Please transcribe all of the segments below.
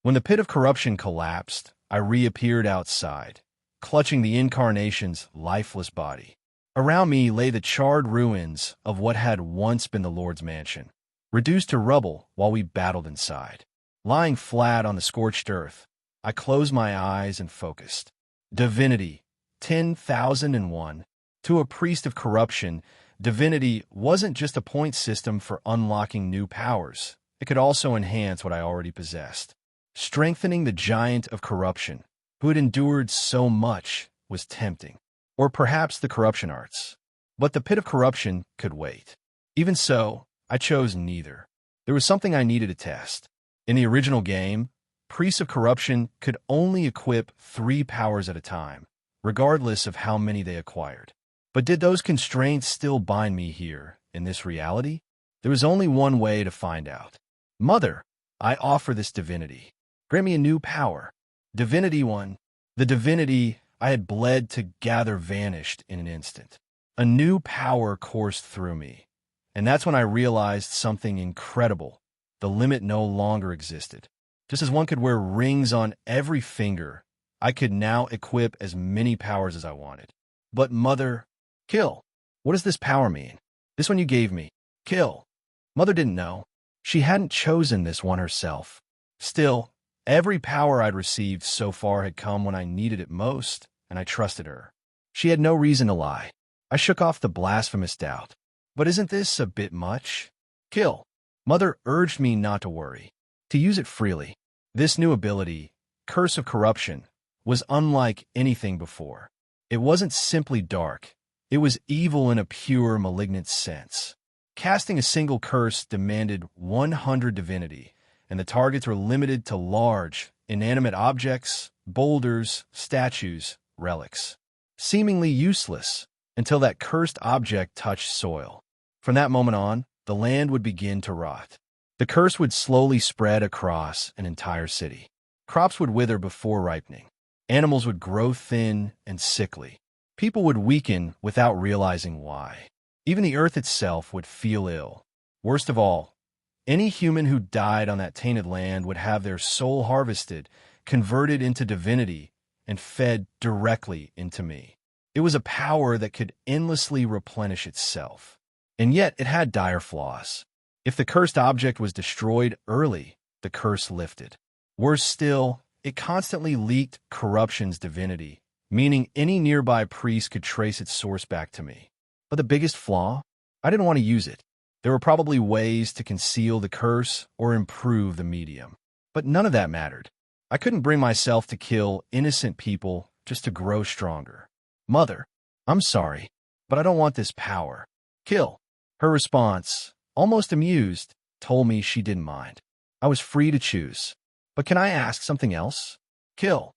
When the pit of corruption collapsed, I reappeared outside, clutching the incarnation's lifeless body. Around me lay the charred ruins of what had once been the Lord's mansion, reduced to rubble while we battled inside. Lying flat on the scorched earth, I closed my eyes and focused. Divinity, 10,001. To a priest of corruption, divinity wasn't just a point system for unlocking new powers. It could also enhance what I already possessed. Strengthening the giant of corruption, who had endured so much, was tempting. Or perhaps the corruption arts. But the pit of corruption could wait. Even so, I chose neither. There was something I needed to test. In the original game, priests of corruption could only equip 3 powers at a time, regardless of how many they acquired. But did those constraints still bind me here, in this reality? There was only one way to find out. Mother, I offer this divinity. Grant me a new power. Divinity 1. The divinity I had bled to gather vanished in an instant. A new power coursed through me. And that's when I realized something incredible. The limit no longer existed. Just as one could wear rings on every finger, I could now equip as many powers as I wanted. But Mother, kill. What does this power mean? This one you gave me. Kill. Mother didn't know. She hadn't chosen this one herself. Still, every power I'd received so far had come when I needed it most, and I trusted her. She had no reason to lie. I shook off the blasphemous doubt. But isn't this a bit much? Kill. Mother urged me not to worry, to use it freely. This new ability, Curse of Corruption, was unlike anything before. It wasn't simply dark. It was evil in a pure, malignant sense. Casting a single curse demanded 100 divinity, and the targets were limited to large, inanimate objects, boulders, statues, relics. Seemingly useless until that cursed object touched soil. From that moment on, the land would begin to rot. The curse would slowly spread across an entire city. Crops would wither before ripening. Animals would grow thin and sickly. People would weaken without realizing why. Even the earth itself would feel ill. Worst of all, any human who died on that tainted land would have their soul harvested, converted into divinity, and fed directly into me. It was a power that could endlessly replenish itself. And yet it had dire flaws. If the cursed object was destroyed early, the curse lifted. Worse still, it constantly leaked corruption's divinity, meaning any nearby priest could trace its source back to me. But the biggest flaw? I didn't want to use it. There were probably ways to conceal the curse or improve the medium. But none of that mattered. I couldn't bring myself to kill innocent people just to grow stronger. Mother, I'm sorry, but I don't want this power. Kill. Her response, almost amused, told me she didn't mind. I was free to choose. But can I ask something else? Kill.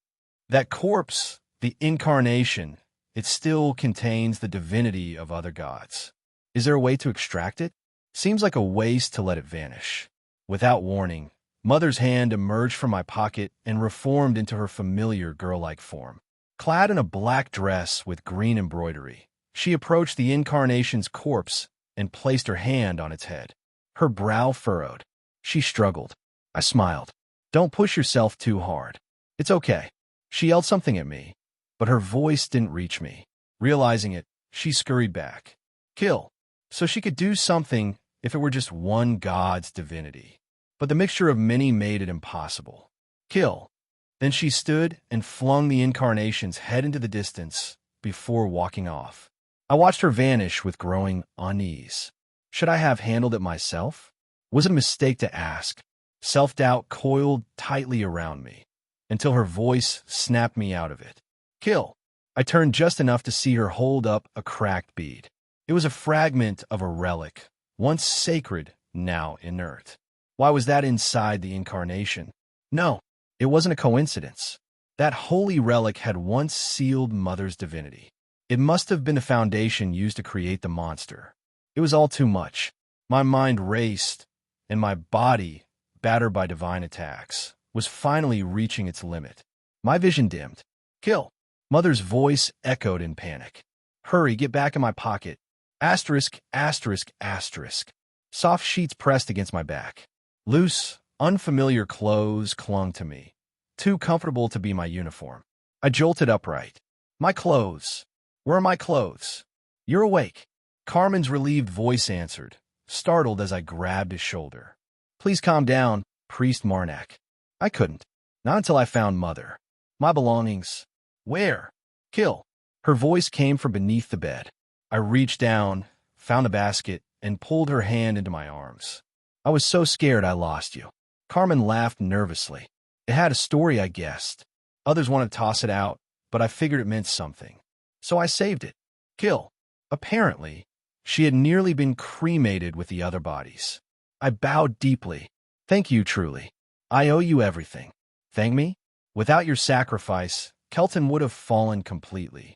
That corpse, the incarnation, it still contains the divinity of other gods. Is there a way to extract it? Seems like a waste to let it vanish. Without warning, Mother's hand emerged from my pocket and reformed into her familiar girl-like form. Clad in a black dress with green embroidery, she approached the incarnation's corpse and placed her hand on its head. Her brow furrowed. She struggled. I smiled. Don't push yourself too hard. It's okay. She yelled something at me, but her voice didn't reach me. Realizing it, she scurried back. Kill. So she could do something if it were just one god's divinity. But the mixture of many made it impossible. Kill. Then she stood and flung the incarnation's head into the distance before walking off. I watched her vanish with growing unease. Should I have handled it myself? Was it a mistake to ask? Self-doubt coiled tightly around me, until her voice snapped me out of it. Kill. I turned just enough to see her hold up a cracked bead. It was a fragment of a relic, once sacred, now inert. Why was that inside the incarnation? No, it wasn't a coincidence. That holy relic had once sealed Mother's divinity. It must have been the foundation used to create the monster. It was all too much. My mind raced, and my body, battered by divine attacks, was finally reaching its limit. My vision dimmed. Kill. Mother's voice echoed in panic. Hurry, get back in my pocket. Asterisk, asterisk, asterisk. Soft sheets pressed against my back. Loose, Unfamiliar clothes clung to me, too comfortable to be my uniform. I jolted upright. My clothes. Where are my clothes? You're awake. Carmen's relieved voice answered, startled as I grabbed his shoulder. Please calm down, Priest Marnak. I couldn't. Not until I found Mother. My belongings. Where? Kill. Her voice came from beneath the bed. I reached down, found a basket, and pulled her hand into my arms. I was so scared I lost you. Carmen laughed nervously. It had a story, I guessed. Others wanted to toss it out, but I figured it meant something. So I saved it. Kill. Apparently, she had nearly been cremated with the other bodies. I bowed deeply. Thank you, truly. I owe you everything. Thank me? Without your sacrifice, Kelton would have fallen completely.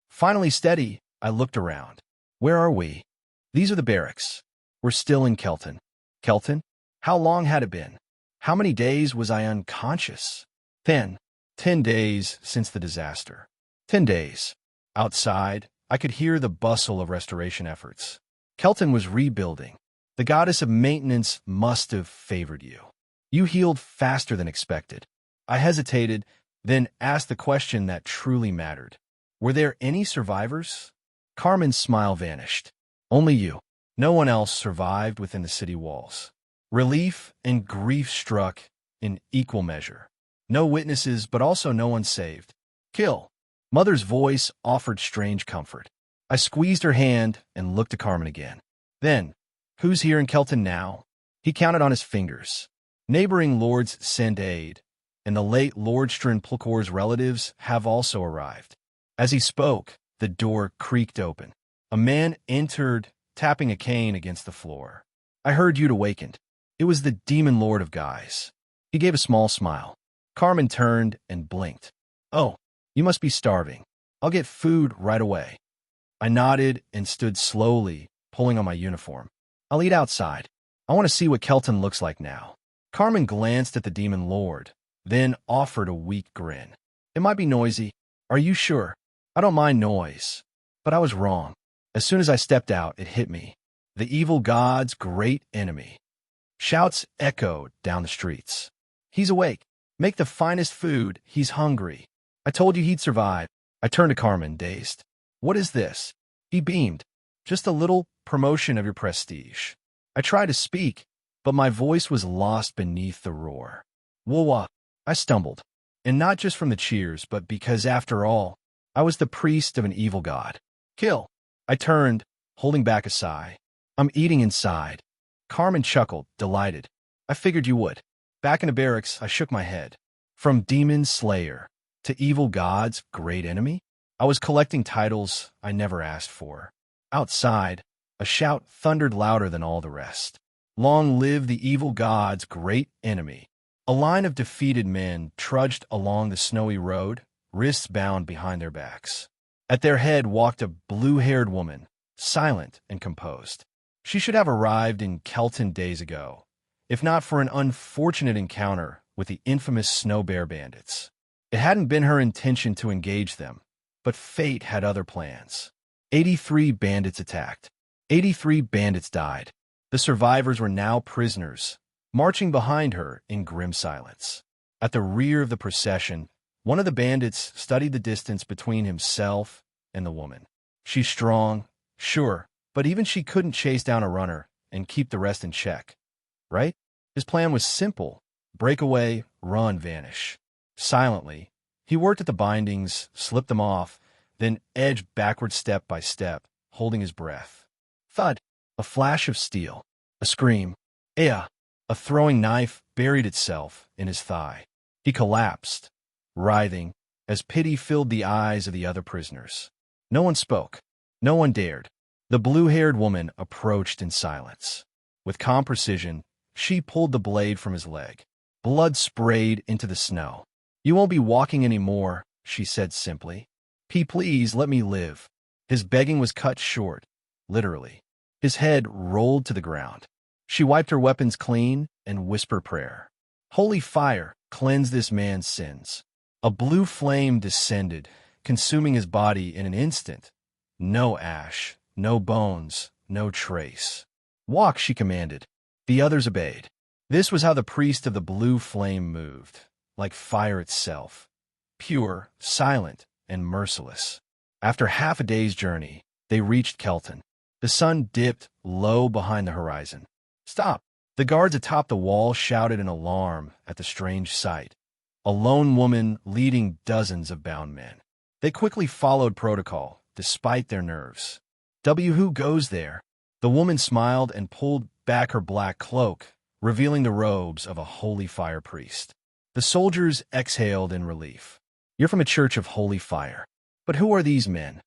Finally steady, I looked around. Where are we? These are the barracks. We're still in Kelton. Kelton? How long had it been? How many days was I unconscious? 10 days since the disaster. 10 days. Outside, I could hear the bustle of restoration efforts. Kelton was rebuilding. The goddess of maintenance must have favored you. You healed faster than expected. I hesitated, then asked the question that truly mattered. Were there any survivors? Carmen's smile vanished. Only you. No one else survived within the city walls. Relief and grief struck in equal measure. No witnesses, but also no one saved. Kill. Mother's voice offered strange comfort. I squeezed her hand and looked to Carmen again. Then, who's here in Kelton now? He counted on his fingers. Neighboring lords sent aid, and the late Lord Strinplcor's relatives have also arrived. As he spoke, the door creaked open. A man entered, tapping a cane against the floor. I heard you'd awakened. It was the demon lord of guys. He gave a small smile. Carmen turned and blinked. Oh, you must be starving. I'll get food right away. I nodded and stood slowly, pulling on my uniform. I'll eat outside. I want to see what Kelton looks like now. Carmen glanced at the demon lord, then offered a weak grin. It might be noisy. Are you sure? I don't mind noise. But I was wrong. As soon as I stepped out, it hit me. The evil god's great enemy. Shouts echoed down the streets. He's awake. Make the finest food. He's hungry. I told you he'd survive. I turned to Carmen, dazed. What is this? He beamed. Just a little promotion of your prestige. I tried to speak, but my voice was lost beneath the roar. Whoa, I stumbled. And not just from the cheers, but because, after all, I was the priest of an evil god. Kill. I turned, holding back a sigh. I'm eating inside. Carmen chuckled, delighted. I figured you would. Back in the barracks, I shook my head. From demon slayer to evil god's great enemy, I was collecting titles I never asked for. Outside, a shout thundered louder than all the rest. Long live the evil god's great enemy. A line of defeated men trudged along the snowy road, wrists bound behind their backs. At their head walked a blue-haired woman, silent and composed. She should have arrived in Kelton days ago, if not for an unfortunate encounter with the infamous Snow Bear bandits. It hadn't been her intention to engage them, but fate had other plans. 83 bandits attacked. 83 bandits died. The survivors were now prisoners, marching behind her in grim silence. At the rear of the procession, one of the bandits studied the distance between himself and the woman. She's strong, sure, but even she couldn't chase down a runner and keep the rest in check. Right? His plan was simple. Break away, run, vanish. Silently, he worked at the bindings, slipped them off, then edged backward step by step, holding his breath. Thud! A flash of steel. A scream. Ea! A throwing knife buried itself in his thigh. He collapsed, writhing, as pity filled the eyes of the other prisoners. No one spoke. No one dared. The blue-haired woman approached in silence. With calm precision, she pulled the blade from his leg. Blood sprayed into the snow. You won't be walking anymore, she said simply. Please let me live. His begging was cut short, literally. His head rolled to the ground. She wiped her weapons clean and whispered prayer. Holy fire, cleanse this man's sins. A blue flame descended, consuming his body in an instant. No ash, no bones, no trace. Walk, she commanded. The others obeyed. This was how the priest of the blue flame moved, like fire itself, pure, silent, and merciless. After half a day's journey, they reached Kelton. The sun dipped low behind the horizon. "Stop!" The guards atop the wall shouted in alarm at the strange sight. A lone woman leading dozens of bound men. They quickly followed protocol, despite their nerves. Who goes there?" The woman smiled and pulled back her black cloak, revealing the robes of a holy fire priest. The soldiers exhaled in relief. "You're from a church of holy fire. But who are these men?"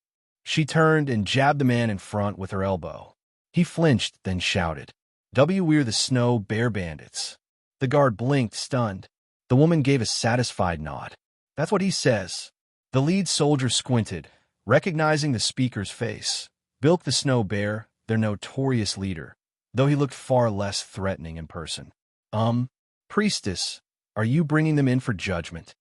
She turned and jabbed the man in front with her elbow. He flinched, then shouted, "We're the Snow Bear Bandits." The guard blinked, stunned. The woman gave a satisfied nod. "That's what he says." The lead soldier squinted, recognizing the speaker's face. Bilk the Snow Bear, their notorious leader, though he looked far less threatening in person. Priestess, are you bringing them in for judgment?"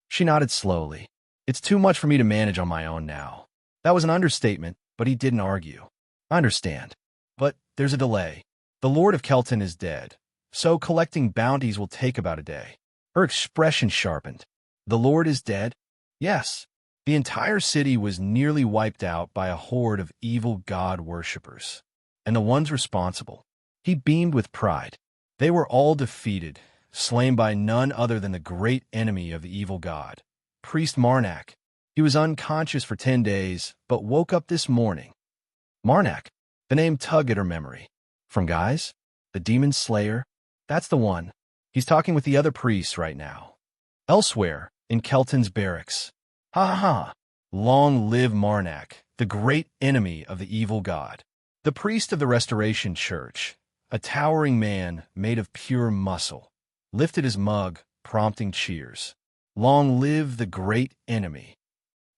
She nodded slowly. "It's too much for me to manage on my own now." That was an understatement, but he didn't argue. "I understand. But there's a delay. The Lord of Kelton is dead, so collecting bounties will take about a day." Her expression sharpened. "The Lord is dead?" "Yes." The entire city was nearly wiped out by a horde of evil god worshippers. And the ones responsible. He beamed with pride. They were all defeated, slain by none other than the great enemy of the evil god, Priest Marnak. He was unconscious for 10 days, but woke up this morning. Marnak. The name tugged at her memory. From Guys? The Demon Slayer? That's the one. He's talking with the other priests right now. Elsewhere, in Kelton's barracks. Ha ha ha. Long live Marnak, the great enemy of the evil god. The priest of the Restoration Church, a towering man made of pure muscle, lifted his mug, prompting cheers. Long live the great enemy.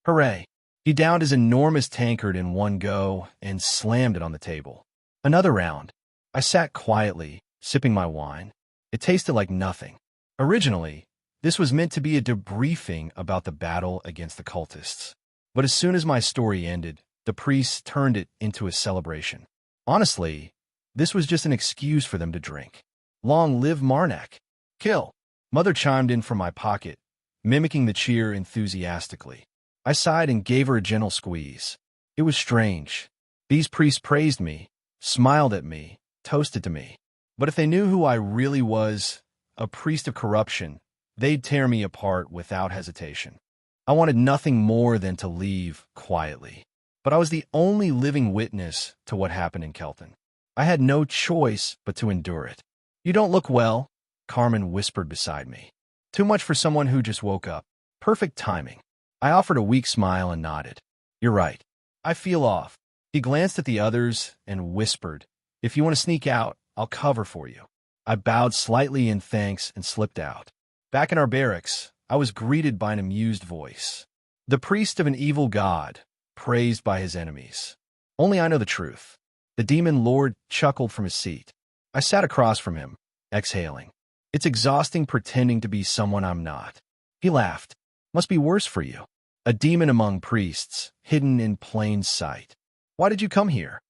Hooray. He downed his enormous tankard in one go and slammed it on the table. Another round. I sat quietly, sipping my wine. It tasted like nothing. Originally, this was meant to be a debriefing about the battle against the cultists. But as soon as my story ended, the priests turned it into a celebration. Honestly, this was just an excuse for them to drink. Long live Marnak. Kill. Mother chimed in from my pocket, mimicking the cheer enthusiastically. I sighed and gave her a gentle squeeze. It was strange. These priests praised me, smiled at me, toasted to me. But if they knew who I really was, a priest of corruption, they'd tear me apart without hesitation. I wanted nothing more than to leave quietly. But I was the only living witness to what happened in Kelton. I had no choice but to endure it. "You don't look well," Carmen whispered beside me. "Too much for someone who just woke up." Perfect timing. I offered a weak smile and nodded. "You're right. I feel off." He glanced at the others and whispered, "If you want to sneak out, I'll cover for you." I bowed slightly in thanks and slipped out. Back in our barracks, I was greeted by an amused voice. "The priest of an evil god, praised by his enemies. Only I know the truth." The demon lord chuckled from his seat. I sat across from him, exhaling. "It's exhausting pretending to be someone I'm not." He laughed. "Must be worse for you. A demon among priests, hidden in plain sight. Why did you come here?"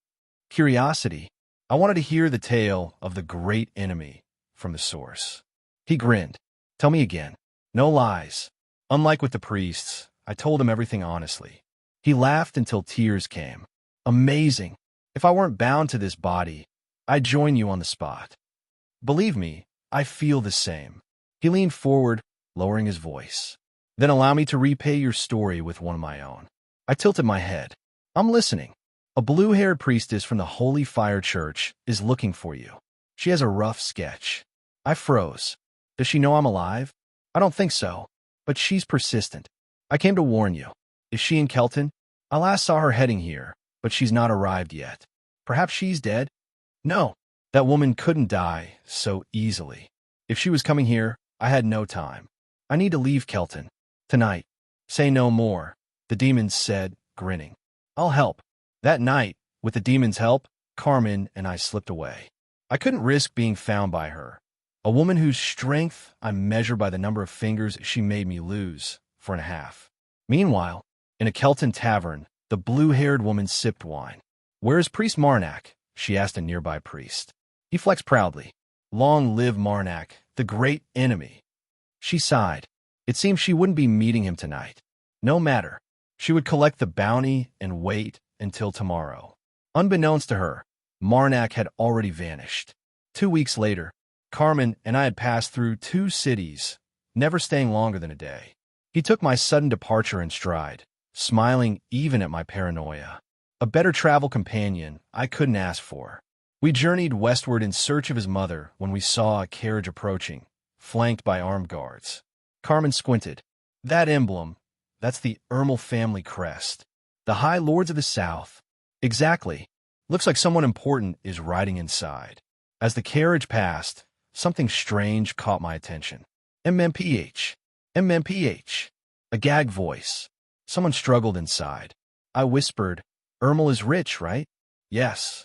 "Curiosity. I wanted to hear the tale of the great enemy from the source." He grinned. "Tell me again." "No lies." Unlike with the priests, I told him everything honestly. He laughed until tears came. "Amazing. If I weren't bound to this body, I'd join you on the spot." "Believe me, I feel the same." He leaned forward, lowering his voice. "Then allow me to repay your story with one of my own." I tilted my head. "I'm listening." "A blue-haired priestess from the Holy Fire Church is looking for you. She has a rough sketch." I froze. "Does she know I'm alive?" "I don't think so, but she's persistent. I came to warn you." "Is she in Kelton?" "I last saw her heading here, but she's not arrived yet." "Perhaps she's dead?" "No, that woman couldn't die so easily. If she was coming here, I had no time. I need to leave Kelton. Tonight." "Say no more," the demon said, grinning. "I'll help." That night, with the demon's help, Carmen and I slipped away. I couldn't risk being found by her, a woman whose strength I measured by the number of fingers she made me lose 4.5. Meanwhile, in a Kelton tavern, the blue-haired woman sipped wine. "Where is Priest Marnak?" she asked a nearby priest. He flexed proudly. Long live Marnak, the great enemy. She sighed. It seemed she wouldn't be meeting him tonight. No matter. She would collect the bounty and wait until tomorrow. Unbeknownst to her, Marnak had already vanished. 2 weeks later, Carmen and I had passed through 2 cities, never staying longer than a day. He took my sudden departure in stride, smiling even at my paranoia. A better travel companion I couldn't ask for. We journeyed westward in search of his mother when we saw a carriage approaching, flanked by armed guards. Carmen squinted. That emblem, that's the Ermel family crest. The High Lords of the South. Exactly. Looks like someone important is riding inside. As the carriage passed, something strange caught my attention. MMPH. MMPH. A gag voice. Someone struggled inside. I whispered, Ermel is rich, right? Yes.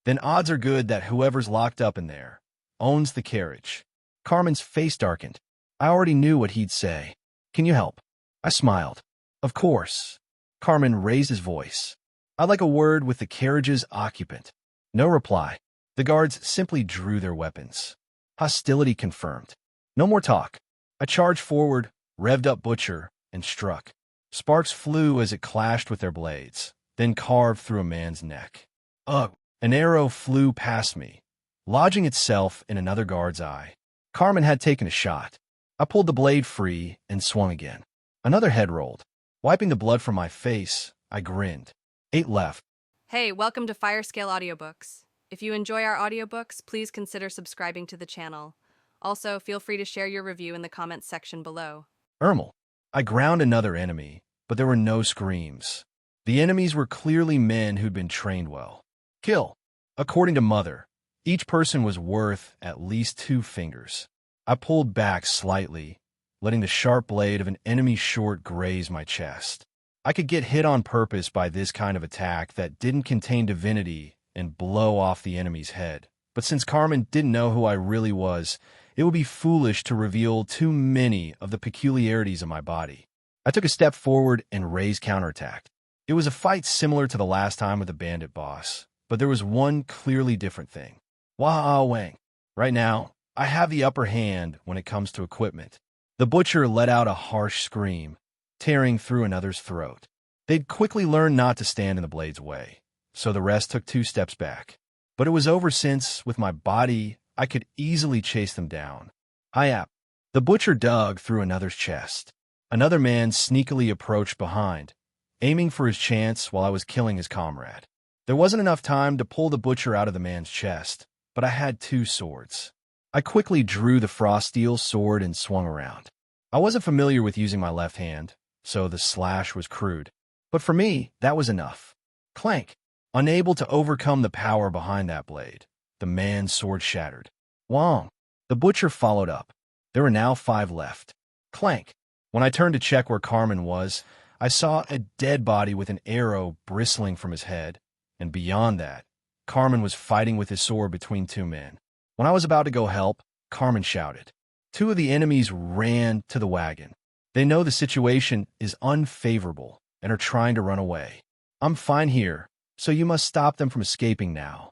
Then odds are good that whoever's locked up in there owns the carriage. Carmen's face darkened. I already knew what he'd say. Can you help? I smiled. Of course. Carmen raised his voice. I'd like a word with the carriage's occupant. No reply. The guards simply drew their weapons. Hostility confirmed. No more talk. I charged forward, revved up Butcher, and struck. Sparks flew as it clashed with their blades, then carved through a man's neck. Ugh! An arrow flew past me, lodging itself in another guard's eye. Carmen had taken a shot. I pulled the blade free and swung again. Another head rolled. Wiping the blood from my face, I grinned. 8 left. Hey, welcome to Firescale Audiobooks. If you enjoy our audiobooks, please consider subscribing to the channel. Also, feel free to share your review in the comments section below. Ermel. I ground another enemy, but there were no screams. The enemies were clearly men who'd been trained well. Kill. According to Mother, each person was worth at least 2 fingers. I pulled back slightly, letting the sharp blade of an enemy short graze my chest. I could get hit on purpose by this kind of attack that didn't contain divinity and blow off the enemy's head. But since Carmen didn't know who I really was, it would be foolish to reveal too many of the peculiarities of my body. I took a step forward and raised counterattack. It was a fight similar to the last time with the bandit boss, but there was one clearly different thing. Wah Wang. Right now, I have the upper hand when it comes to equipment. The butcher let out a harsh scream, tearing through another's throat. They'd quickly learned not to stand in the blade's way, so the rest took 2 steps back. But it was over since, with my body, I could easily chase them down. Hi-yap. The butcher dug through another's chest. Another man sneakily approached behind, aiming for his chance while I was killing his comrade. There wasn't enough time to pull the butcher out of the man's chest, but I had 2 swords. I quickly drew the frost steel sword and swung around. I wasn't familiar with using my left hand, so the slash was crude. But for me, that was enough. Clank! Unable to overcome the power behind that blade, the man's sword shattered. Wong! The butcher followed up. There were now 5 left. Clank! When I turned to check where Carmen was, I saw a dead body with an arrow bristling from his head, and beyond that, Carmen was fighting with his sword between 2 men. When I was about to go help, Carmen shouted. 2 of the enemies ran to the wagon. They know the situation is unfavorable and are trying to run away. I'm fine here, so you must stop them from escaping now.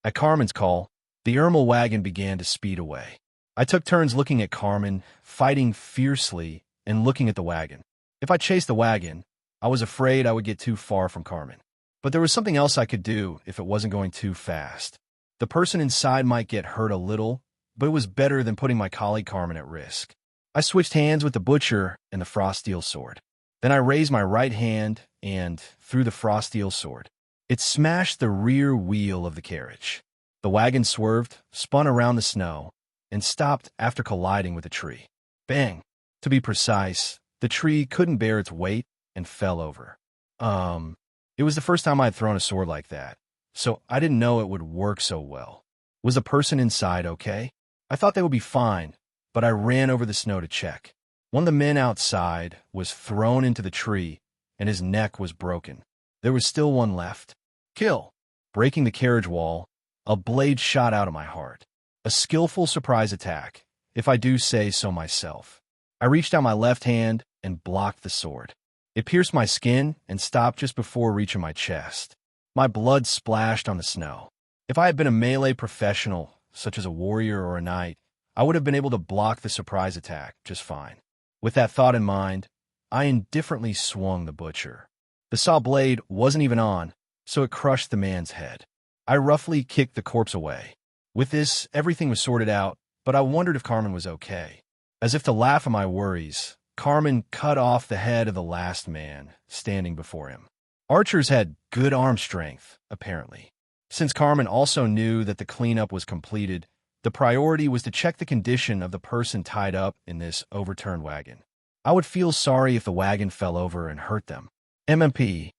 At Carmen's call, the Ermel wagon began to speed away. I took turns looking at Carmen, fighting fiercely, and looking at the wagon. If I chased the wagon, I was afraid I would get too far from Carmen. But there was something else I could do if it wasn't going too fast. The person inside might get hurt a little, but it was better than putting my colleague Carmen at risk. I switched hands with the butcher and the frost steel sword. Then I raised my right hand and threw the frost steel sword. It smashed the rear wheel of the carriage. The wagon swerved, spun around the snow, and stopped after colliding with a tree. Bang! To be precise, the tree couldn't bear its weight and fell over. It was the first time I'd thrown a sword like that, so I didn't know it would work so well. Was the person inside okay? I thought they would be fine, but I ran over the snow to check. One of the men outside was thrown into the tree, and his neck was broken. There was still one left. Kill! Breaking the carriage wall, a blade shot out of my heart. A skillful surprise attack, if I do say so myself. I reached out my left hand and blocked the sword. It pierced my skin and stopped just before reaching my chest. My blood splashed on the snow. If I had been a melee professional, such as a warrior or a knight, I would have been able to block the surprise attack just fine. With that thought in mind, I indifferently swung the butcher. The saw blade wasn't even on, so it crushed the man's head. I roughly kicked the corpse away. With this, everything was sorted out, but I wondered if Carmen was okay. As if to laugh at my worries, Carmen cut off the head of the last man standing before him. Archers had good arm strength, apparently. Since Carmen also knew that the cleanup was completed, the priority was to check the condition of the person tied up in this overturned wagon. I would feel sorry if the wagon fell over and hurt them. MMP.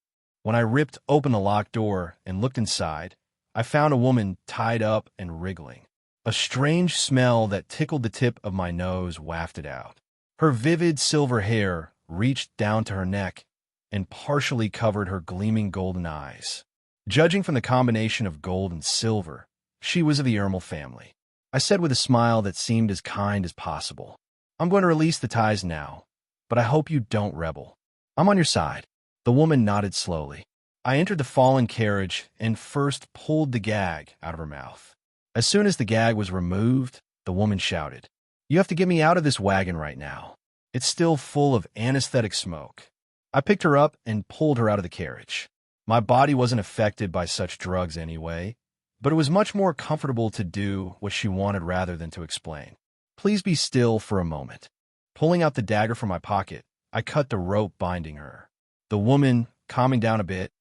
When I ripped open the locked door and looked inside, I found a woman tied up and wriggling. A strange smell that tickled the tip of my nose wafted out. Her vivid silver hair reached down to her neck and partially covered her gleaming golden eyes. Judging from the combination of gold and silver, she was of the Ermel family. I said with a smile that seemed as kind as possible, "I'm going to release the ties now, but I hope you don't rebel. I'm on your side." The woman nodded slowly. I entered the fallen carriage and first pulled the gag out of her mouth. As soon as the gag was removed, the woman shouted, "You have to get me out of this wagon right now. It's still full of anesthetic smoke." I picked her up and pulled her out of the carriage. My body wasn't affected by such drugs anyway, but it was much more comfortable to do what she wanted rather than to explain. "Please be still for a moment." Pulling out the dagger from my pocket, I cut the rope binding her. The woman, calming down a bit,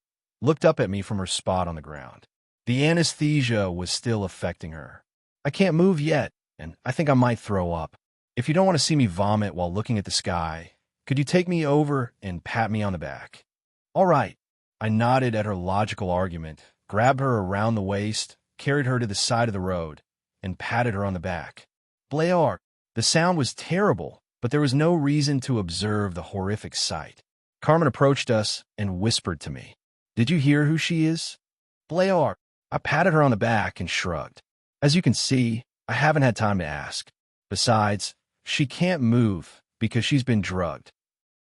looked up at me from her spot on the ground. The anesthesia was still affecting her. "I can't move yet, and I think I might throw up. If you don't want to see me vomit while looking at the sky, could you take me over and pat me on the back?" "All right." I nodded at her logical argument, grabbed her around the waist, carried her to the side of the road, and patted her on the back. Blair! The sound was terrible, but there was no reason to observe the horrific sight. Carmen approached us and whispered to me, "Did you hear who she is?" "Blair." I patted her on the back and shrugged. "As you can see, I haven't had time to ask. Besides, she can't move because she's been drugged."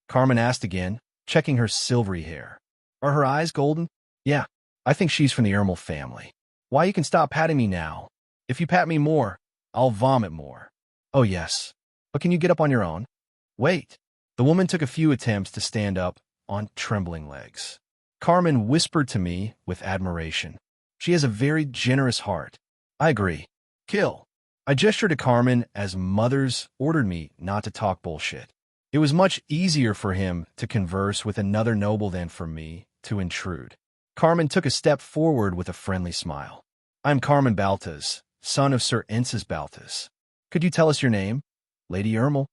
Carmen asked again, checking her silvery hair. "Are her eyes golden?" "Yeah, I think she's from the Ermel family." "Why, you can stop patting me now. If you pat me more, I'll vomit more." "Oh, yes. But can you get up on your own?" "Wait." The woman took a few attempts to stand up on trembling legs. Carmen whispered to me with admiration, "She has a very generous heart." "I agree." "Kill." I gestured to Carmen as mothers ordered me not to talk bullshit. It was much easier for him to converse with another noble than for me to intrude. Carmen took a step forward with a friendly smile. "I'm Carmen Baltas, son of Sir Ensis Baltas. Could you tell us your name?" "Lady Ermel."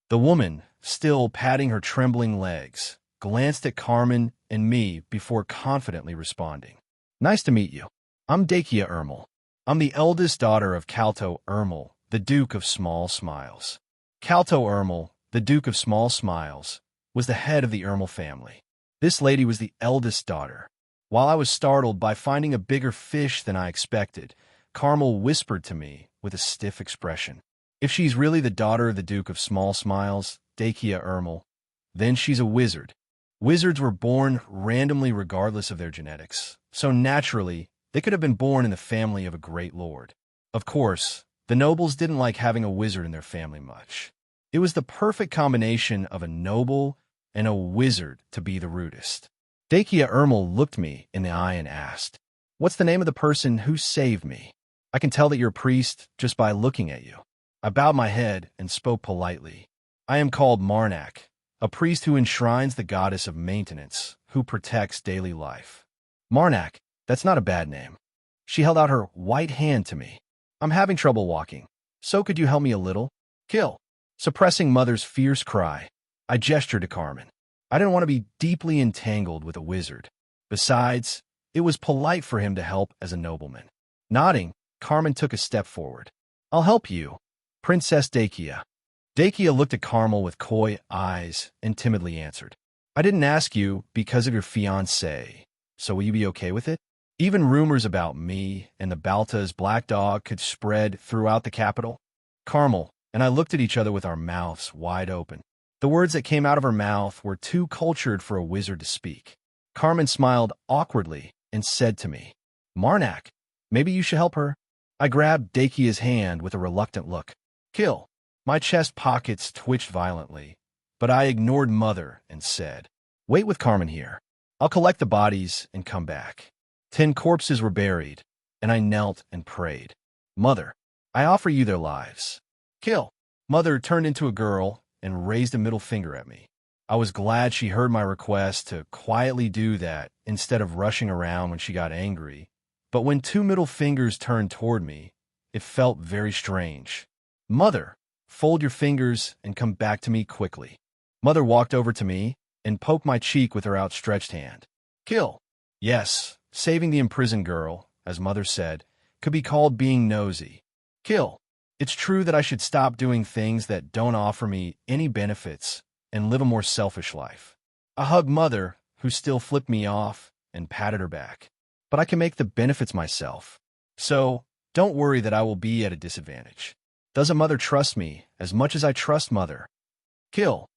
The woman, still patting her trembling legs, glanced at Carmen and me before confidently responding. "Nice to meet you. I'm Dakia Ermel. I'm the eldest daughter of Calto Ermel, the Duke of Small Smiles." Calto Ermel, the Duke of Small Smiles, was the head of the Ermel family. This lady was the eldest daughter. While I was startled by finding a bigger fish than I expected, Carmel whispered to me with a stiff expression, "If she's really the daughter of the Duke of Small Smiles, Dakia Ermel, then she's a wizard." Wizards were born randomly regardless of their genetics, so naturally, they could have been born in the family of a great lord. Of course, the nobles didn't like having a wizard in their family much. It was the perfect combination of a noble and a wizard to be the rudest. Dakia Ermel looked me in the eye and asked, "What's the name of the person who saved me? I can tell that you're a priest just by looking at you." I bowed my head and spoke politely. "I am called Marnak, a priest who enshrines the goddess of maintenance, who protects daily life." "Marnak, that's not a bad name." She held out her white hand to me. "I'm having trouble walking, so could you help me a little?" "Kill." Suppressing Mother's fierce cry, I gestured to Carmen. I didn't want to be deeply entangled with a wizard. Besides, it was polite for him to help as a nobleman. Nodding, Carmen took a step forward. "I'll help you, Princess Dakia." Dakia looked at Carmel with coy eyes and timidly answered, "I didn't ask you because of your fiancé, so will you be okay with it?" Even rumors about me and the Balta's black dog could spread throughout the capital. Carmel and I looked at each other with our mouths wide open. The words that came out of her mouth were too cultured for a wizard to speak. Carmen smiled awkwardly and said to me, "Marnak, maybe you should help her." I grabbed Dakia's hand with a reluctant look. Kill. My chest pockets twitched violently, but I ignored Mother and said, Wait with Carmen here. I'll collect the bodies and come back. 10 corpses were buried, and I knelt and prayed. Mother, I offer you their lives. Kill. Mother turned into a girl and raised a middle finger at me. I was glad she heard my request to quietly do that instead of rushing around when she got angry. But when 2 middle fingers turned toward me, it felt very strange. Mother, fold your fingers and come back to me quickly. Mother walked over to me and poked my cheek with her outstretched hand. Kill. Yes, saving the imprisoned girl, as Mother said, could be called being nosy. Kill. It's true that I should stop doing things that don't offer me any benefits and live a more selfish life. I hugged Mother, who still flipped me off, and patted her back. But I can make the benefits myself. So, don't worry that I will be at a disadvantage. Doesn't Mother trust me as much as I trust Mother? Kill.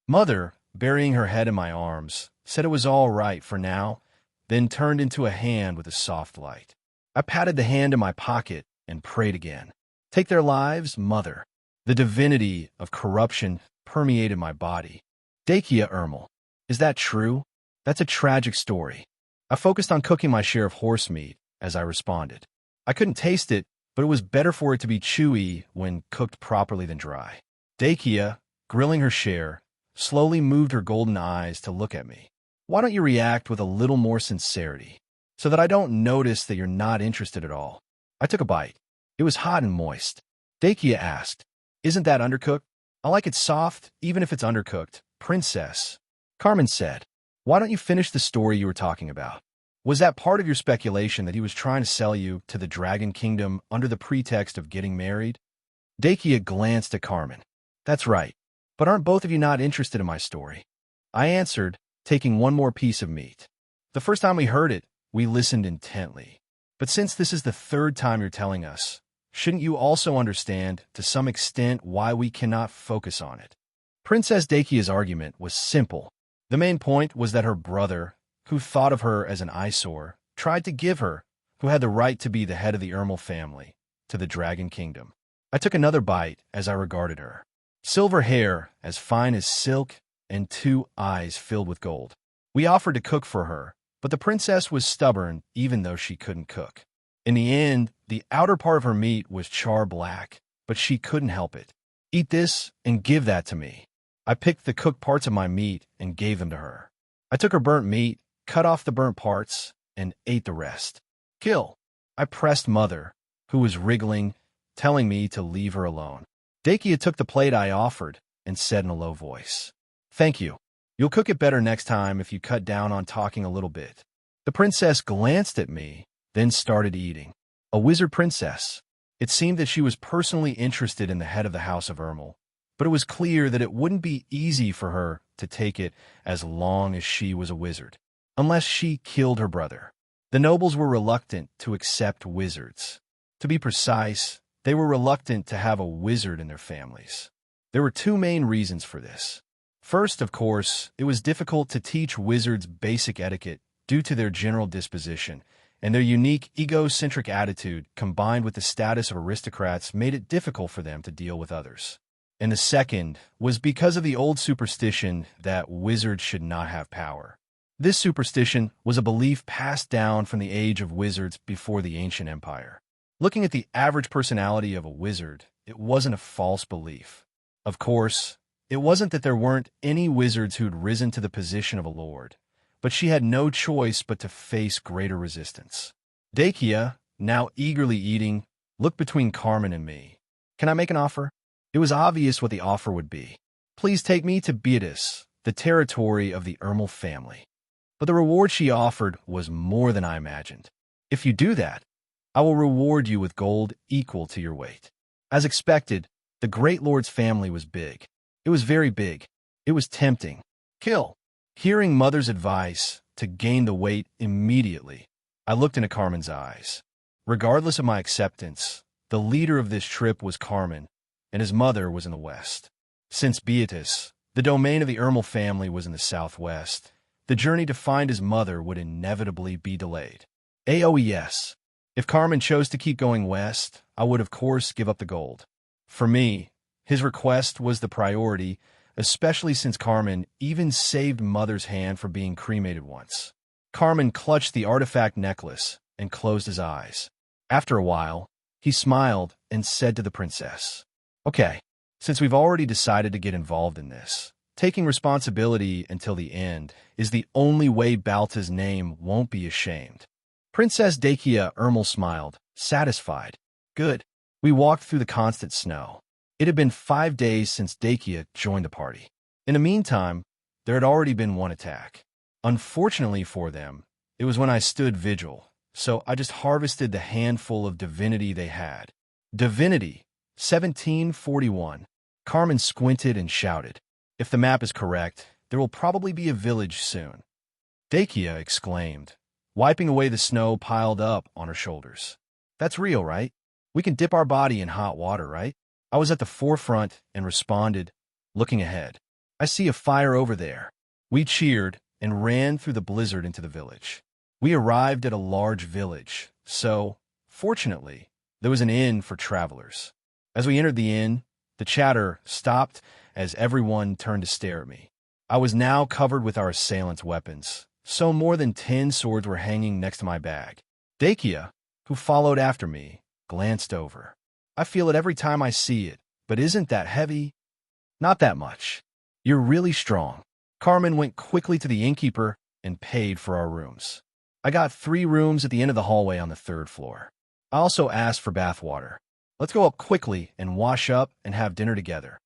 Mother, burying her head in my arms, said it was all right for now, then turned into a hand with a soft light. I patted the hand in my pocket and prayed again. Take their lives, Mother. The divinity of corruption permeated my body. Dakia Ermel, is that true? That's a tragic story. I focused on cooking my share of horse meat as I responded. I couldn't taste it, but it was better for it to be chewy when cooked properly than dry. Dakia, grilling her share, slowly moved her golden eyes to look at me. Why don't you react with a little more sincerity, so that I don't notice that you're not interested at all? I took a bite. It was hot and moist. Dakia asked, Isn't that undercooked? I like it soft, even if it's undercooked. Princess. Carmen said, Why don't you finish the story you were talking about? Was that part of your speculation that he was trying to sell you to the Dragon Kingdom under the pretext of getting married? Dakia glanced at Carmen. That's right. But aren't both of you not interested in my story? I answered, taking one more piece of meat. The first time we heard it, we listened intently. But since this is the 3rd time you're telling us, shouldn't you also understand, to some extent, why we cannot focus on it? Princess Dakia's argument was simple. The main point was that her brother, who thought of her as an eyesore, tried to give her, who had the right to be the head of the Ermel family, to the Dragon Kingdom. I took another bite as I regarded her. Silver hair, as fine as silk, and 2 eyes filled with gold. We offered to cook for her, but the princess was stubborn even though she couldn't cook. In the end, the outer part of her meat was char black, but she couldn't help it. Eat this and give that to me. I picked the cooked parts of my meat and gave them to her. I took her burnt meat, cut off the burnt parts, and ate the rest. Kill. I pressed Mother, who was wriggling, telling me to leave her alone. Dakia took the plate I offered and said in a low voice, Thank you. You'll cook it better next time if you cut down on talking a little bit. The princess glanced at me, then started eating. A wizard princess. It seemed that she was personally interested in the head of the House of Ermel, but it was clear that it wouldn't be easy for her to take it as long as she was a wizard, unless she killed her brother. The nobles were reluctant to accept wizards. To be precise, they were reluctant to have a wizard in their families. There were 2 main reasons for this. First, of course, it was difficult to teach wizards basic etiquette due to their general disposition, and their unique egocentric attitude combined with the status of aristocrats made it difficult for them to deal with others. And the second was because of the old superstition that wizards should not have power. This superstition was a belief passed down from the age of wizards before the ancient empire. Looking at the average personality of a wizard, it wasn't a false belief. Of course, it wasn't that there weren't any wizards who'd risen to the position of a lord, but she had no choice but to face greater resistance. Dakia, now eagerly eating, looked between Carmen and me. Can I make an offer? It was obvious what the offer would be. Please take me to Beatus, the territory of the Ermel family. But the reward she offered was more than I imagined. If you do that, I will reward you with gold equal to your weight. As expected, the great lord's family was big. It was very big. It was tempting. Kill. Hearing Mother's advice to gain the weight immediately, I looked into Carmen's eyes. Regardless of my acceptance, the leader of this trip was Carmen, and his mother was in the west. Since Beatus, the domain of the Ermel family, was in the southwest, the journey to find his mother would inevitably be delayed. AOES. If Carmen chose to keep going west, I would of course give up the gold. For me, his request was the priority, especially since Carmen even saved Mother's hand from being cremated once. Carmen clutched the artifact necklace and closed his eyes. After a while, he smiled and said to the princess, "Okay, since we've already decided to get involved in this, taking responsibility until the end is the only way Balta's name won't be ashamed." Princess Dakia Ermel smiled, satisfied. Good. We walked through the constant snow. It had been 5 days since Dakia joined the party. In the meantime, there had already been one attack. Unfortunately for them, it was when I stood vigil, so I just harvested the handful of divinity they had. Divinity, 1741. Carmen squinted and shouted, "If the map is correct, there will probably be a village soon." Dakia exclaimed, wiping away the snow piled up on her shoulders. "That's real, right? We can dip our body in hot water, right?" I was at the forefront and responded, looking ahead. "I see a fire over there." We cheered and ran through the blizzard into the village. We arrived at a large village, so, fortunately, there was an inn for travelers. As we entered the inn, the chatter stopped as everyone turned to stare at me. I was now covered with our assailants' weapons, so more than 10 swords were hanging next to my bag. Dakia, who followed after me, glanced over. "I feel it every time I see it, but isn't that heavy?" "Not that much. You're really strong." Carmen went quickly to the innkeeper and paid for our rooms. I got 3 rooms at the end of the hallway on the 3rd floor. I also asked for bath water. "Let's go up quickly and wash up and have dinner together."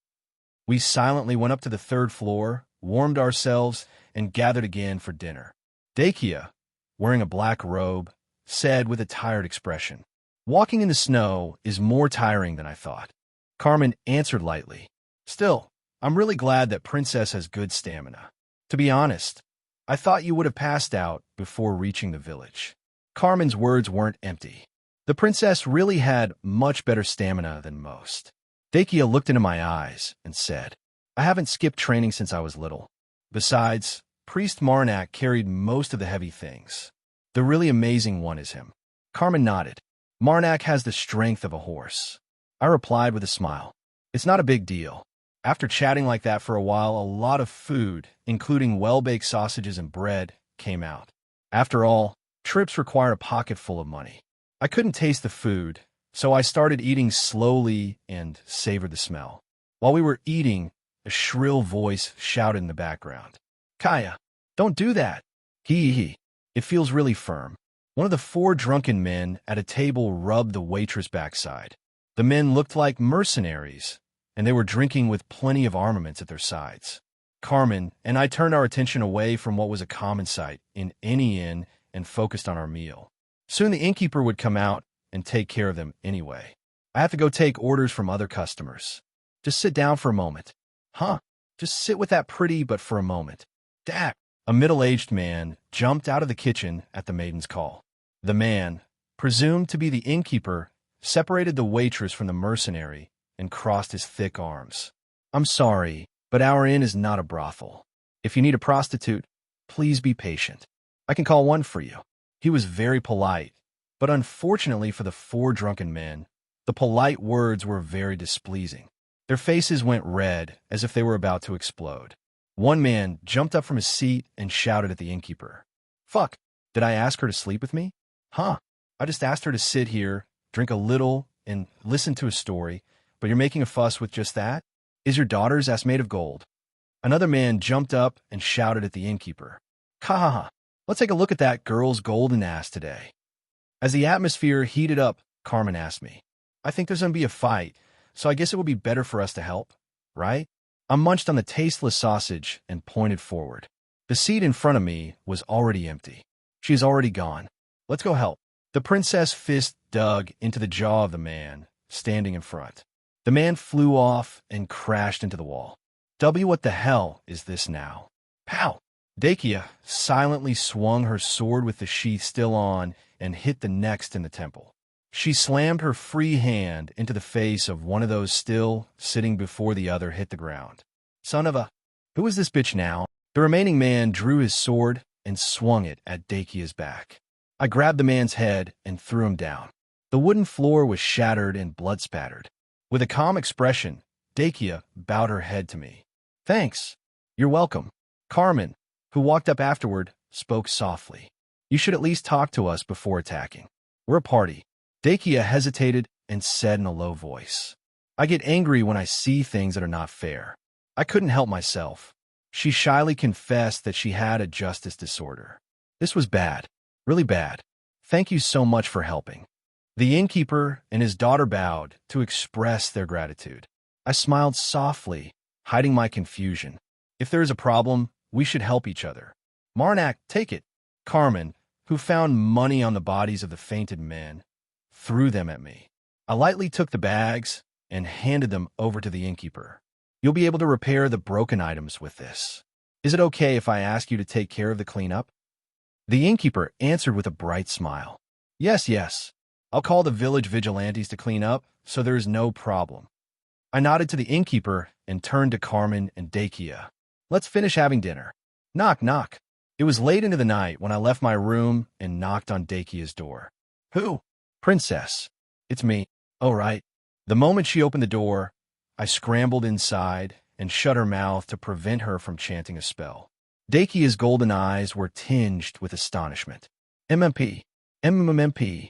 We silently went up to the 3rd floor, warmed ourselves, and gathered again for dinner. Dakia, wearing a black robe, said with a tired expression, "Walking in the snow is more tiring than I thought." Carmen answered lightly, "Still, I'm really glad that Princess has good stamina. To be honest, I thought you would have passed out before reaching the village." Carmen's words weren't empty. The princess really had much better stamina than most. Dakia looked into my eyes and said, "I haven't skipped training since I was little. Besides, Priest Marnak carried most of the heavy things. The really amazing one is him." Carmen nodded. "Marnak has the strength of a horse." I replied with a smile, "It's not a big deal." After chatting like that for a while, a lot of food, including well-baked sausages and bread, came out. After all, trips require a pocket full of money. I couldn't taste the food, so I started eating slowly and savored the smell. While we were eating, a shrill voice shouted in the background, "Kaya, don't do that." Hee. It feels really firm. One of the 4 drunken men at a table rubbed the waitress' backside. The men looked like mercenaries, and they were drinking with plenty of armaments at their sides. Carmen and I turned our attention away from what was a common sight in any inn and focused on our meal. Soon the innkeeper would come out and take care of them anyway. I have to go take orders from other customers. "Just sit down for a moment." "Huh? Just sit with that pretty but for a moment." "Dad." A middle-aged man jumped out of the kitchen at the maiden's call. The man, presumed to be the innkeeper, separated the waitress from the mercenary and crossed his thick arms. "I'm sorry, but our inn is not a brothel. If you need a prostitute, please be patient. I can call one for you." He was very polite, but unfortunately for the 4 drunken men, the polite words were very displeasing. Their faces went red as if they were about to explode. One man jumped up from his seat and shouted at the innkeeper, "Fuck, did I ask her to sleep with me? Huh? I just asked her to sit here, drink a little, and listen to a story, but you're making a fuss with just that? Is your daughter's ass made of gold?" Another man jumped up and shouted at the innkeeper, "Ha! Let's take a look at that girl's golden ass today." As the atmosphere heated up, Carmen asked me, "I think there's going to be a fight, so I guess it would be better for us to help, right?" I munched on the tasteless sausage and pointed forward. The seat in front of me was already empty. "She is already gone. Let's go help." The princess' fist dug into the jaw of the man standing in front. The man flew off and crashed into the wall. What the hell is this now? Pow! Dakia silently swung her sword with the sheath still on and hit the next in the temple. She slammed her free hand into the face of one of those still sitting before the other hit the ground. "Son of a... Who is this bitch now?" The remaining man drew his sword and swung it at Dakia's back. I grabbed the man's head and threw him down. The wooden floor was shattered and blood-spattered. With a calm expression, Dakia bowed her head to me. Thanks. You're welcome. Carmen, who walked up afterward, spoke softly. You should at least talk to us before attacking. We're a party. Dakia hesitated and said in a low voice. I get angry when I see things that are not fair. I couldn't help myself. She shyly confessed that she had a justice disorder. This was bad. Really bad. Thank you so much for helping. The innkeeper and his daughter bowed to express their gratitude. I smiled softly, hiding my confusion. If there is a problem, we should help each other. Marnak, take it. Carmen, who found money on the bodies of the fainted men, threw them at me. I lightly took the bags and handed them over to the innkeeper. You'll be able to repair the broken items with this. Is it okay if I ask you to take care of the cleanup? The innkeeper answered with a bright smile. Yes, yes. I'll call the village vigilantes to clean up, so there is no problem. I nodded to the innkeeper and turned to Carmen and Dakia. Let's finish having dinner. Knock, knock. It was late into the night when I left my room and knocked on Dakia's door. Who? Princess. It's me. Oh, right. The moment she opened the door, I scrambled inside and shut her mouth to prevent her from chanting a spell. Dakia's golden eyes were tinged with astonishment. MMP. MMP.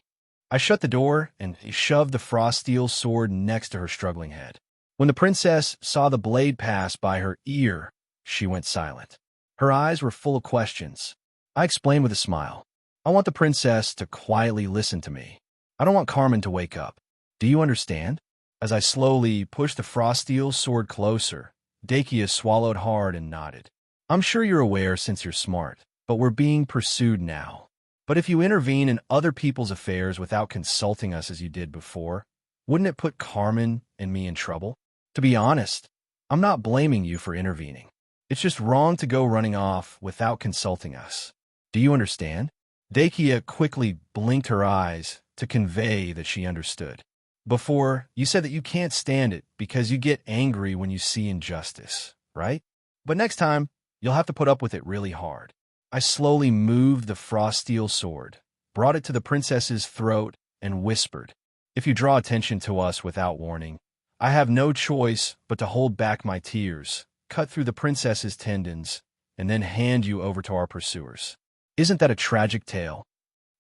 I shut the door and shoved the frost steel sword next to her struggling head. When the princess saw the blade pass by her ear, she went silent. Her eyes were full of questions. I explained with a smile. I want the princess to quietly listen to me. I don't want Carmen to wake up. Do you understand? As I slowly pushed the frost steel sword closer, Dakia swallowed hard and nodded. I'm sure you're aware since you're smart, but we're being pursued now. But if you intervene in other people's affairs without consulting us as you did before, wouldn't it put Carmen and me in trouble? To be honest, I'm not blaming you for intervening. It's just wrong to go running off without consulting us. Do you understand? Dakia quickly blinked her eyes to convey that she understood. Before, you said that you can't stand it because you get angry when you see injustice, right? But next time, you'll have to put up with it really hard. I slowly moved the frost steel sword, brought it to the princess's throat, and whispered, If you draw attention to us without warning, I have no choice but to hold back my tears, cut through the princess's tendons, and then hand you over to our pursuers. Isn't that a tragic tale?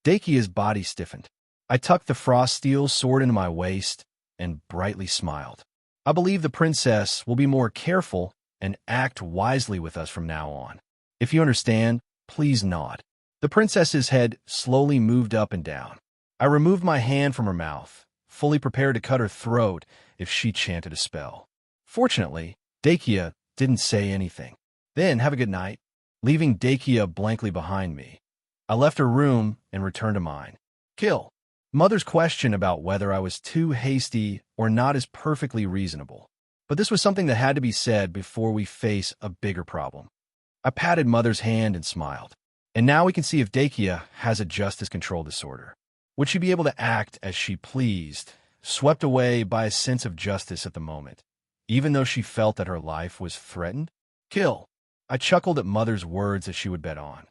Dakia's body stiffened. I tucked the frost steel sword into my waist and brightly smiled. I believe the princess will be more careful and act wisely with us from now on. If you understand, please nod. The princess's head slowly moved up and down. I removed my hand from her mouth, fully prepared to cut her throat if she chanted a spell. Fortunately, Dakia didn't say anything. Then, have a good night. Leaving Dakia blankly behind me, I left her room and returned to mine. Kill. Mother's question about whether I was too hasty or not is perfectly reasonable. But this was something that had to be said before we face a bigger problem. I patted Mother's hand and smiled. And now we can see if Dakia has a justice control disorder. Would she be able to act as she pleased, swept away by a sense of justice at the moment, even though she felt that her life was threatened? Kill. I chuckled at Mother's words that she would bet on.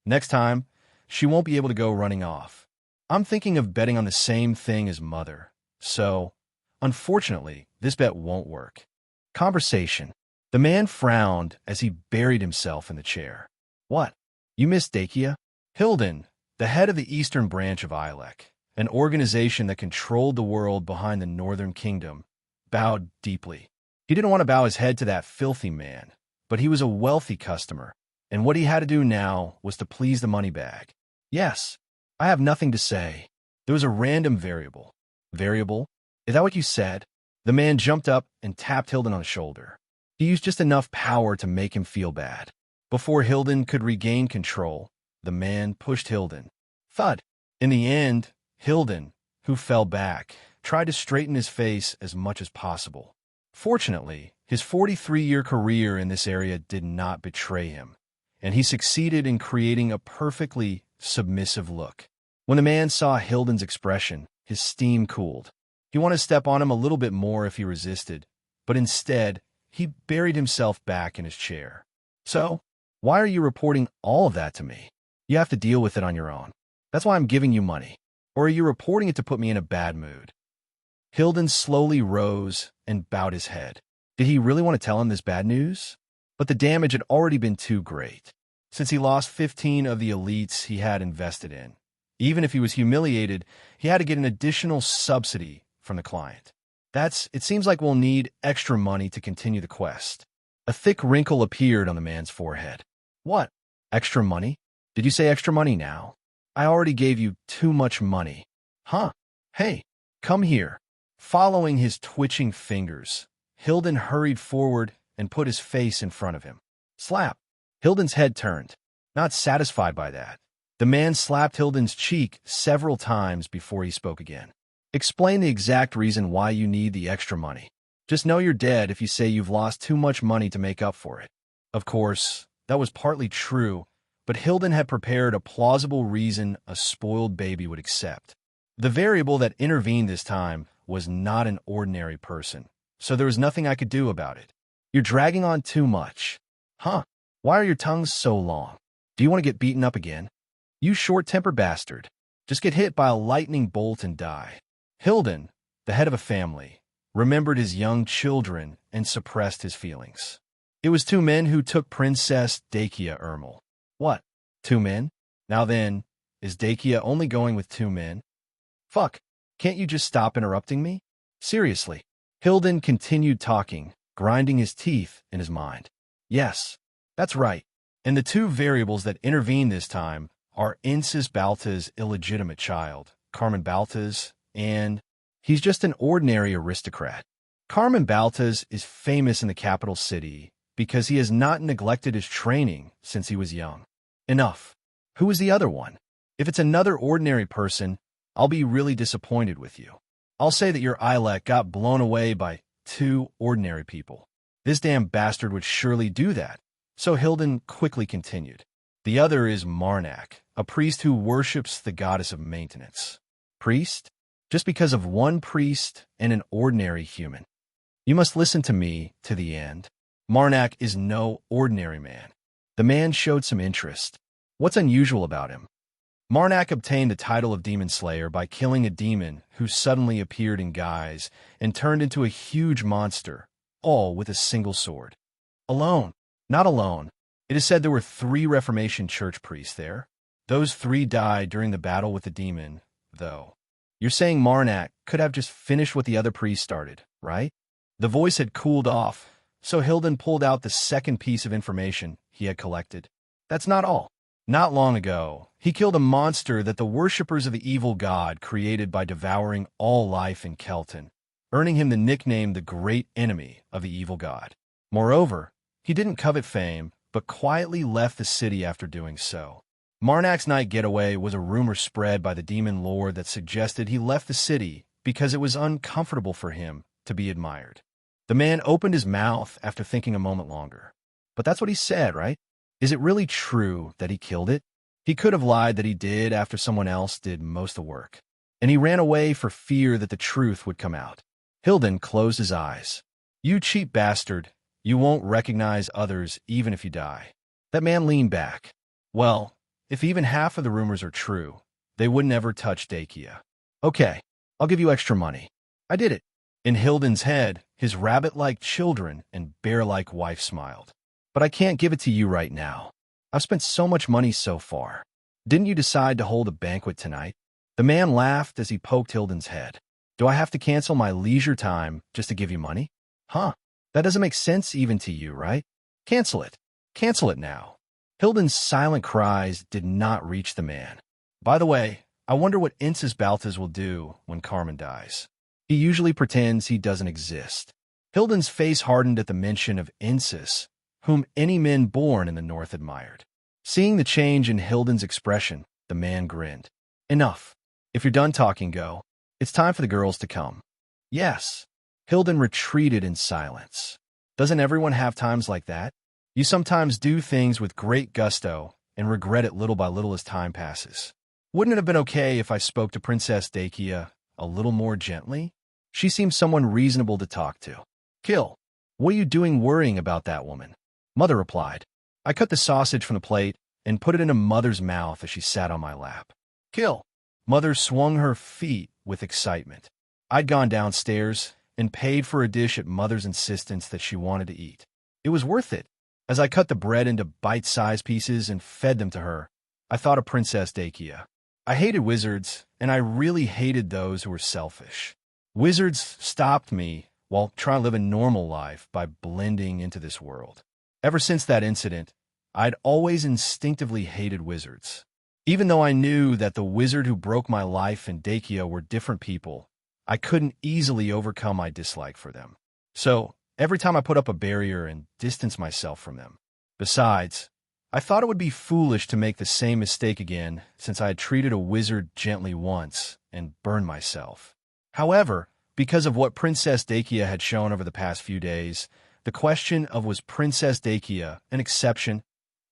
Next time, she won't be able to go running off. I'm thinking of betting on the same thing as Mother, so, unfortunately, this bet won't work. Conversation. The man frowned as he buried himself in the chair. What? You missed Dakia? Hilden, the head of the eastern branch of Ilek, an organization that controlled the world behind the northern kingdom, bowed deeply. He didn't want to bow his head to that filthy man, but he was a wealthy customer, and what he had to do now was to please the money bag. Yes. I have nothing to say. There was a random variable. Variable? Is that what you said? The man jumped up and tapped Hilden on the shoulder. He used just enough power to make him feel bad. Before Hilden could regain control, the man pushed Hilden. Thud. In the end, Hilden, who fell back, tried to straighten his face as much as possible. Fortunately, his 43-year career in this area did not betray him, and he succeeded in creating a perfectly submissive look. When the man saw Hilden's expression, his steam cooled. He wanted to step on him a little bit more if he resisted, but instead, he buried himself back in his chair. So, why are you reporting all of that to me? You have to deal with it on your own. That's why I'm giving you money. Or are you reporting it to put me in a bad mood? Hilden slowly rose and bowed his head. Did he really want to tell him this bad news? But the damage had already been too great, since he lost 15 of the elites he had invested in. Even if he was humiliated, he had to get an additional subsidy from the client. It seems like we'll need extra money to continue the quest. A thick wrinkle appeared on the man's forehead. What? Extra money? Did you say extra money now? I already gave you too much money. Huh? Hey, come here. Following his twitching fingers, Hilden hurried forward and put his face in front of him. Slap. Hilden's head turned. Not satisfied by that, the man slapped Hilden's cheek several times before he spoke again. Explain the exact reason why you need the extra money. Just know you're dead if you say you've lost too much money to make up for it. Of course, that was partly true, but Hilden had prepared a plausible reason a spoiled baby would accept. The variable that intervened this time was not an ordinary person, so there was nothing I could do about it. You're dragging on too much. Huh? Why are your tongues so long? Do you want to get beaten up again? You short-tempered bastard. Just get hit by a lightning bolt and die. Hilden, the head of a family, remembered his young children and suppressed his feelings. It was 2 men who took Princess Dakia Ermel. What? 2 men? Now then, is Dakia only going with 2 men? Fuck, can't you just stop interrupting me? Seriously. Hilden continued talking, grinding his teeth in his mind. Yes, that's right. And the 2 variables that intervene this time are Insis Balta's illegitimate child, Carmen Baltas, and he's just an ordinary aristocrat. Carmen Baltas is famous in the capital city because he has not neglected his training since he was young. Enough. Who is the other one? If it's another ordinary person, I'll be really disappointed with you. I'll say that your Ilek got blown away by 2 ordinary people. This damn bastard would surely do that. So Hilden quickly continued. The other is Marnak, a priest who worships the goddess of maintenance. Priest? Just because of 1 priest and an ordinary human. You must listen to me to the end. Marnak is no ordinary man. The man showed some interest. What's unusual about him? Marnak obtained the title of Demon Slayer by killing a demon who suddenly appeared in guise and turned into a huge monster, all with a single sword. Alone. Not alone. It is said there were 3 Reformation Church priests there. Those 3 died during the battle with the demon, though. You're saying Marnak could have just finished what the other priests started, right? The voice had cooled off, so Hilden pulled out the second piece of information he had collected. That's not all. Not long ago, he killed a monster that the worshippers of the evil god created by devouring all life in Kelton, earning him the nickname the Great Enemy of the evil god. Moreover, he didn't covet fame, but quietly left the city after doing so. Marnak's night getaway was a rumor spread by the demon lord that suggested he left the city because it was uncomfortable for him to be admired. The man opened his mouth after thinking a moment longer. But that's what he said, right? Is it really true that he killed it? He could have lied that he did after someone else did most of the work. And he ran away for fear that the truth would come out. Hilden closed his eyes. You cheap bastard. You won't recognize others even if you die. That man leaned back. Well, if even half of the rumors are true, they would never touch Dakia. Okay, I'll give you extra money. I did it. In Hilden's head, his rabbit-like children and bear-like wife smiled. But I can't give it to you right now. I've spent so much money so far. Didn't you decide to hold a banquet tonight? The man laughed as he poked Hilden's head. Do I have to cancel my leisure time just to give you money? Huh. That doesn't make sense even to you, right? Cancel it. Cancel it now. Hilden's silent cries did not reach the man. By the way, I wonder what Insis Baltas will do when Carmen dies. He usually pretends he doesn't exist. Hilden's face hardened at the mention of Insis, whom any men born in the north admired. Seeing the change in Hilden's expression, the man grinned. Enough. If you're done talking, go. It's time for the girls to come. Yes. Hilden retreated in silence. Doesn't everyone have times like that? You sometimes do things with great gusto and regret it little by little as time passes. Wouldn't it have been okay if I spoke to Princess Dakia a little more gently? She seems someone reasonable to talk to. Kill. What are you doing worrying about that woman? Mother replied. I cut the sausage from the plate and put it into Mother's mouth as she sat on my lap. Kill. Mother swung her feet with excitement. I'd gone downstairs and paid for a dish at Mother's insistence that she wanted to eat. It was worth it. As I cut the bread into bite-sized pieces and fed them to her, I thought of Princess Dakia. I hated wizards, and I really hated those who were selfish. Wizards stopped me while trying to live a normal life by blending into this world. Ever since that incident, I'd always instinctively hated wizards. Even though I knew that the wizard who broke my life and Dakia were different people, I couldn't easily overcome my dislike for them. So, every time I put up a barrier and distanced myself from them. Besides, I thought it would be foolish to make the same mistake again since I had treated a wizard gently once and burned myself. However, because of what Princess Dakia had shown over the past few days, the question of was Princess Dakia an exception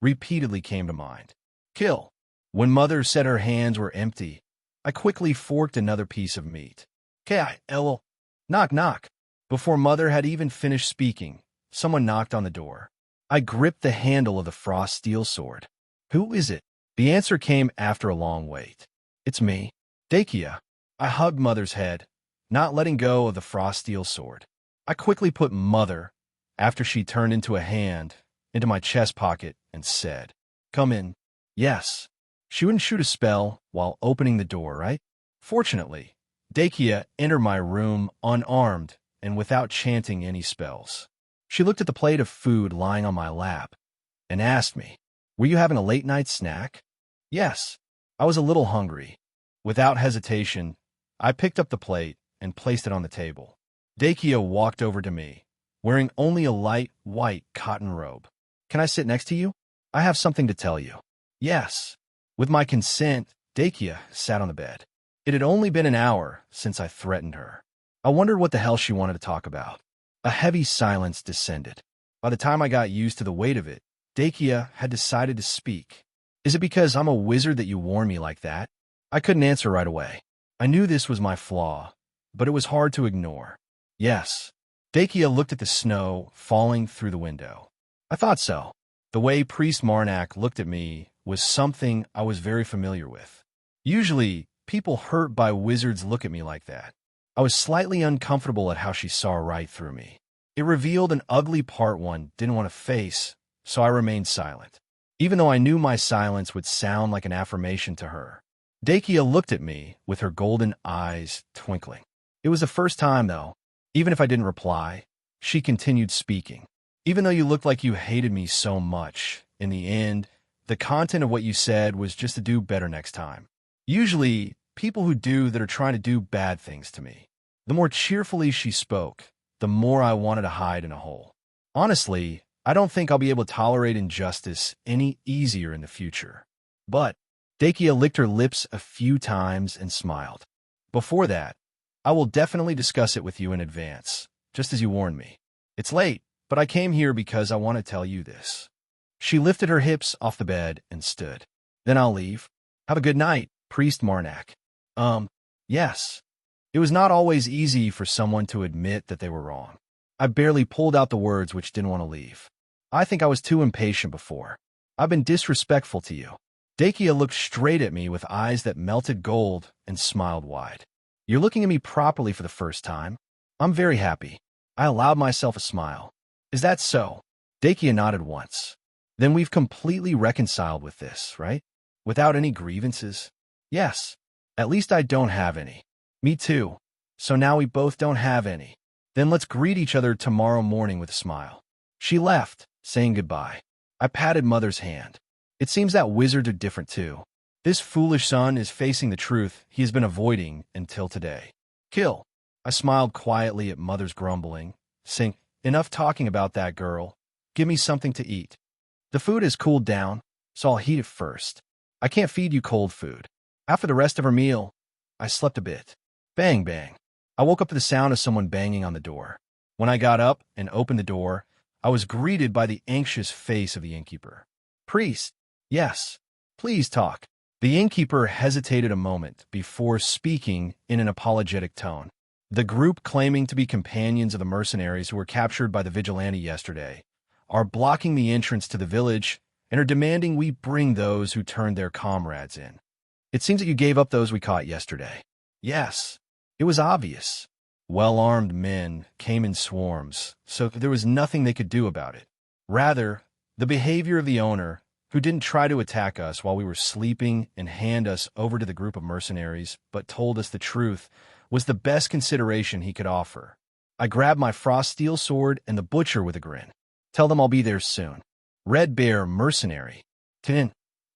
repeatedly came to mind. Kill. When Mother said her hands were empty, I quickly forked another piece of meat. K-I-L. Knock, knock. Before Mother had even finished speaking, someone knocked on the door. I gripped the handle of the frost steel sword. Who is it? The answer came after a long wait. It's me, Dakia. I hugged Mother's head, not letting go of the frost steel sword. I quickly put Mother, after she turned into a hand, into my chest pocket and said, "Come in." Yes. She wouldn't shoot a spell while opening the door, right? Fortunately, Dakia entered my room unarmed and without chanting any spells. She looked at the plate of food lying on my lap and asked me, "Were you having a late-night snack?" Yes, I was a little hungry. Without hesitation, I picked up the plate and placed it on the table. Dakia walked over to me, wearing only a light white cotton robe. "Can I sit next to you? I have something to tell you." Yes. With my consent, Dakia sat on the bed. It had only been an hour since I threatened her. I wondered what the hell she wanted to talk about. A heavy silence descended. By the time I got used to the weight of it, Dakia had decided to speak. "Is it because I'm a wizard that you warn me like that?" I couldn't answer right away. I knew this was my flaw, but it was hard to ignore. Yes. Dakia looked at the snow falling through the window. I thought so. The way Priest Marnak looked at me was something I was very familiar with. Usually, people hurt by wizards look at me like that. I was slightly uncomfortable at how she saw right through me. It revealed an ugly part one didn't want to face, so I remained silent. Even though I knew my silence would sound like an affirmation to her. Dakia looked at me with her golden eyes twinkling. It was the first time, though. Even if I didn't reply, she continued speaking. "Even though you looked like you hated me so much, in the end, the content of what you said was just to do better next time. Usually, people who do that are trying to do bad things to me." The more cheerfully she spoke, the more I wanted to hide in a hole. Honestly, I don't think I'll be able to tolerate injustice any easier in the future. But Dakia licked her lips a few times and smiled. "Before that, I will definitely discuss it with you in advance, just as you warned me. It's late, but I came here because I want to tell you this." She lifted her hips off the bed and stood. "Then I'll leave. Have a good night, Priest Marnak." Yes. It was not always easy for someone to admit that they were wrong. I barely pulled out the words which didn't want to leave. I think I was too impatient before. "I've been disrespectful to you." Dakia looked straight at me with eyes that melted gold and smiled wide. "You're looking at me properly for the first time. I'm very happy." I allowed myself a smile. "Is that so?" Dakia nodded once. "Then we've completely reconciled with this, right? Without any grievances?" "Yes. At least I don't have any." "Me too. So now we both don't have any. Then let's greet each other tomorrow morning with a smile." She left, saying goodbye. I patted Mother's hand. It seems that wizards are different too. This foolish son is facing the truth he has been avoiding until today. "Kill." I smiled quietly at Mother's grumbling, saying, "Enough talking about that girl. Give me something to eat. The food has cooled down, so I'll heat it first. I can't feed you cold food." After the rest of her meal, I slept a bit. Bang, bang. I woke up to the sound of someone banging on the door. When I got up and opened the door, I was greeted by the anxious face of the innkeeper. "Priest." "Yes. Please talk." The innkeeper hesitated a moment before speaking in an apologetic tone. "The group claiming to be companions of the mercenaries who were captured by the vigilante yesterday are blocking the entrance to the village and are demanding we bring those who turned their comrades in." It seems that you gave up those we caught yesterday. Yes, it was obvious. Well-armed men came in swarms, so there was nothing they could do about it. Rather, the behavior of the owner, who didn't try to attack us while we were sleeping and hand us over to the group of mercenaries, but told us the truth, was the best consideration he could offer. I grabbed my frost steel sword and the butcher with a grin. Tell them I'll be there soon. Red Bear Mercenary. 10.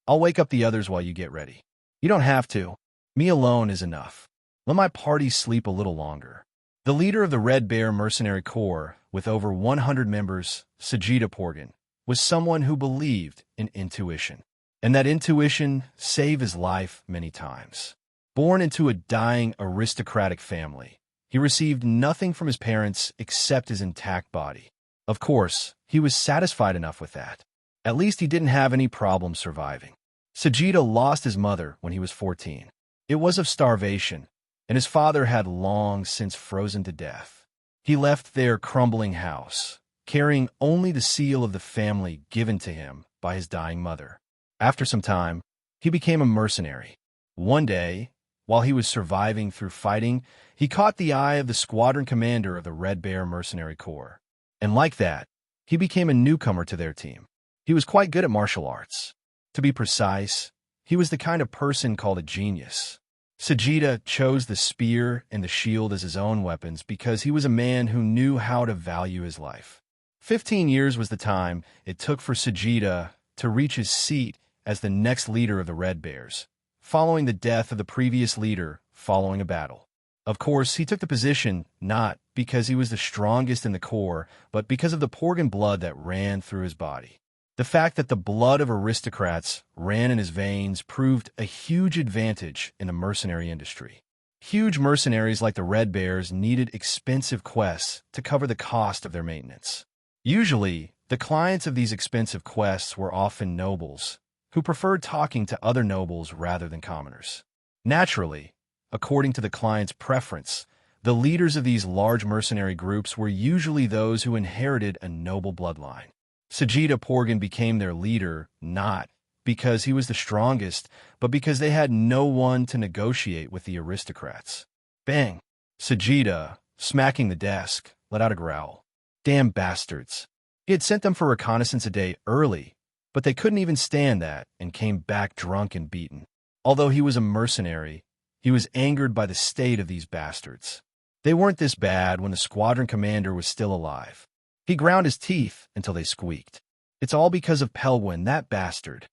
I'll wake up the others while you get ready. You don't have to. Me alone is enough. Let my party sleep a little longer. The leader of the Red Bear Mercenary Corps, with over 100 members, Sajida Porgan, was someone who believed in intuition. And that intuition saved his life many times. Born into a dying aristocratic family, he received nothing from his parents except his intact body. Of course, he was satisfied enough with that. At least he didn't have any problem surviving. Sajida lost his mother when he was 14. It was of starvation, and his father had long since frozen to death. He left their crumbling house, carrying only the seal of the family given to him by his dying mother. After some time, he became a mercenary. One day, while he was surviving through fighting, he caught the eye of the squadron commander of the Red Bear Mercenary Corps. And like that, he became a newcomer to their team. He was quite good at martial arts. To be precise, he was the kind of person called a genius. Sajida chose the spear and the shield as his own weapons because he was a man who knew how to value his life. 15 years was the time it took for Sajida to reach his seat as the next leader of the Red Bears, following the death of the previous leader following a battle. Of course, he took the position not because he was the strongest in the Corps, but because of the Porgan blood that ran through his body. The fact that the blood of aristocrats ran in his veins proved a huge advantage in the mercenary industry. Huge mercenaries like the Red Bears needed expensive quests to cover the cost of their maintenance. Usually, the clients of these expensive quests were often nobles, who preferred talking to other nobles rather than commoners. Naturally, according to the client's preference, the leaders of these large mercenary groups were usually those who inherited a noble bloodline. Sajida Porgan became their leader not because he was the strongest, but because they had no one to negotiate with the aristocrats. Bang! Sajida, smacking the desk, let out a growl. Damn bastards. He had sent them for reconnaissance a day early, but they couldn't even stand that and came back drunk and beaten. Although he was a mercenary, he was angered by the state of these bastards. They weren't this bad when the squadron commander was still alive. He ground his teeth until they squeaked. It's all because of Pelwin, that bastard.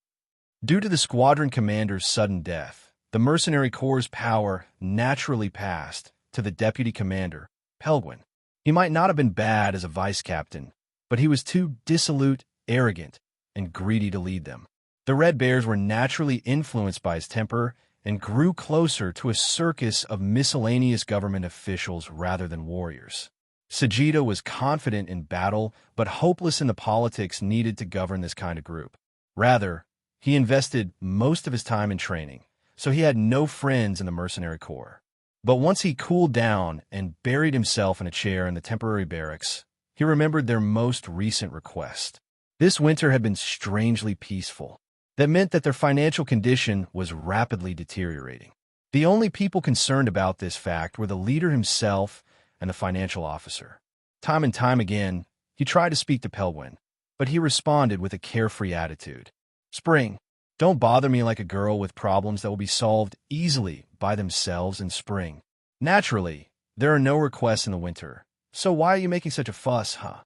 Due to the squadron commander's sudden death, the mercenary corps' power naturally passed to the deputy commander, Pelwin. He might not have been bad as a vice captain, but he was too dissolute, arrogant, and greedy to lead them. The Red Bears were naturally influenced by his temper and grew closer to a circus of miscellaneous government officials rather than warriors. Sajida was confident in battle, but hopeless in the politics needed to govern this kind of group. Rather, he invested most of his time in training, so he had no friends in the mercenary corps. But once he cooled down and buried himself in a chair in the temporary barracks, he remembered their most recent request. This winter had been strangely peaceful. That meant that their financial condition was rapidly deteriorating. The only people concerned about this fact were the leader himself and the financial officer. Time and time again, he tried to speak to Pelwin, but he responded with a carefree attitude. Spring, don't bother me like a girl with problems that will be solved easily by themselves in spring. Naturally, there are no requests in the winter, so why are you making such a fuss, huh?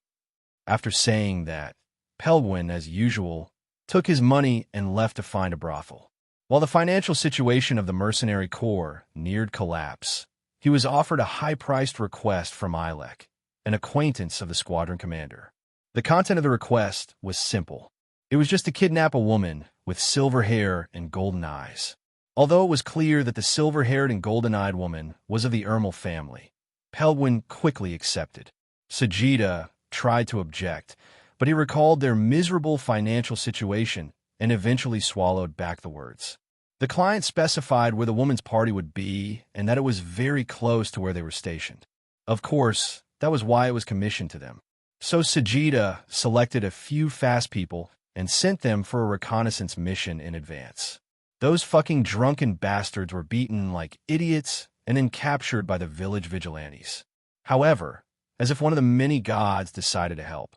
After saying that, Pelwin, as usual, took his money and left to find a brothel. While the financial situation of the mercenary corps neared collapse, he was offered a high-priced request from Ilek, an acquaintance of the squadron commander. The content of the request was simple. It was just to kidnap a woman with silver hair and golden eyes. Although it was clear that the silver-haired and golden-eyed woman was of the Ermel family, Pelwin quickly accepted. Sajida tried to object, but he recalled their miserable financial situation and eventually swallowed back the words. The client specified where the woman's party would be and that it was very close to where they were stationed. Of course, that was why it was commissioned to them. So Sajida selected a few fast people and sent them for a reconnaissance mission in advance. Those fucking drunken bastards were beaten like idiots and then captured by the village vigilantes. However, as if one of the many gods decided to help,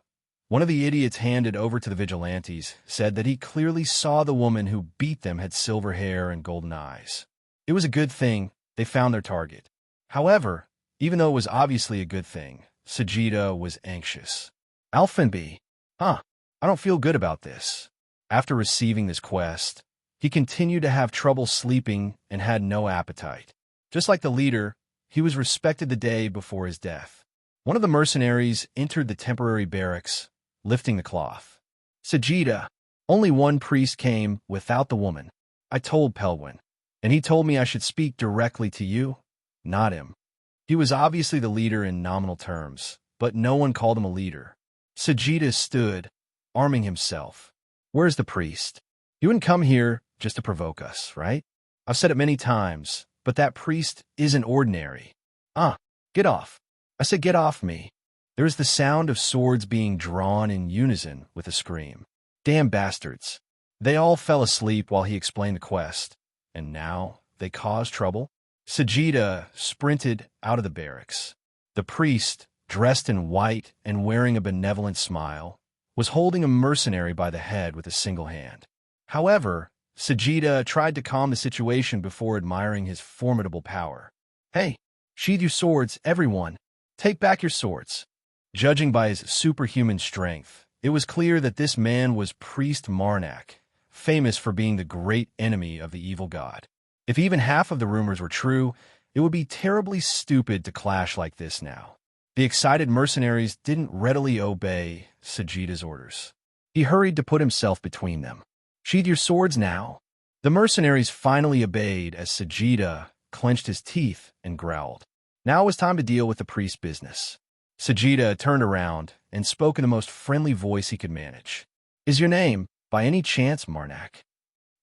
one of the idiots handed over to the vigilantes said that he clearly saw the woman who beat them had silver hair and golden eyes. It was a good thing they found their target. However, even though it was obviously a good thing, Sajida was anxious. Alphenby, I don't feel good about this. After receiving this quest, he continued to have trouble sleeping and had no appetite. Just like the leader, he was respected the day before his death. One of the mercenaries entered the temporary barracks, lifting the cloth. Sajida, only one priest came without the woman. I told Pelwin, and he told me I should speak directly to you, not him. He was obviously the leader in nominal terms, but no one called him a leader. Sajida stood, arming himself. Where's the priest? He wouldn't come here just to provoke us, right? I've said it many times, but that priest isn't ordinary. Get off. I said get off me. There was the sound of swords being drawn in unison with a scream. Damn bastards. They all fell asleep while he explained the quest, and now they caused trouble. Sajida sprinted out of the barracks. The priest, dressed in white and wearing a benevolent smile, was holding a mercenary by the head with a single hand. However, Sajida tried to calm the situation before admiring his formidable power. Hey, sheathe your swords, everyone. Take back your swords. Judging by his superhuman strength, it was clear that this man was Priest Marnak, famous for being the great enemy of the evil god. If even half of the rumors were true, it would be terribly stupid to clash like this now. The excited mercenaries didn't readily obey Sajida's orders. He hurried to put himself between them. Sheathe your swords now. The mercenaries finally obeyed as Sajida clenched his teeth and growled. Now it was time to deal with the priest's business. Sajida turned around and spoke in the most friendly voice he could manage. Is your name, by any chance, Marnak?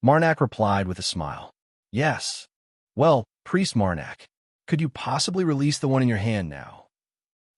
Marnak replied with a smile. Yes. Well, Priest Marnak, could you possibly release the one in your hand now?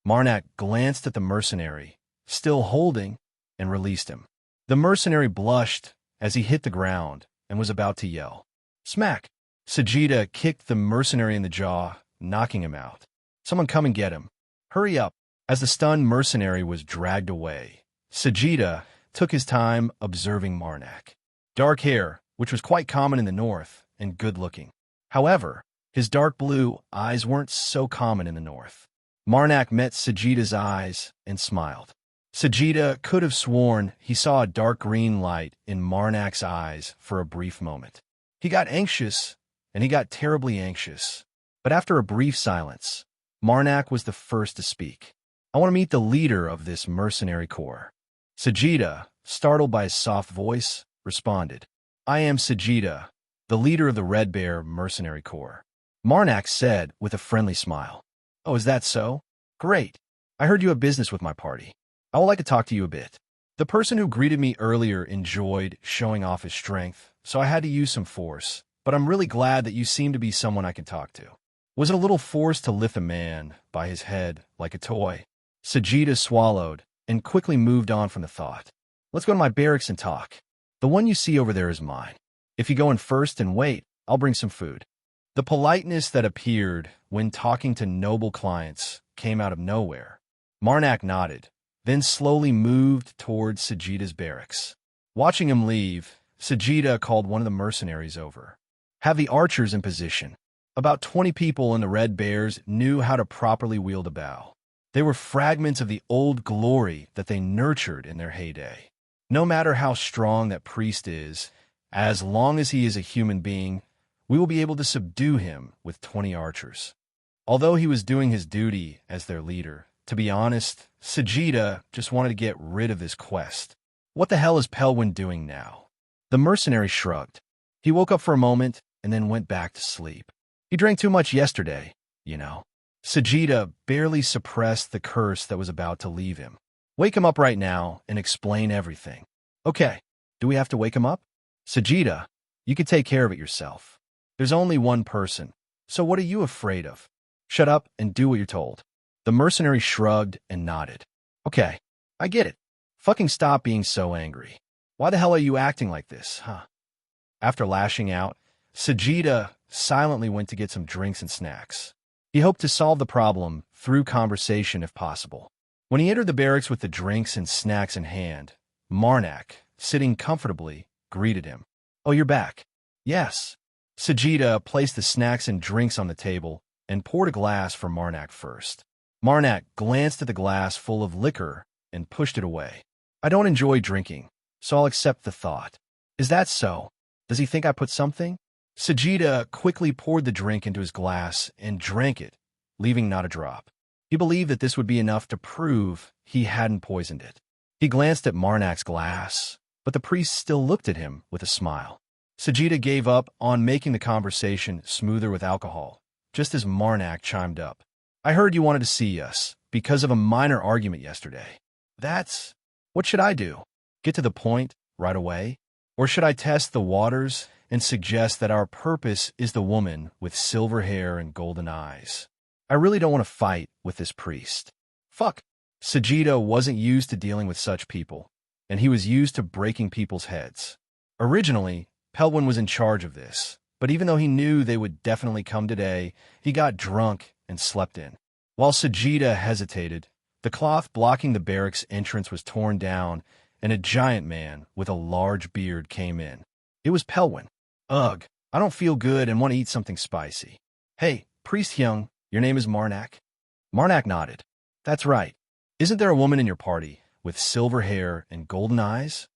Marnak glanced at the mercenary, still holding, and released him. The mercenary blushed as he hit the ground and was about to yell. Smack! Sajida kicked the mercenary in the jaw, knocking him out. Someone come and get him. Hurry up! As the stunned mercenary was dragged away, Sajida took his time observing Marnak. Dark hair, which was quite common in the north, and good-looking. However, his dark blue eyes weren't so common in the north. Marnak met Sajida's eyes and smiled. Sajida could have sworn he saw a dark green light in Marnak's eyes for a brief moment. He got anxious, and he got terribly anxious. But after a brief silence, Marnak was the first to speak. I want to meet the leader of this mercenary corps. Sajida, startled by his soft voice, responded. I am Sajida, the leader of the Red Bear Mercenary Corps. Marnak said with a friendly smile. Oh, is that so? Great. I heard you have business with my party. I would like to talk to you a bit. The person who greeted me earlier enjoyed showing off his strength, so I had to use some force, but I'm really glad that you seem to be someone I can talk to. Was it a little forced to lift a man by his head like a toy? Sajida swallowed and quickly moved on from the thought. Let's go to my barracks and talk. The one you see over there is mine. If you go in first and wait, I'll bring some food. The politeness that appeared when talking to noble clients came out of nowhere. Marnak nodded, then slowly moved towards Sajida's barracks. Watching him leave, Sajida called one of the mercenaries over. Have the archers in position. About 20 people in the Red Bears knew how to properly wield a bow. They were fragments of the old glory that they nurtured in their heyday. No matter how strong that priest is, as long as he is a human being, we will be able to subdue him with 20 archers. Although he was doing his duty as their leader, to be honest, Sajida just wanted to get rid of this quest. What the hell is Pelwin doing now? The mercenary shrugged. He woke up for a moment and then went back to sleep. He drank too much yesterday, you know. Sajida barely suppressed the curse that was about to leave him. Wake him up right now and explain everything. Okay, do we have to wake him up? Sajida, you can take care of it yourself. There's only one person, so what are you afraid of? Shut up and do what you're told. The mercenary shrugged and nodded. Okay, I get it. Fucking stop being so angry. Why the hell are you acting like this, huh? After lashing out, Sajida silently went to get some drinks and snacks. He hoped to solve the problem through conversation if possible. When he entered the barracks with the drinks and snacks in hand, Marnak, sitting comfortably, greeted him. "Oh, you're back." "Yes." Sajida placed the snacks and drinks on the table and poured a glass for Marnak first. Marnak glanced at the glass full of liquor and pushed it away. "I don't enjoy drinking, so I'll accept the thought." "Is that so? Does he think I put something?" Sajida quickly poured the drink into his glass and drank it, leaving not a drop. He believed that this would be enough to prove he hadn't poisoned it. He glanced at Marnak's glass, but the priest still looked at him with a smile. Sajida gave up on making the conversation smoother with alcohol, just as Marnak chimed up. "I heard you wanted to see us because of a minor argument yesterday." "That's... What should I do? Get to the point right away? Or should I test the waters and suggest that our purpose is the woman with silver hair and golden eyes? I really don't want to fight with this priest." Fuck. Sajida wasn't used to dealing with such people, and he was used to breaking people's heads. Originally, Pelwin was in charge of this, but even though he knew they would definitely come today, he got drunk and slept in. While Sajida hesitated, the cloth blocking the barracks entrance was torn down, and a giant man with a large beard came in. It was Pelwin. "Ugh, I don't feel good and want to eat something spicy." "Hey, Priest Hyung, your name is Marnak?" Marnak nodded. "That's right. Isn't there a woman in your party with silver hair and golden eyes?"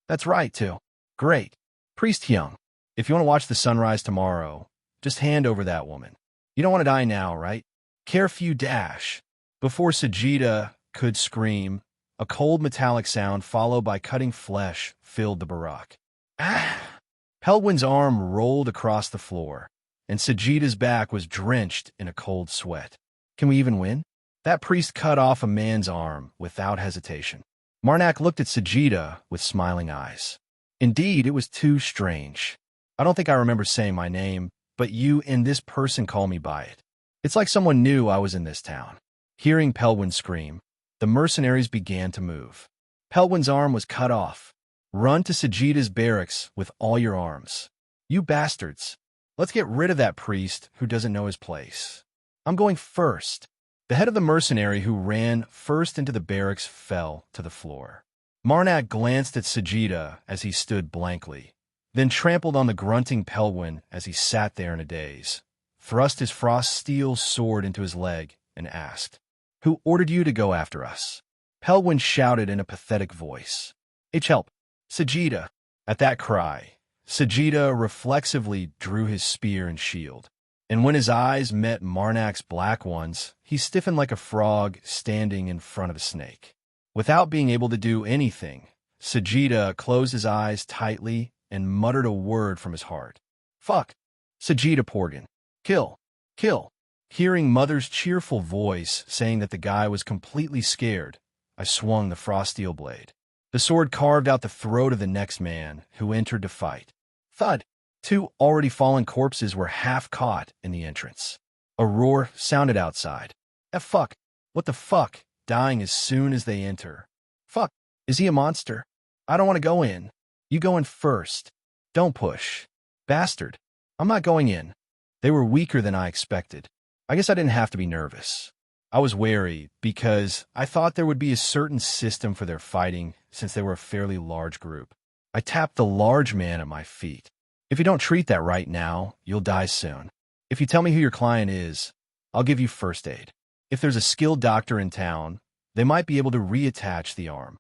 "That's right, too." "Great. Priest Hyung, if you want to watch the sunrise tomorrow, just hand over that woman. You don't want to die now, right? Carefew dash." Before Sajida could scream, a cold metallic sound followed by cutting flesh filled the barack. Ah! Pelwin's arm rolled across the floor, and Sajida's back was drenched in a cold sweat. "Can we even win?" That priest cut off a man's arm without hesitation. Marnak looked at Sajida with smiling eyes. "Indeed, it was too strange. I don't think I remember saying my name, but you and this person call me by it. It's like someone knew I was in this town." Hearing Pelwin scream, the mercenaries began to move. Pelwin's arm was cut off. "Run to Sajida's barracks with all your arms. You bastards. Let's get rid of that priest who doesn't know his place. I'm going first." The head of the mercenary who ran first into the barracks fell to the floor. Marnak glanced at Sajida as he stood blankly, then trampled on the grunting Pelwin as he sat there in a daze, thrust his frost steel sword into his leg, and asked, "Who ordered you to go after us?" Pelwin shouted in a pathetic voice, "Help! Sajida!" At that cry, Sajida reflexively drew his spear and shield, and when his eyes met Marnak's black ones, he stiffened like a frog standing in front of a snake. Without being able to do anything, Sajida closed his eyes tightly and muttered a word from his heart. "Fuck! Sajida Porgan! Kill! Kill!" Hearing Mother's cheerful voice saying that the guy was completely scared, I swung the frost steel blade. The sword carved out the throat of the next man who entered to fight. Thud! 2 already fallen corpses were half caught in the entrance. A roar sounded outside. Fuck! What the fuck? Dying as soon as they enter. Fuck! Is he a monster? I don't want to go in. You go in first. Don't push. Bastard. I'm not going in. They were weaker than I expected. I guess I didn't have to be nervous. I was wary because I thought there would be a certain system for their fighting since they were a fairly large group. I tapped the large man at my feet. "If you don't treat that right now, you'll die soon. If you tell me who your client is, I'll give you first aid. If there's a skilled doctor in town, they might be able to reattach the arm."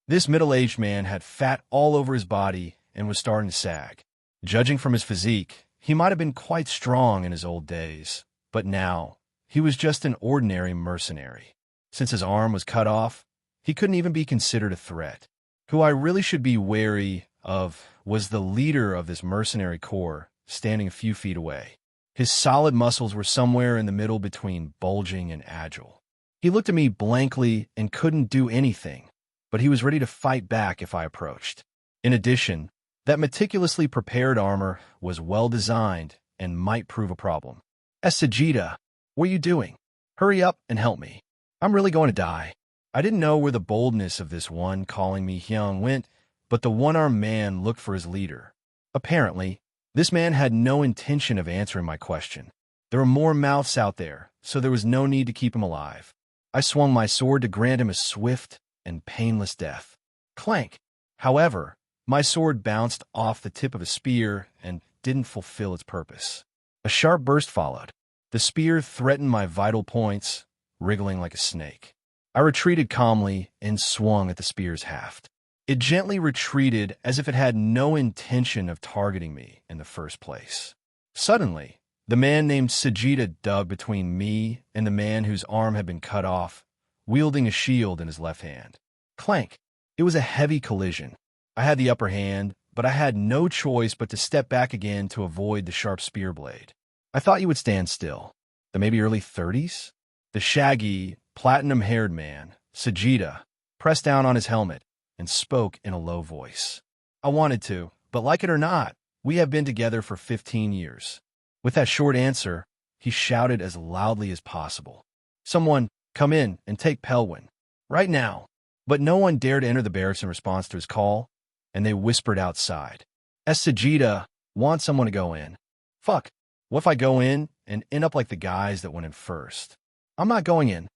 This middle-aged man had fat all over his body and was starting to sag. Judging from his physique, he might have been quite strong in his old days, but now he was just an ordinary mercenary. Since his arm was cut off, he couldn't even be considered a threat. Who I really should be wary of was the leader of this mercenary corps, standing a few feet away. His solid muscles were somewhere in the middle between bulging and agile. He looked at me blankly and couldn't do anything, but he was ready to fight back if I approached. In addition, that meticulously prepared armor was well designed and might prove a problem. "Sajida, what are you doing? Hurry up and help me. I'm really going to die." I didn't know where the boldness of this one calling me Hyung went, but the one-armed man looked for his leader. Apparently, this man had no intention of answering my question. There were more mouths out there, so there was no need to keep him alive. I swung my sword to grant him a swift and painless death. Clank! However, my sword bounced off the tip of a spear and didn't fulfill its purpose. A sharp burst followed. The spear threatened my vital points, wriggling like a snake. I retreated calmly and swung at the spear's haft. It gently retreated as if it had no intention of targeting me in the first place. Suddenly, the man named Sajida dug between me and the man whose arm had been cut off, wielding a shield in his left hand. Clank! It was a heavy collision. I had the upper hand, but I had no choice but to step back again to avoid the sharp spear blade. I thought you would stand still. The maybe early 30s? The shaggy, platinum-haired man, Sajida, pressed down on his helmet and spoke in a low voice. I wanted to, but like it or not, we have been together for 15 years. With that short answer, he shouted as loudly as possible. Someone, come in and take Pelwin. Right now. But no one dared enter the barracks in response to his call, and they whispered outside. Sajida, want someone to go in. Fuck, what if I go in and end up like the guys that went in first? I'm not going in.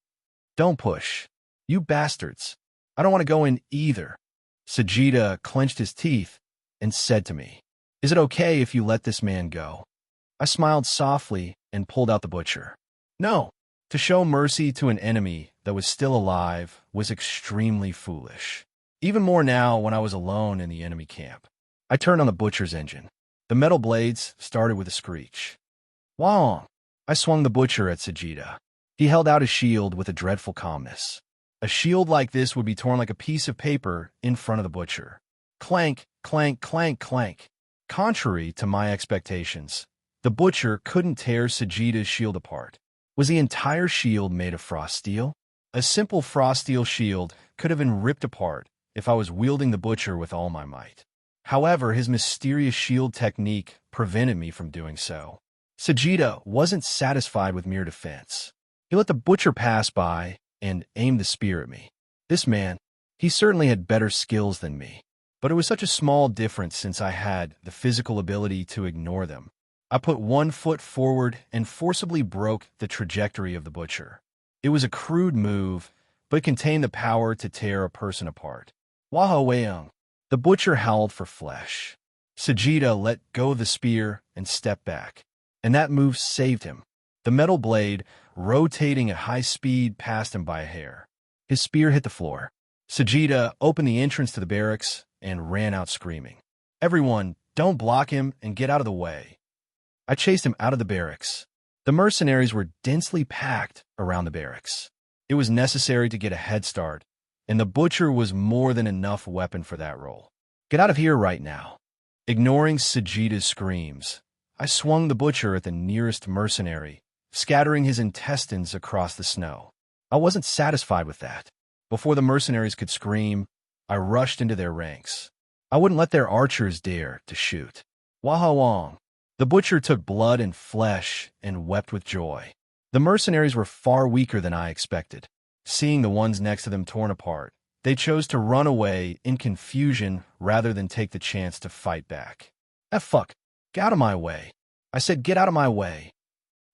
Don't push. You bastards. I don't want to go in either. Sajida clenched his teeth and said to me, Is it okay if you let this man go? I smiled softly and pulled out the butcher. No, to show mercy to an enemy that was still alive was extremely foolish. Even more now when I was alone in the enemy camp. I turned on the butcher's engine. The metal blades started with a screech. Wong! I swung the butcher at Sajida. He held out his shield with a dreadful calmness. A shield like this would be torn like a piece of paper in front of the butcher. Clank, clank, clank, clank. Contrary to my expectations, the butcher couldn't tear Sajida's shield apart. Was the entire shield made of frost steel? A simple frost steel shield could have been ripped apart if I was wielding the butcher with all my might. However, his mysterious shield technique prevented me from doing so. Sajida wasn't satisfied with mere defense. He let the butcher pass by and aimed the spear at me. This man, he certainly had better skills than me, but it was such a small difference since I had the physical ability to ignore them. I put one foot forward and forcibly broke the trajectory of the butcher. It was a crude move, but it contained the power to tear a person apart. Wahaweung. The butcher howled for flesh. Sajida let go of the spear and stepped back, and that move saved him. The metal blade, rotating at high speed, passed him by a hair. His spear hit the floor. Sajida opened the entrance to the barracks and ran out screaming. Everyone, don't block him and get out of the way. I chased him out of the barracks. The mercenaries were densely packed around the barracks. It was necessary to get a head start, and the butcher was more than enough weapon for that role. Get out of here right now. Ignoring Sajida's screams, I swung the butcher at the nearest mercenary, scattering his intestines across the snow. I wasn't satisfied with that. Before the mercenaries could scream, I rushed into their ranks. I wouldn't let their archers dare to shoot. Wahawong. The butcher took blood and flesh and wept with joy. The mercenaries were far weaker than I expected. Seeing the ones next to them torn apart, they chose to run away in confusion rather than take the chance to fight back. Fuck. Get out of my way. I said get out of my way.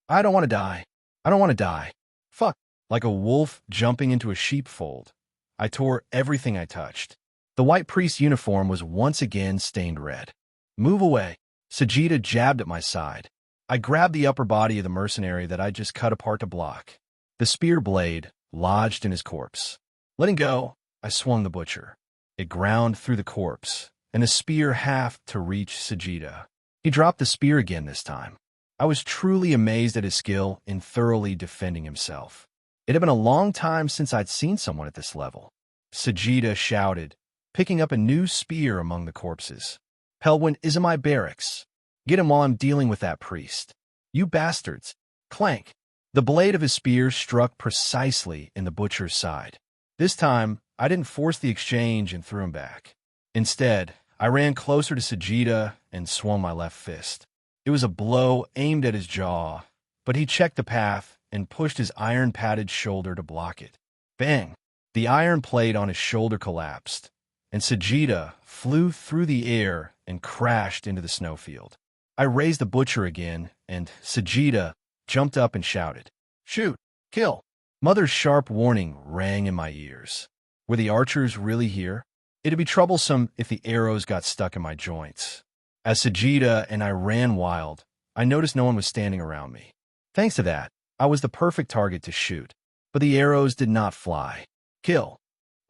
I don't want to die. I don't want to die. Fuck. Like a wolf jumping into a sheepfold, I tore everything I touched. The white priest uniform was once again stained red. Move away. Sajida jabbed at my side. I grabbed the upper body of the mercenary that I'd just cut apart to block. The spear blade lodged in his corpse. Letting go, I swung the butcher. It ground through the corpse, and the spear halved to reach Sajida. He dropped the spear again this time. I was truly amazed at his skill in thoroughly defending himself. It had been a long time since I'd seen someone at this level. Sajida shouted, picking up a new spear among the corpses. Pelwin is in my barracks. Get him while I'm dealing with that priest. You bastards. Clank. The blade of his spear struck precisely in the butcher's side. This time, I didn't force the exchange and threw him back. Instead, I ran closer to Sajida and swung my left fist. It was a blow aimed at his jaw, but he checked the path and pushed his iron-padded shoulder to block it. Bang! The iron plate on his shoulder collapsed, and Sajida flew through the air and crashed into the snowfield. I raised the butcher again, and Sajida jumped up and shouted, "Shoot! Kill!" Mother's sharp warning rang in my ears. Were the archers really here? It'd be troublesome if the arrows got stuck in my joints. As Sajida and I ran wild, I noticed no one was standing around me. Thanks to that, I was the perfect target to shoot, but the arrows did not fly. "Kill!"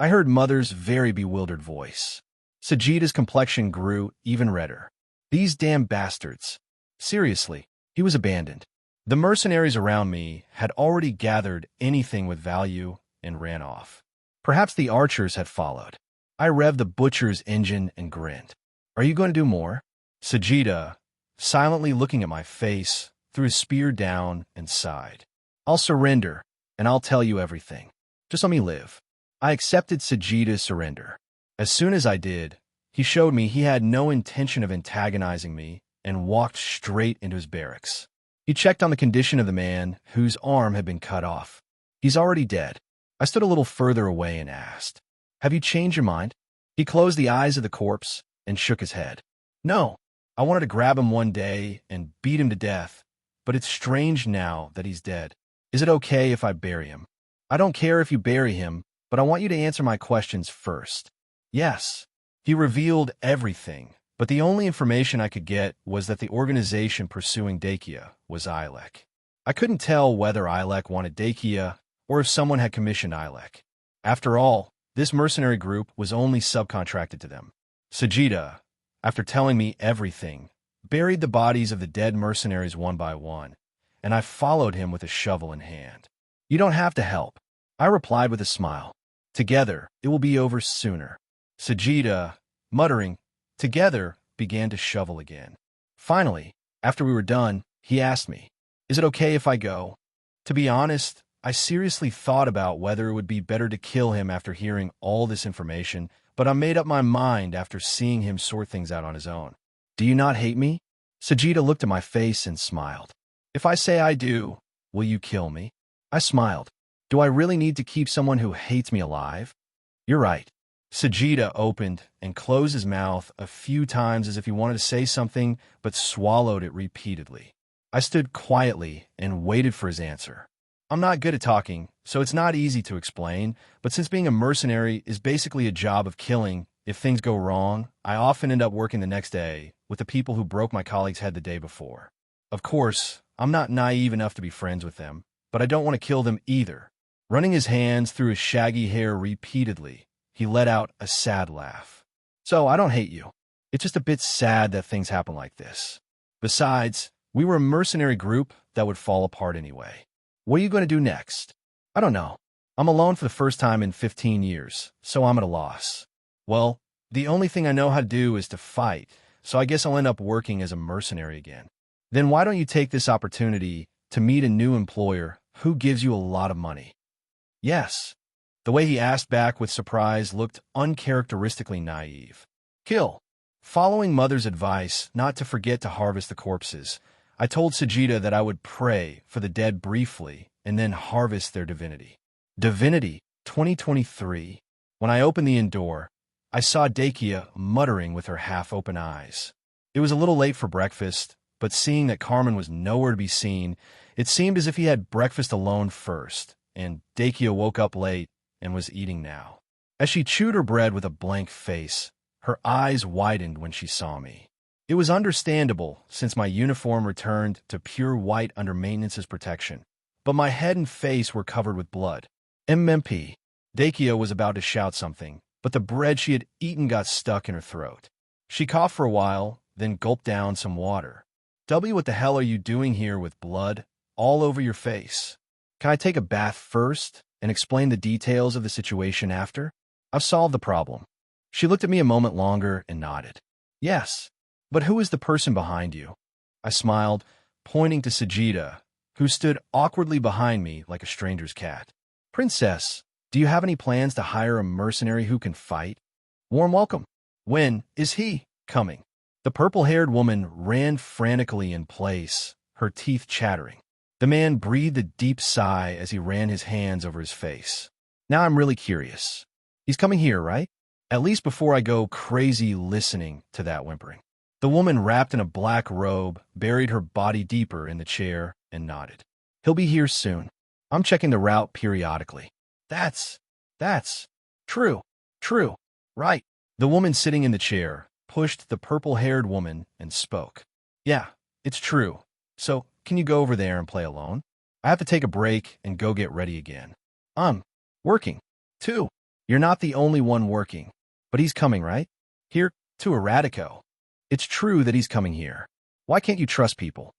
I heard Mother's very bewildered voice. Sajida's complexion grew even redder. These damn bastards. Seriously, he was abandoned. The mercenaries around me had already gathered anything with value and ran off. Perhaps the archers had followed. I revved the butcher's engine and grinned. "Are you going to do more?" Sajida, silently looking at my face, threw his spear down and sighed. "I'll surrender, and I'll tell you everything. Just let me live." I accepted Sajida's surrender. As soon as I did, he showed me he had no intention of antagonizing me and walked straight into his barracks. He checked on the condition of the man whose arm had been cut off. "He's already dead." I stood a little further away and asked, "Have you changed your mind?" He closed the eyes of the corpse and shook his head. "No, I wanted to grab him one day and beat him to death, but it's strange now that he's dead. Is it okay if I bury him?" "I don't care if you bury him, but I want you to answer my questions first." "Yes." He revealed everything, but the only information I could get was that the organization pursuing Dakia was Ilek. I couldn't tell whether Ilek wanted Dakia or if someone had commissioned Ilek. After all, this mercenary group was only subcontracted to them. Sajida, after telling me everything, buried the bodies of the dead mercenaries one by one, and I followed him with a shovel in hand. "You don't have to help," I replied with a smile. "Together, it will be over sooner." Sajida, muttering, "Together," began to shovel again. Finally, after we were done, he asked me, "Is it okay if I go?" To be honest, I seriously thought about whether it would be better to kill him after hearing all this information, but I made up my mind after seeing him sort things out on his own. "Do you not hate me?" Sajida looked at my face and smiled. "If I say I do, will you kill me?" I smiled. "Do I really need to keep someone who hates me alive?" "You're right." Sajida opened and closed his mouth a few times as if he wanted to say something, but swallowed it repeatedly. I stood quietly and waited for his answer. I'm not good at talking, so it's not easy to explain, but since being a mercenary is basically a job of killing, if things go wrong, I often end up working the next day with the people who broke my colleague's head the day before. Of course, I'm not naive enough to be friends with them, but I don't want to kill them either. Running his hands through his shaggy hair repeatedly, he let out a sad laugh. "So I don't hate you. It's just a bit sad that things happen like this. Besides, we were a mercenary group that would fall apart anyway. What are you going to do next?" "I don't know. I'm alone for the first time in 15 years, so I'm at a loss." "Well, the only thing I know how to do is to fight, so I guess I'll end up working as a mercenary again." "Then why don't you take this opportunity to meet a new employer who gives you a lot of money?" "Yes." The way he asked back with surprise looked uncharacteristically naive. "Kill." Following Mother's advice not to forget to harvest the corpses, I told Sajida that I would pray for the dead briefly and then harvest their divinity. Divinity 2023. When I opened the inn door, I saw Dakia muttering with her half-open eyes. It was a little late for breakfast, but seeing that Carmen was nowhere to be seen, it seemed as if he had breakfast alone first, and Dakia woke up late and was eating now. As she chewed her bread with a blank face, her eyes widened when she saw me. It was understandable, since my uniform returned to pure white under maintenance's protection, but my head and face were covered with blood. MMP. Dakia was about to shout something, but the bread she had eaten got stuck in her throat. She coughed for a while, then gulped down some water. What the hell are you doing here with blood all over your face? Can I take a bath first and explain the details of the situation after? I've solved the problem." She looked at me a moment longer and nodded. "Yes, but who is the person behind you?" I smiled, pointing to Sajida, who stood awkwardly behind me like a stranger's cat. "Princess, do you have any plans to hire a mercenary who can fight?" "Warm welcome." "When is he coming?" The purple-haired woman ran frantically in place, her teeth chattering. The man breathed a deep sigh as he ran his hands over his face. "Now I'm really curious. He's coming here, right?" At least before I go crazy listening to that whimpering. The woman wrapped in a black robe buried her body deeper in the chair and nodded. He'll be here soon. I'm checking the route periodically. That's true, right. The woman sitting in the chair pushed the purple-haired woman and spoke. Yeah, it's true. So, can you go over there and play alone? I have to take a break and go get ready again. I'm working, too. You're not the only one working, but he's coming, right? Here, to Eradico. It's true that he's coming here. Why can't you trust people?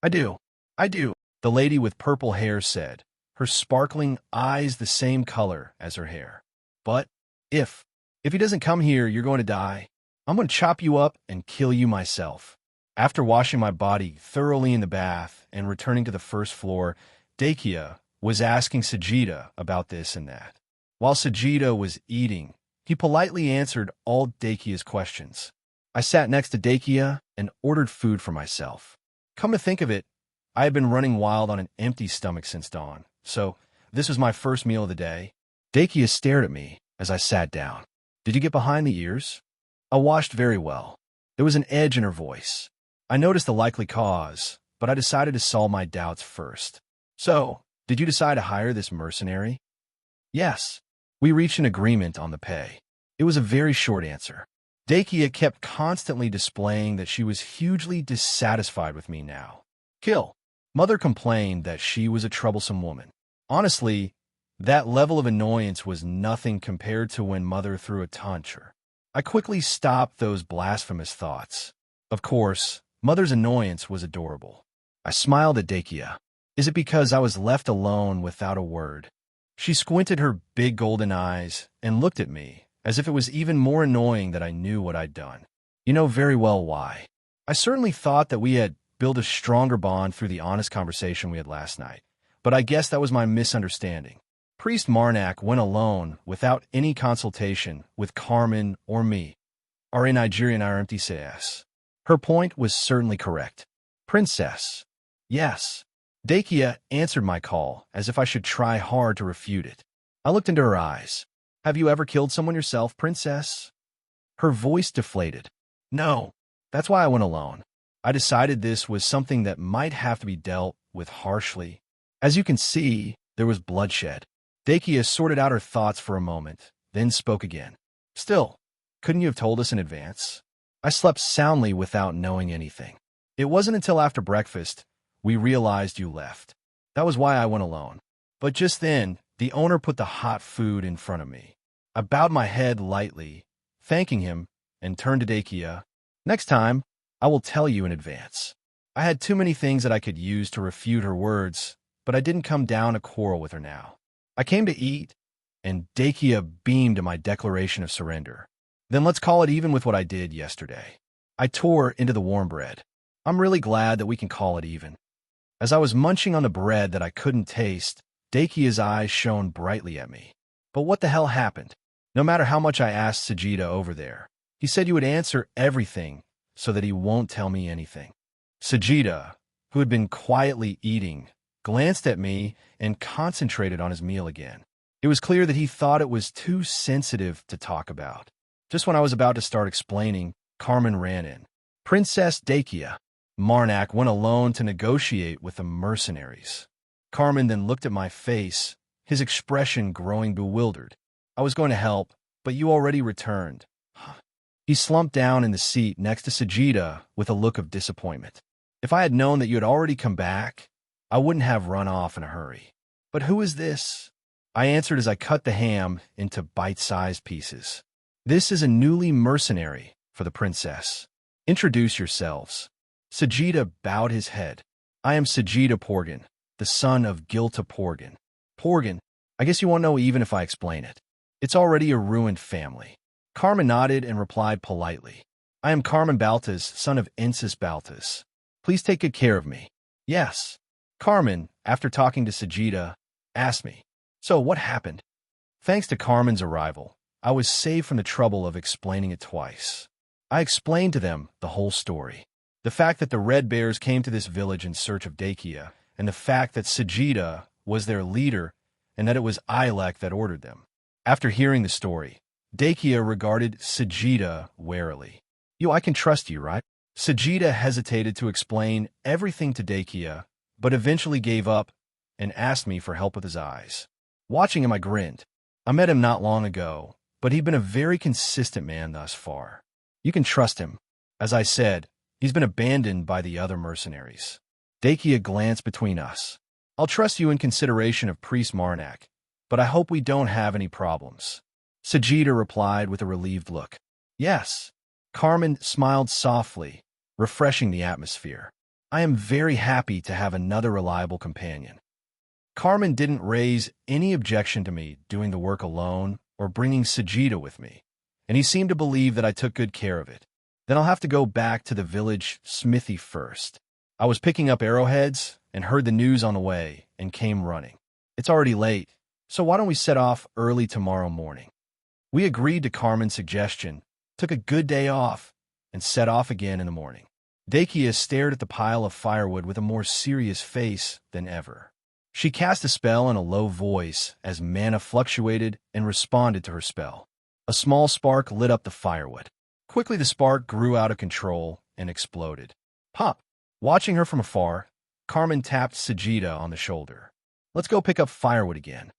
I do. The lady with purple hair said, her sparkling eyes the same color as her hair. But if he doesn't come here, you're going to die. I'm going to chop you up and kill you myself. After washing my body thoroughly in the bath and returning to the first floor, Dakia was asking Sajida about this and that. While Sajida was eating, he politely answered all Dakia's questions. I sat next to Dakia and ordered food for myself. Come to think of it, I had been running wild on an empty stomach since dawn, so this was my first meal of the day. Dakia stared at me as I sat down. Did you get behind the ears? I washed very well. There was an edge in her voice. I noticed the likely cause, but I decided to solve my doubts first. So, did you decide to hire this mercenary? Yes. We reached an agreement on the pay. It was a very short answer. Dakia kept constantly displaying that she was hugely dissatisfied with me now. Kill. Mother complained that she was a troublesome woman. Honestly, that level of annoyance was nothing compared to when Mother threw a tantrum. I quickly stopped those blasphemous thoughts. Of course, Mother's annoyance was adorable. I smiled at Dakia. Is it because I was left alone without a word? She squinted her big golden eyes and looked at me, as if it was even more annoying that I knew what I'd done. You know very well why. I certainly thought that we had built a stronger bond through the honest conversation we had last night, but I guess that was my misunderstanding. Priest Marnak went alone without any consultation with Carmen or me. Are in Nigerian RMTCS. Her point was certainly correct. Princess. Yes. Dakia answered my call as if I should try hard to refute it. I looked into her eyes. Have you ever killed someone yourself, princess? Her voice deflated. No. That's why I went alone. I decided this was something that might have to be dealt with harshly. As you can see, there was bloodshed. Dakia sorted out her thoughts for a moment, then spoke again. Still, couldn't you have told us in advance? I slept soundly without knowing anything. It wasn't until after breakfast we realized you left. That was why I went alone. But just then, the owner put the hot food in front of me. I bowed my head lightly, thanking him, and turned to Dakia. Next time, I will tell you in advance. I had too many things that I could use to refute her words, but I didn't come down to quarrel with her now. I came to eat, and Dakia beamed at my declaration of surrender. Then let's call it even with what I did yesterday. I tore into the warm bread. I'm really glad that we can call it even. As I was munching on the bread that I couldn't taste, Dakia's eyes shone brightly at me. But what the hell happened? No matter how much I asked Sajida over there, he said you would answer everything so that he won't tell me anything. Sajida, who had been quietly eating, glanced at me and concentrated on his meal again. It was clear that he thought it was too sensitive to talk about. Just when I was about to start explaining, Carmen ran in. Princess Dakia. Marnak went alone to negotiate with the mercenaries. Carmen then looked at my face, his expression growing bewildered. I was going to help, but you already returned. He slumped down in the seat next to Sajida with a look of disappointment. If I had known that you had already come back, I wouldn't have run off in a hurry. But who is this? I answered as I cut the ham into bite-sized pieces. This is a newly mercenary for the princess. Introduce yourselves. Sajida bowed his head. I am Sajida Porgan, the son of Gilta Porgan. Porgan, I guess you won't know even if I explain it. It's already a ruined family. Carmen nodded and replied politely. I am Carmen Baltas, son of Ensis Baltas. Please take good care of me. Yes. Carmen, after talking to Sajida, asked me, so what happened? Thanks to Carmen's arrival, I was saved from the trouble of explaining it twice. I explained to them the whole story. The fact that the Red Bears came to this village in search of Dakia, and the fact that Sajida was their leader and that it was Ilek that ordered them. After hearing the story, Dakia regarded Sajida warily. I can trust you, right? Sajida hesitated to explain everything to Dakia, but eventually gave up and asked me for help with his eyes. Watching him, I grinned. I met him not long ago, but he'd been a very consistent man thus far. You can trust him. As I said, he's been abandoned by the other mercenaries. Dakia glanced between us. I'll trust you in consideration of Priest Marnak, but I hope we don't have any problems. Sajida replied with a relieved look. Yes. Carmen smiled softly, refreshing the atmosphere. I am very happy to have another reliable companion. Carmen didn't raise any objection to me doing the work alone or bringing Sajida with me, and he seemed to believe that I took good care of it. Then I'll have to go back to the village smithy first. I was picking up arrowheads and heard the news on the way and came running. It's already late, so why don't we set off early tomorrow morning? We agreed to Carmen's suggestion, took a good day off, and set off again in the morning. Dakia stared at the pile of firewood with a more serious face than ever. She cast a spell in a low voice as mana fluctuated and responded to her spell. A small spark lit up the firewood. Quickly the spark grew out of control and exploded. Pop! Watching her from afar, Carmen tapped Sajida on the shoulder. Let's go pick up firewood again.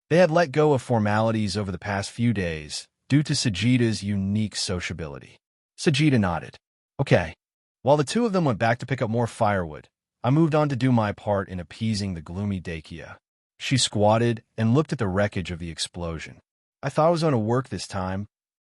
They had let go of formalities over the past few days due to Sajida's unique sociability. Sajida nodded. Okay. While the two of them went back to pick up more firewood, I moved on to do my part in appeasing the gloomy Dakia. She squatted and looked at the wreckage of the explosion. I thought it was going to work this time.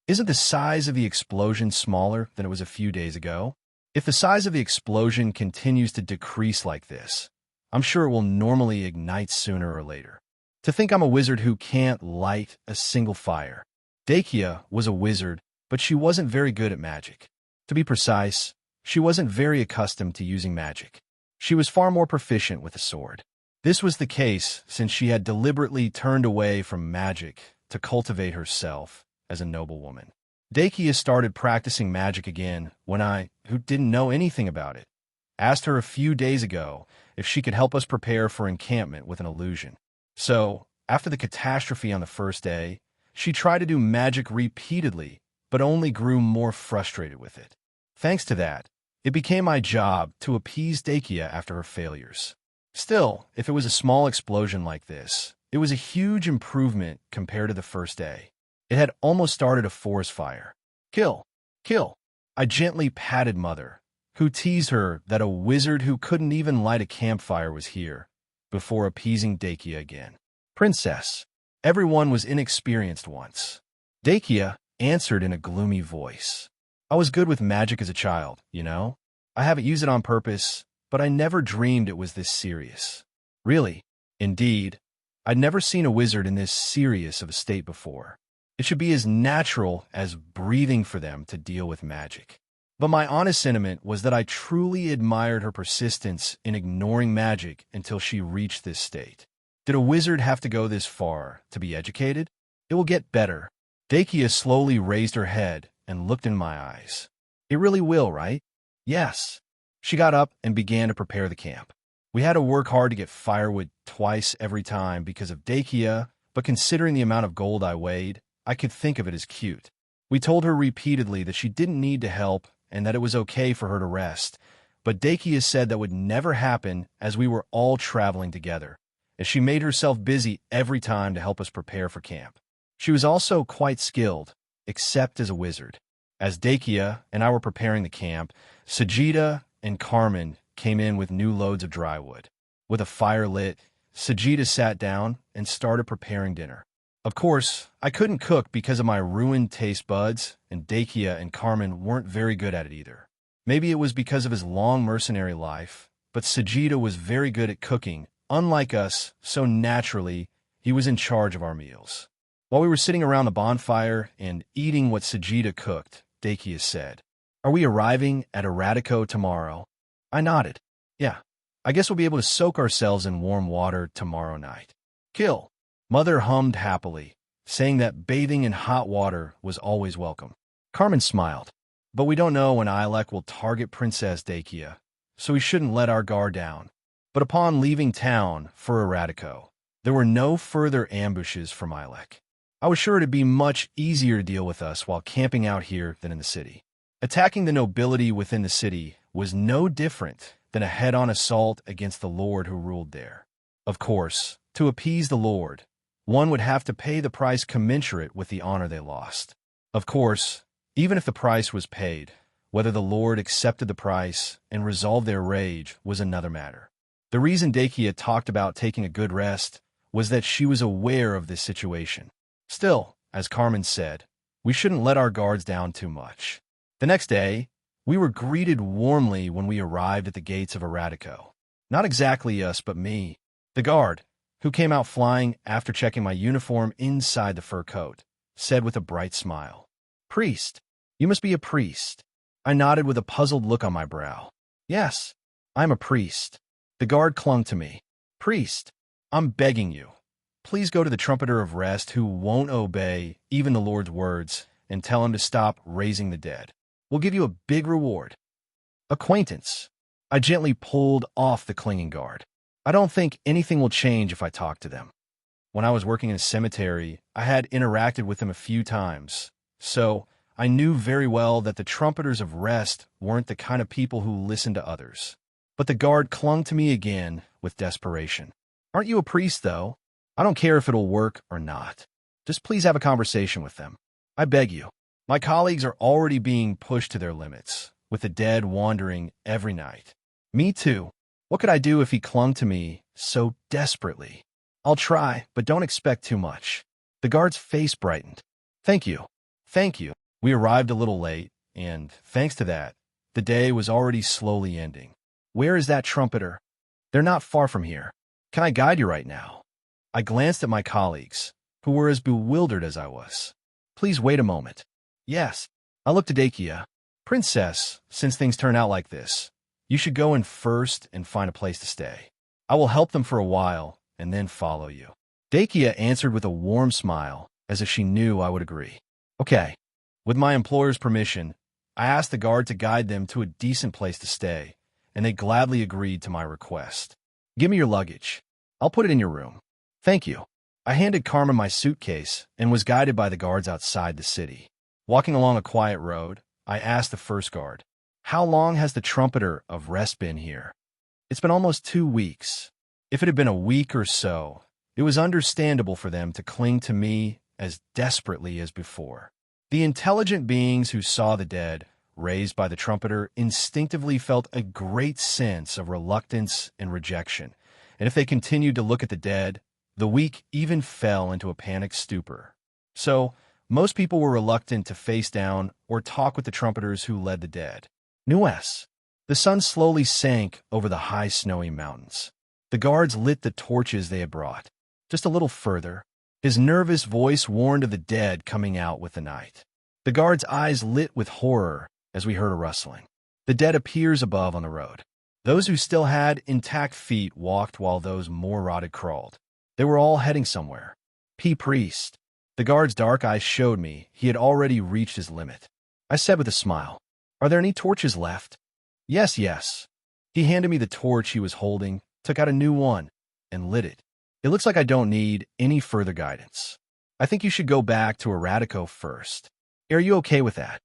Isn't the size of the explosion smaller than it was a few days ago? If the size of the explosion continues to decrease like this, I'm sure it will normally ignite sooner or later. To think I'm a wizard who can't light a single fire. Dakia was a wizard, but she wasn't very good at magic. To be precise, she wasn't very accustomed to using magic. She was far more proficient with a sword. This was the case since she had deliberately turned away from magic to cultivate herself as a noblewoman. Dakia started practicing magic again when I, who didn't know anything about it, asked her a few days ago if she could help us prepare for encampment with an illusion. So, after the catastrophe on the first day, she tried to do magic repeatedly, but only grew more frustrated with it. Thanks to that, it became my job to appease Dakia after her failures. Still, if it was a small explosion like this, it was a huge improvement compared to the first day. It had almost started a forest fire. Kill! Kill! I gently patted Mother, who teased her that a wizard who couldn't even light a campfire was here, before appeasing Dakia again. Princess, everyone was inexperienced once. Dakia answered in a gloomy voice. I was good with magic as a child, you know? I haven't used it on purpose, but I never dreamed it was this serious. Really, indeed, I'd never seen a wizard in this serious of a state before. It should be as natural as breathing for them to deal with magic. But my honest sentiment was that I truly admired her persistence in ignoring magic until she reached this state. Did a wizard have to go this far to be educated? It will get better. Dakia slowly raised her head and looked in my eyes. It really will, right? Yes. She got up and began to prepare the camp. We had to work hard to get firewood twice every time because of Dakia, but considering the amount of gold I weighed, I could think of it as cute. We told her repeatedly that she didn't need to help and that it was okay for her to rest, but Dakia said that would never happen as we were all traveling together, as she made herself busy every time to help us prepare for camp. She was also quite skilled, except as a wizard. As Dakia and I were preparing the camp, Sajida and Carmen came in with new loads of dry wood. With a fire lit, Sajida sat down and started preparing dinner. Of course, I couldn't cook because of my ruined taste buds, and Dakia and Carmen weren't very good at it either. Maybe it was because of his long mercenary life, but Sajida was very good at cooking, unlike us, so naturally, he was in charge of our meals. While we were sitting around the bonfire and eating what Sajida cooked, Dakia said, "Are we arriving at Eratico tomorrow?" I nodded. "Yeah, I guess we'll be able to soak ourselves in warm water tomorrow night." Kill. Mother hummed happily, saying that bathing in hot water was always welcome. Carmen smiled. But we don't know when Ilek will target Princess Dakia, so we shouldn't let our guard down. But upon leaving town for Eratico, there were no further ambushes from Ilek. I was sure it'd be much easier to deal with us while camping out here than in the city. Attacking the nobility within the city was no different than a head-on assault against the lord who ruled there. Of course, to appease the lord, one would have to pay the price commensurate with the honor they lost. Of course, even if the price was paid, whether the lord accepted the price and resolved their rage was another matter. The reason Dakia talked about taking a good rest was that she was aware of this situation. Still, as Carmen said, we shouldn't let our guards down too much. The next day, we were greeted warmly when we arrived at the gates of Erratico. Not exactly us, but me, the guard, who came out flying after checking my uniform inside the fur coat, said with a bright smile, "Priest, you must be a priest." I nodded with a puzzled look on my brow. "Yes, I'm a priest." The guard clung to me. "Priest, I'm begging you. Please go to the trumpeter of rest who won't obey even the Lord's words and tell him to stop raising the dead. We'll give you a big reward." "Acquaintance." I gently pulled off the clinging guard. "I don't think anything will change if I talk to them. When I was working in a cemetery, I had interacted with them a few times, so I knew very well that the trumpeters of rest weren't the kind of people who listen to others." But the guard clung to me again with desperation. "Aren't you a priest, though? I don't care if it'll work or not. Just please have a conversation with them. I beg you. My colleagues are already being pushed to their limits, with the dead wandering every night. Me too. What could I do if he clung to me so desperately? I'll try, but don't expect too much." The guard's face brightened. "Thank you. Thank you." We arrived a little late, and thanks to that, the day was already slowly ending. "Where is that trumpeter?" "They're not far from here. Can I guide you right now?" I glanced at my colleagues, who were as bewildered as I was. "Please wait a moment." "Yes." I looked at Dakia. "Princess, since things turn out like this, you should go in first and find a place to stay. I will help them for a while and then follow you." Dakia answered with a warm smile, as if she knew I would agree. "Okay." With my employer's permission, I asked the guard to guide them to a decent place to stay, and they gladly agreed to my request. "Give me your luggage. I'll put it in your room." "Thank you." I handed Carmen my suitcase and was guided by the guards outside the city. Walking along a quiet road, I asked the first guard, "How long has the trumpeter of rest been here?" "It's been almost 2 weeks. If it had been a week or so, it was understandable for them to cling to me as desperately as before." The intelligent beings who saw the dead, raised by the trumpeter, instinctively felt a great sense of reluctance and rejection, and if they continued to look at the dead, the weak even fell into a panicked stupor. So, most people were reluctant to face down or talk with the trumpeters who led the dead. Nues. The sun slowly sank over the high snowy mountains. The guards lit the torches they had brought. Just a little further, his nervous voice warned of the dead coming out with the night. The guard's eyes lit with horror as we heard a rustling. The dead appears above on the road. Those who still had intact feet walked while those more rotted crawled. They were all heading somewhere. Priest. The guard's dark eyes showed me he had already reached his limit. I said with a smile, "Are there any torches left?" Yes. He handed me the torch he was holding, took out a new one, and lit it. "It looks like I don't need any further guidance. I think you should go back to Erratico first. Are you okay with that?"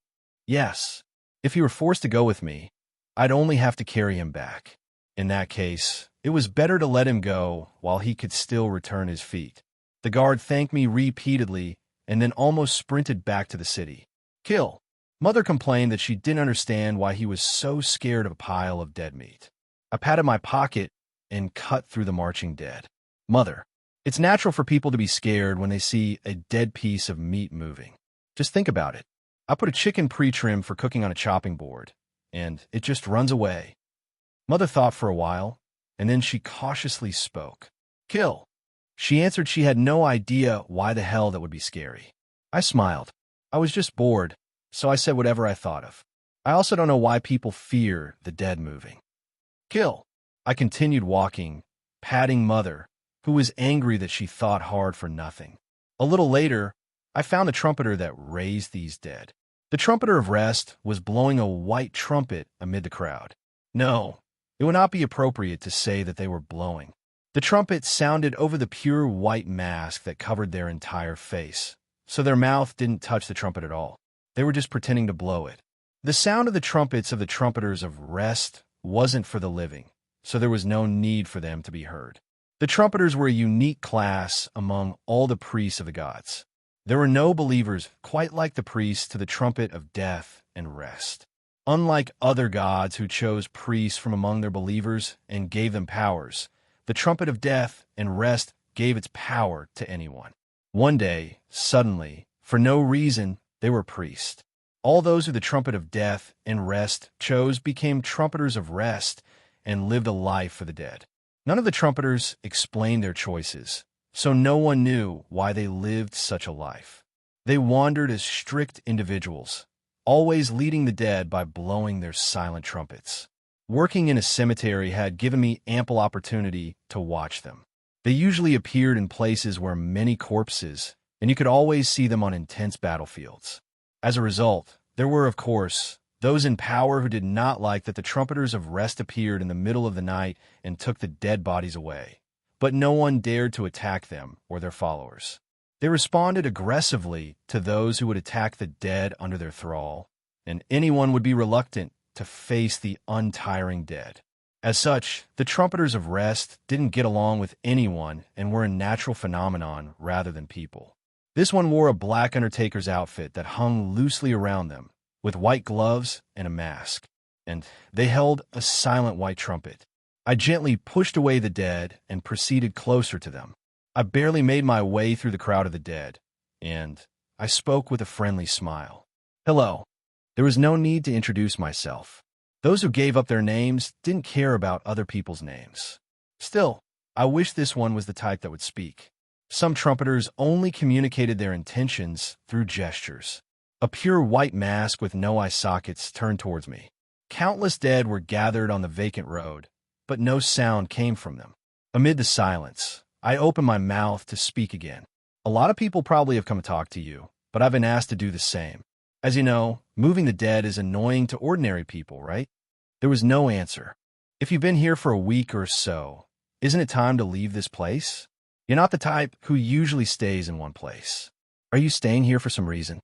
"Yes. If he were forced to go with me, I'd only have to carry him back. In that case, it was better to let him go while he could still return his feet." The guard thanked me repeatedly and then almost sprinted back to the city. "Kill." Mother complained that she didn't understand why he was so scared of a pile of dead meat. I patted my pocket and cut through the marching dead. "Mother, it's natural for people to be scared when they see a dead piece of meat moving. Just think about it. I put a chicken pre-trim for cooking on a chopping board, and it just runs away." Mother thought for a while, and then she cautiously spoke. "Kill." She answered she had no idea why the hell that would be scary. I smiled. I was just bored, so I said whatever I thought of. I also don't know why people fear the dead moving. "Kill." I continued walking, patting Mother, who was angry that she thought hard for nothing. A little later, I found the trumpeter that raised these dead. The trumpeter of rest was blowing a white trumpet amid the crowd. No, it would not be appropriate to say that they were blowing. The trumpet sounded over the pure white mask that covered their entire face, so their mouth didn't touch the trumpet at all. They were just pretending to blow it. The sound of the trumpets of the trumpeters of rest wasn't for the living, so there was no need for them to be heard. The trumpeters were a unique class among all the priests of the gods. There were no believers quite like the priests to the trumpet of death and rest. Unlike other gods who chose priests from among their believers and gave them powers, the trumpet of death and rest gave its power to anyone. One day, suddenly, for no reason, they were priests. All those who the trumpet of death and rest chose became trumpeters of rest and lived a life for the dead. None of the trumpeters explained their choices, so no one knew why they lived such a life. They wandered as strict individuals, always leading the dead by blowing their silent trumpets. Working in a cemetery had given me ample opportunity to watch them. They usually appeared in places where many corpses, and you could always see them on intense battlefields. As a result, there were, of course, those in power who did not like that the trumpeters of rest appeared in the middle of the night and took the dead bodies away. But no one dared to attack them or their followers. They responded aggressively to those who would attack the dead under their thrall, and anyone would be reluctant to face the untiring dead. As such, the trumpeters of rest didn't get along with anyone and were a natural phenomenon rather than people. This one wore a black undertaker's outfit that hung loosely around them, with white gloves and a mask, and they held a silent white trumpet. I gently pushed away the dead and proceeded closer to them. I barely made my way through the crowd of the dead, and I spoke with a friendly smile. Hello. There was no need to introduce myself. Those who gave up their names didn't care about other people's names. Still, I wish this one was the type that would speak. Some trumpeters only communicated their intentions through gestures. A pure white mask with no eye sockets turned towards me. Countless dead were gathered on the vacant road, but no sound came from them. Amid the silence, I opened my mouth to speak again. A lot of people probably have come to talk to you, but I've been asked to do the same. As you know, moving the dead is annoying to ordinary people, right? There was no answer. If you've been here for a week or so, isn't it time to leave this place? You're not the type who usually stays in one place. Are you staying here for some reason?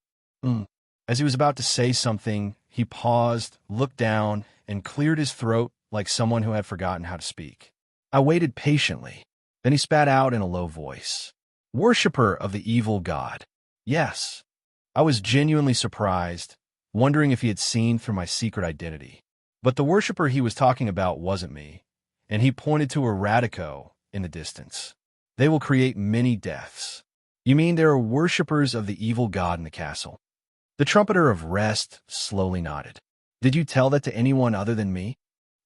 As he was about to say something, he paused, looked down, and cleared his throat like someone who had forgotten how to speak. I waited patiently. Then he spat out in a low voice. Worshipper of the evil god. Yes. I was genuinely surprised, wondering if he had seen through my secret identity. But the worshipper he was talking about wasn't me, and he pointed to a radico in the distance. They will create many deaths. You mean there are worshippers of the evil god in the castle? The trumpeter of rest slowly nodded. Did you tell that to anyone other than me?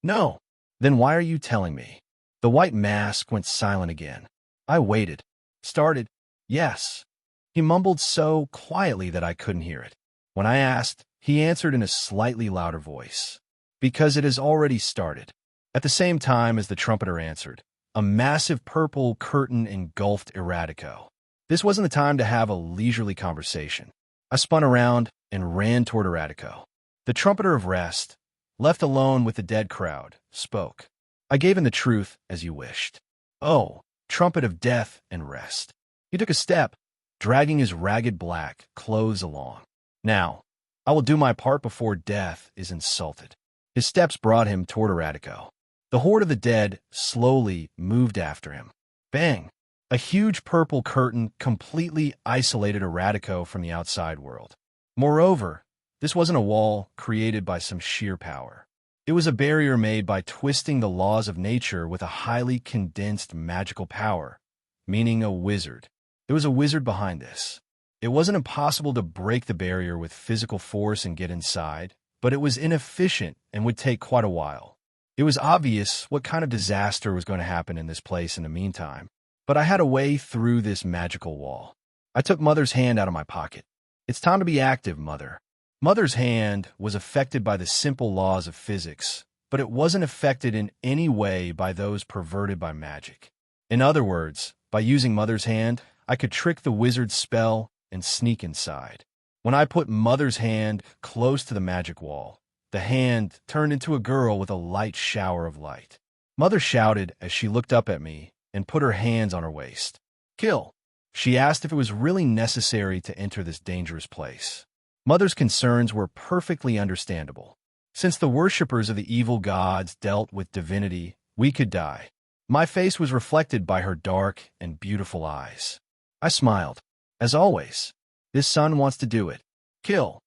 No. Then why are you telling me? The white mask went silent again. I waited. Started. Yes. He mumbled so quietly that I couldn't hear it. When I asked, he answered in a slightly louder voice. Because it has already started. At the same time as the trumpeter answered, a massive purple curtain engulfed Erratico. This wasn't the time to have a leisurely conversation. I spun around and ran toward Erratico. The trumpeter of rest, left alone with the dead crowd, spoke. I gave him the truth as you wished. Oh, trumpet of death and rest. He took a step, dragging his ragged black clothes along. Now, I will do my part before death is insulted. His steps brought him toward Erratico. The horde of the dead slowly moved after him. Bang! A huge purple curtain completely isolated Erratico from the outside world. Moreover, this wasn't a wall created by some sheer power. It was a barrier made by twisting the laws of nature with a highly condensed magical power, meaning a wizard. There was a wizard behind this. It wasn't impossible to break the barrier with physical force and get inside, but it was inefficient and would take quite a while. It was obvious what kind of disaster was going to happen in this place in the meantime, but I had a way through this magical wall. I took Mother's hand out of my pocket. It's time to be active, Mother. Mother's hand was affected by the simple laws of physics, but it wasn't affected in any way by those perverted by magic. In other words, by using Mother's hand, I could trick the wizard's spell and sneak inside. When I put Mother's hand close to the magic wall, the hand turned into a girl with a light shower of light. Mother shouted as she looked up at me and put her hands on her waist. Kill! She asked if it was really necessary to enter this dangerous place. Mother's concerns were perfectly understandable. Since the worshippers of the evil gods dealt with divinity, we could die. My face was reflected by her dark and beautiful eyes. I smiled. As always, this son wants to do it. Kill.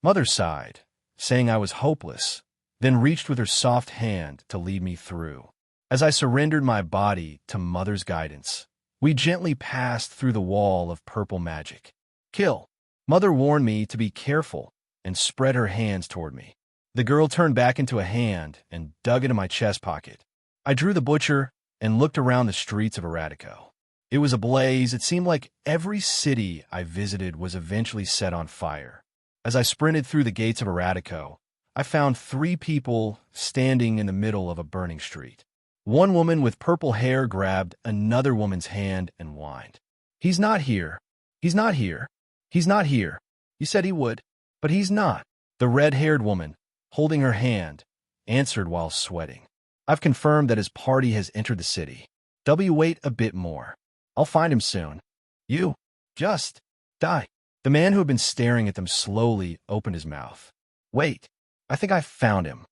Mother sighed, saying I was hopeless, then reached with her soft hand to lead me through. As I surrendered my body to Mother's guidance, we gently passed through the wall of purple magic. Kill. Mother warned me to be careful and spread her hands toward me. The girl turned back into a hand and dug into my chest pocket. I drew the butcher and looked around the streets of Erratico. It was ablaze. It seemed like every city I visited was eventually set on fire. As I sprinted through the gates of Erratico, I found 3 people standing in the middle of a burning street. One woman with purple hair grabbed another woman's hand and whined. "He's not here. He's not here. He's not here. You said he would, but he's not." The red-haired woman, holding her hand, answered while sweating. "I've confirmed that his party has entered the city. Wait a bit more. I'll find him soon. You, just die." The man who had been staring at them slowly opened his mouth. "Wait, I think I found him."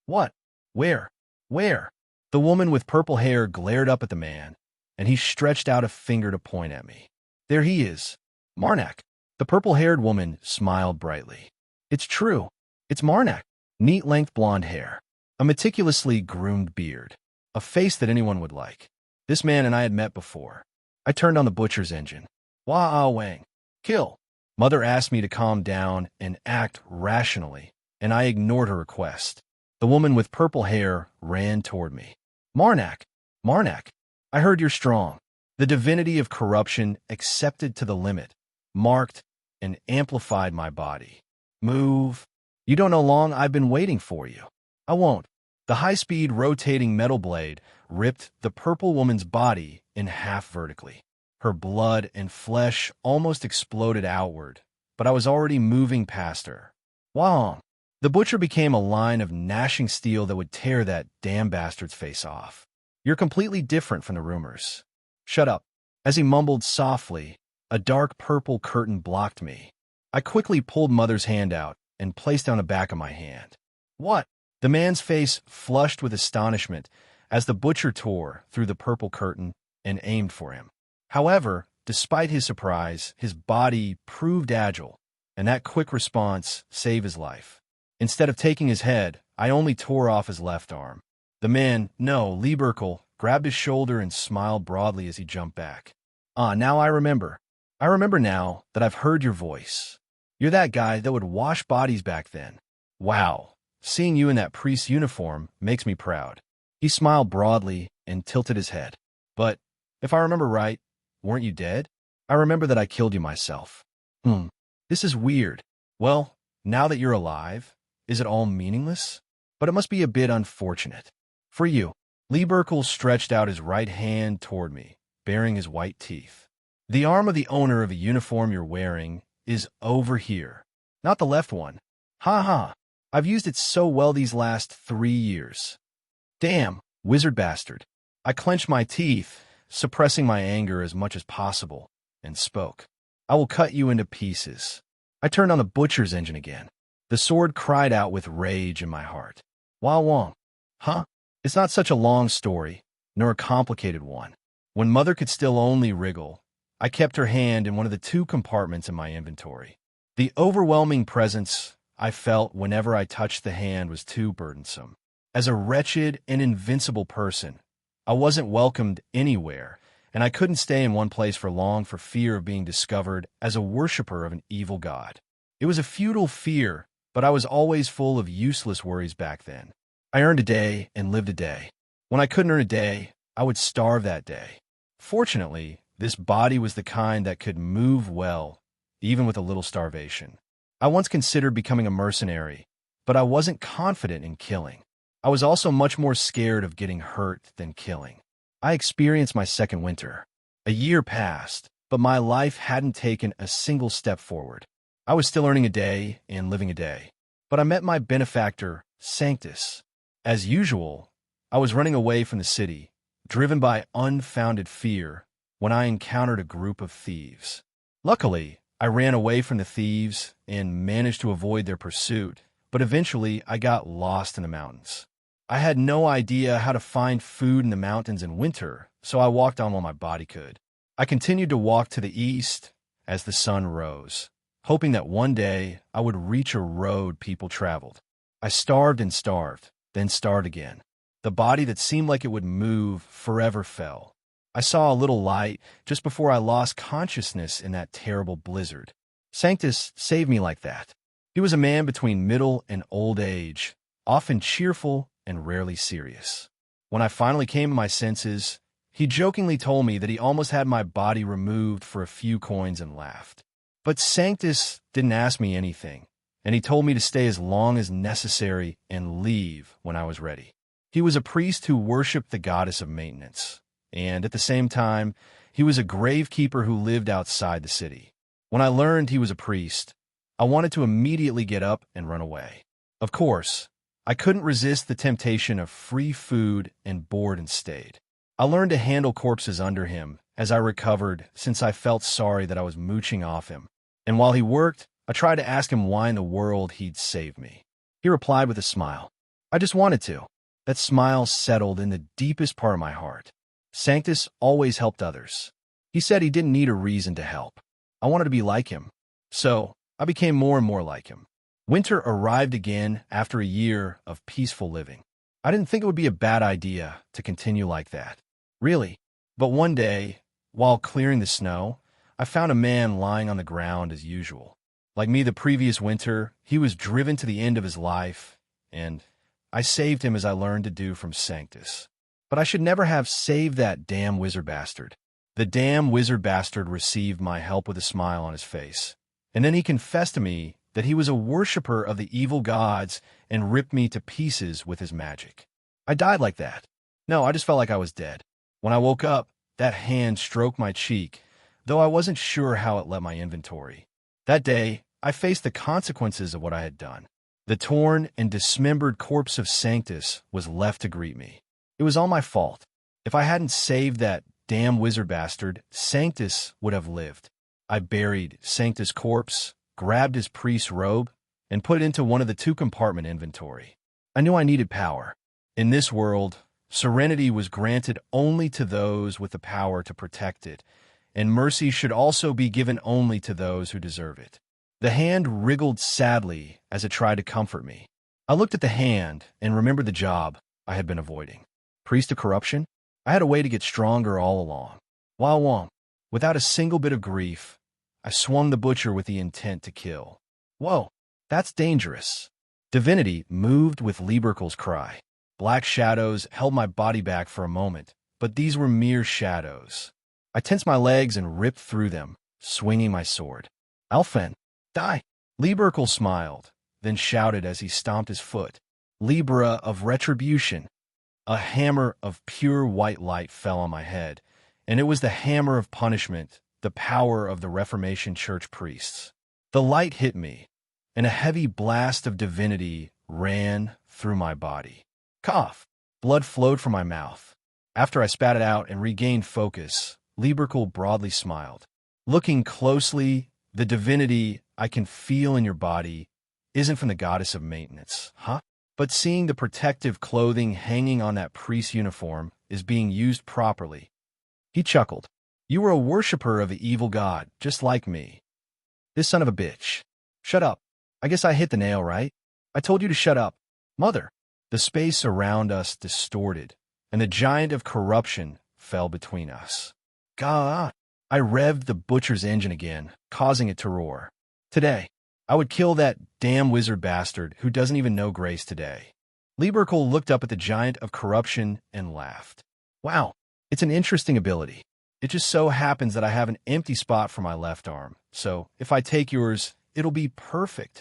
"What? Where? Where?" The woman with purple hair glared up at the man, and he stretched out a finger to point at me. "There he is. Marnak." The purple-haired woman smiled brightly. "It's true. It's Marnak." Neat-length blonde hair, a meticulously groomed beard, a face that anyone would like. This man and I had met before. I turned on the butcher's engine. "Wah Wang. Kill." Mother asked me to calm down and act rationally, and I ignored her request. The woman with purple hair ran toward me. "Marnak, Marnak, I heard you're strong." The divinity of corruption accepted to the limit, marked and amplified my body. "Move. You don't know long I've been waiting for you." "I won't." The high-speed rotating metal blade ripped the purple woman's body in half vertically. Her blood and flesh almost exploded outward, but I was already moving past her. Wong! The butcher became a line of gnashing steel that would tear that damn bastard's face off. "You're completely different from the rumors." "Shut up." As he mumbled softly, a dark purple curtain blocked me. I quickly pulled Mother's hand out and placed it on the back of my hand. "What?" The man's face flushed with astonishment as the butcher tore through the purple curtain and aimed for him. However, despite his surprise, his body proved agile, and that quick response saved his life. Instead of taking his head, I only tore off his left arm. The man, no, Lieberkel, grabbed his shoulder and smiled broadly as he jumped back. "Ah, now I remember. I remember now that I've heard your voice. You're that guy that would wash bodies back then. Wow, seeing you in that priest's uniform makes me proud." He smiled broadly and tilted his head. "But, if I remember right, weren't you dead? I remember that I killed you myself." This is weird. Well, now that you're alive, is it all meaningless? But it must be a bit unfortunate. For you." Lieberkel stretched out his right hand toward me, baring his white teeth. "The arm of the owner of a uniform you're wearing is over here, not the left one. Ha ha. I've used it so well these last 3 years. Damn, wizard bastard." I clenched my teeth, suppressing my anger as much as possible, and spoke. "I will cut you into pieces." I turned on the butcher's engine again. The sword cried out with rage in my heart. "Wah Wong. Huh? It's not such a long story, nor a complicated one." When Mother could still only wriggle, I kept her hand in one of the 2 compartments in my inventory. The overwhelming presence I felt whenever I touched the hand was too burdensome. As a wretched and invincible person, I wasn't welcomed anywhere, and I couldn't stay in one place for long for fear of being discovered as a worshiper of an evil god. It was a futile fear, but I was always full of useless worries back then. I earned a day and lived a day. When I couldn't earn a day, I would starve that day. Fortunately, this body was the kind that could move well, even with a little starvation. I once considered becoming a mercenary, but I wasn't confident in killing. I was also much more scared of getting hurt than killing. I experienced my second winter. A year passed, but my life hadn't taken a single step forward. I was still earning a day and living a day. But I met my benefactor, Sanctus. As usual, I was running away from the city, driven by unfounded fear, when when I encountered a group of thieves. Luckily, I ran away from the thieves and managed to avoid their pursuit, but eventually I got lost in the mountains. I had no idea how to find food in the mountains in winter, so I walked on while my body could. I continued to walk to the east as the sun rose, hoping that one day I would reach a road people traveled. I starved and starved, then starved again. The body that seemed like it would move forever fell. I saw a little light just before I lost consciousness in that terrible blizzard. Sanctus saved me like that. He was a man between middle and old age, often cheerful and rarely serious. When I finally came to my senses, he jokingly told me that he almost had my body removed for a few coins and laughed. But Sanctus didn't ask me anything, and he told me to stay as long as necessary and leave when I was ready. He was a priest who worshipped the goddess of maintenance, and at the same time, he was a gravekeeper who lived outside the city. When I learned he was a priest, I wanted to immediately get up and run away. Of course, I couldn't resist the temptation of free food and board and stayed. I learned to handle corpses under him as I recovered, since I felt sorry that I was mooching off him. And while he worked, I tried to ask him why in the world he'd saved me. He replied with a smile. I just wanted to. That smile settled in the deepest part of my heart. Sanctus always helped others. He said he didn't need a reason to help. I wanted to be like him. So I became more and more like him. Winter arrived again after a year of peaceful living. I didn't think it would be a bad idea to continue like that. Really. But one day, while clearing the snow, I found a man lying on the ground as usual. Like me the previous winter, he was driven to the end of his life, and I saved him as I learned to do from Sanctus. But I should never have saved that damn wizard bastard. The damn wizard bastard received my help with a smile on his face, and then he confessed to me that he was a worshiper of the evil gods and ripped me to pieces with his magic. I died like that. No, I just felt like I was dead. When I woke up, that hand stroked my cheek, though I wasn't sure how it left my inventory. That day, I faced the consequences of what I had done. The torn and dismembered corpse of Sanctus was left to greet me. It was all my fault. If I hadn't saved that damn wizard bastard, Sanctus would have lived. I buried Sanctus' corpse, grabbed his priest's robe, and put it into one of the two-compartment inventory. I knew I needed power. In this world, serenity was granted only to those with the power to protect it, and mercy should also be given only to those who deserve it. The hand wriggled sadly as it tried to comfort me. I looked at the hand and remembered the job I had been avoiding. Priest of corruption? I had a way to get stronger all along. Wah-wah. Without a single bit of grief, I swung the butcher with the intent to kill. Whoa, that's dangerous. Divinity moved with Lieberkel's cry. Black shadows held my body back for a moment, but these were mere shadows. I tensed my legs and ripped through them, swinging my sword. Alphen, die! Lieberkel smiled, then shouted as he stomped his foot. Libra of retribution. A hammer of pure white light fell on my head, and it was the hammer of punishment, the power of the Reformation Church priests. The light hit me, and a heavy blast of divinity ran through my body. Cough! Blood flowed from my mouth. After I spat it out and regained focus, Lieberkel broadly smiled. Looking closely, the divinity I can feel in your body isn't from the goddess of maintenance, huh? But seeing the protective clothing hanging on that priest's uniform is being used properly. He chuckled. You were a worshiper of the evil god, just like me. This son of a bitch. Shut up. I guess I hit the nail, right? I told you to shut up. Mother. The space around us distorted, and the giant of corruption fell between us. Gah! I revved the butcher's engine again, causing it to roar. Today, I would kill that damn wizard bastard who doesn't even know grace today. Lieberkel looked up at the giant of corruption and laughed. Wow, it's an interesting ability. It just so happens that I have an empty spot for my left arm, so if I take yours, it'll be perfect.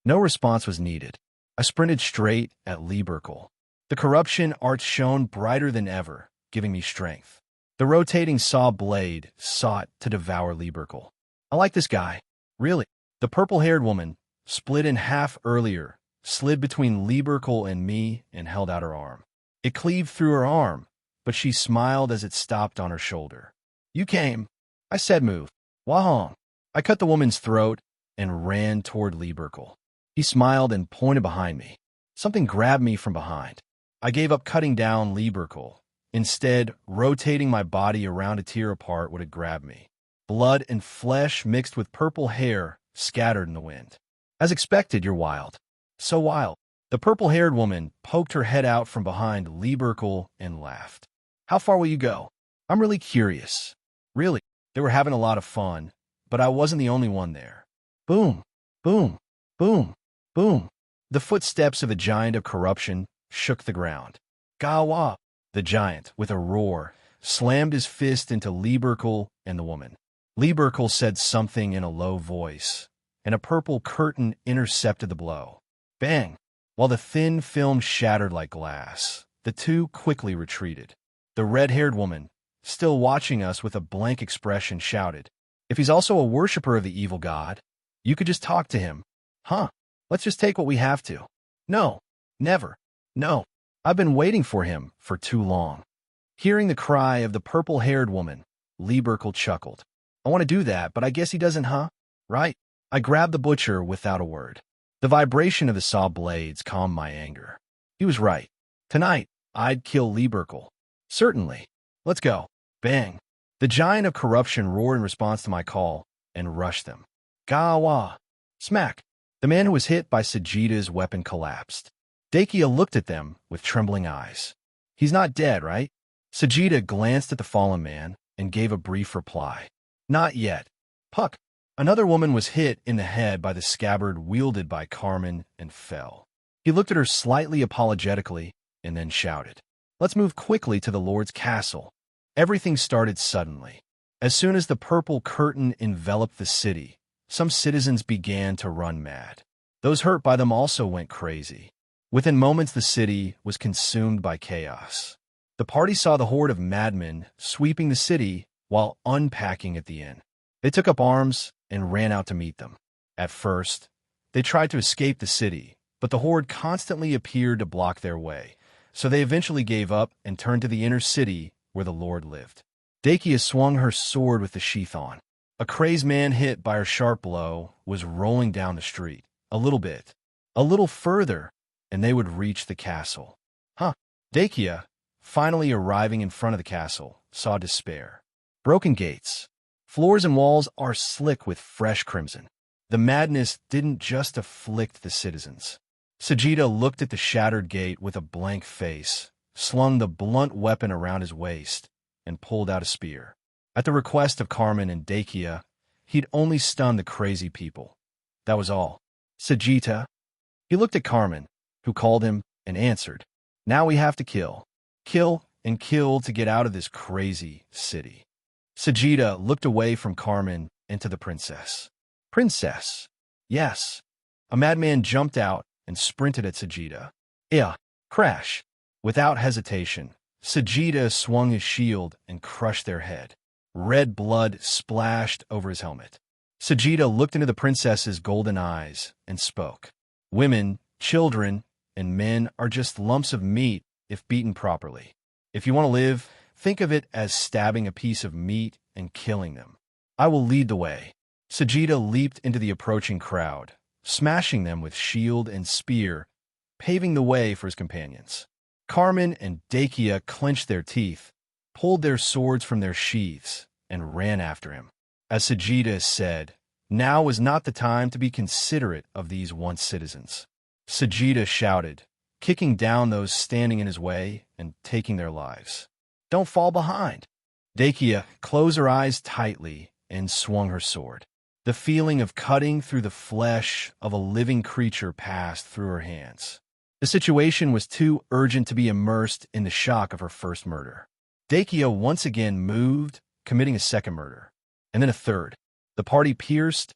No response was needed. I sprinted straight at Lieberkel. The corruption art shone brighter than ever, giving me strength. The rotating saw blade sought to devour Lieberkel. I like this guy. Really. The purple-haired woman, split in half earlier, slid between Lieberkel and me and held out her arm. It cleaved through her arm, but she smiled as it stopped on her shoulder. You came. I said move. Wahong. I cut the woman's throat and ran toward Lee Burkle. He smiled and pointed behind me. Something grabbed me from behind. I gave up cutting down Lee Burkle. Instead, rotating my body around a tear apart would have grabbed me. Blood and flesh mixed with purple hair scattered in the wind. As expected, you're wild. So wild. The purple-haired woman poked her head out from behind Lee Burkle and laughed. How far will you go? I'm really curious. Really, they were having a lot of fun, but I wasn't the only one there. Boom, boom, boom, boom. The footsteps of the giant of corruption shook the ground. Gawa! The giant, with a roar, slammed his fist into Lee Burkle and the woman. Lee Burkle said something in a low voice, and a purple curtain intercepted the blow. Bang! While the thin film shattered like glass, the two quickly retreated. The red-haired woman, still watching us with a blank expression, shouted, If he's also a worshiper of the evil god, you could just talk to him. Huh? Let's just take what we have to. No. Never. No. I've been waiting for him for too long. Hearing the cry of the purple-haired woman, Lee Burkle chuckled. I want to do that, but I guess he doesn't, huh? Right? I grabbed the butcher without a word. The vibration of the saw blades calmed my anger. He was right. Tonight, I'd kill Lee Burkle. Certainly. Let's go. Bang. The giant of corruption roared in response to my call and rushed them. Gawa. Smack. The man who was hit by Sajita's weapon collapsed. Dakia looked at them with trembling eyes. He's not dead, right? Sajita glanced at the fallen man and gave a brief reply. Not yet. Puck. Another woman was hit in the head by the scabbard wielded by Carmen and fell. He looked at her slightly apologetically and then shouted, Let's move quickly to the Lord's castle. Everything started suddenly. As soon as the purple curtain enveloped the city, some citizens began to run mad. Those hurt by them also went crazy. Within moments, the city was consumed by chaos. The party saw the horde of madmen sweeping the city while unpacking at the inn. They took up arms and ran out to meet them. At first, they tried to escape the city, but the horde constantly appeared to block their way, so they eventually gave up and turned to the inner city where the Lord lived. Dakia swung her sword with the sheath on. A crazed man hit by her sharp blow was rolling down the street. A little further, and they would reach the castle. Dakia, finally arriving in front of the castle, saw despair. Broken gates. Floors and walls are slick with fresh crimson. The madness didn't just afflict the citizens. Sajita looked at the shattered gate with a blank face, slung the blunt weapon around his waist, and pulled out a spear. At the request of Carmen and Dakia, he'd only stunned the crazy people. That was all. Sajita. He looked at Carmen, who called him, and answered, Now we have to kill. Kill and kill to get out of this crazy city. Sajita looked away from Carmen and to the princess. Princess. Yes. A madman jumped out and sprinted at Sajita. Yeah. Crash. Without hesitation, Sajita swung his shield and crushed their head. Red blood splashed over his helmet. Sajita looked into the princess's golden eyes and spoke. Women, children, and men are just lumps of meat if beaten properly. If you want to live, think of it as stabbing a piece of meat and killing them. I will lead the way. Sajita leaped into the approaching crowd, smashing them with shield and spear, paving the way for his companions. Carmen and Dakia clenched their teeth, pulled their swords from their sheaths, and ran after him. As Sajita said, now was not the time to be considerate of these once citizens. Sajita shouted, kicking down those standing in his way and taking their lives. Don't fall behind. Dakia closed her eyes tightly and swung her sword. The feeling of cutting through the flesh of a living creature passed through her hands. The situation was too urgent to be immersed in the shock of her first murder. Dakia once again moved, committing a second murder, and then a third. The party pierced,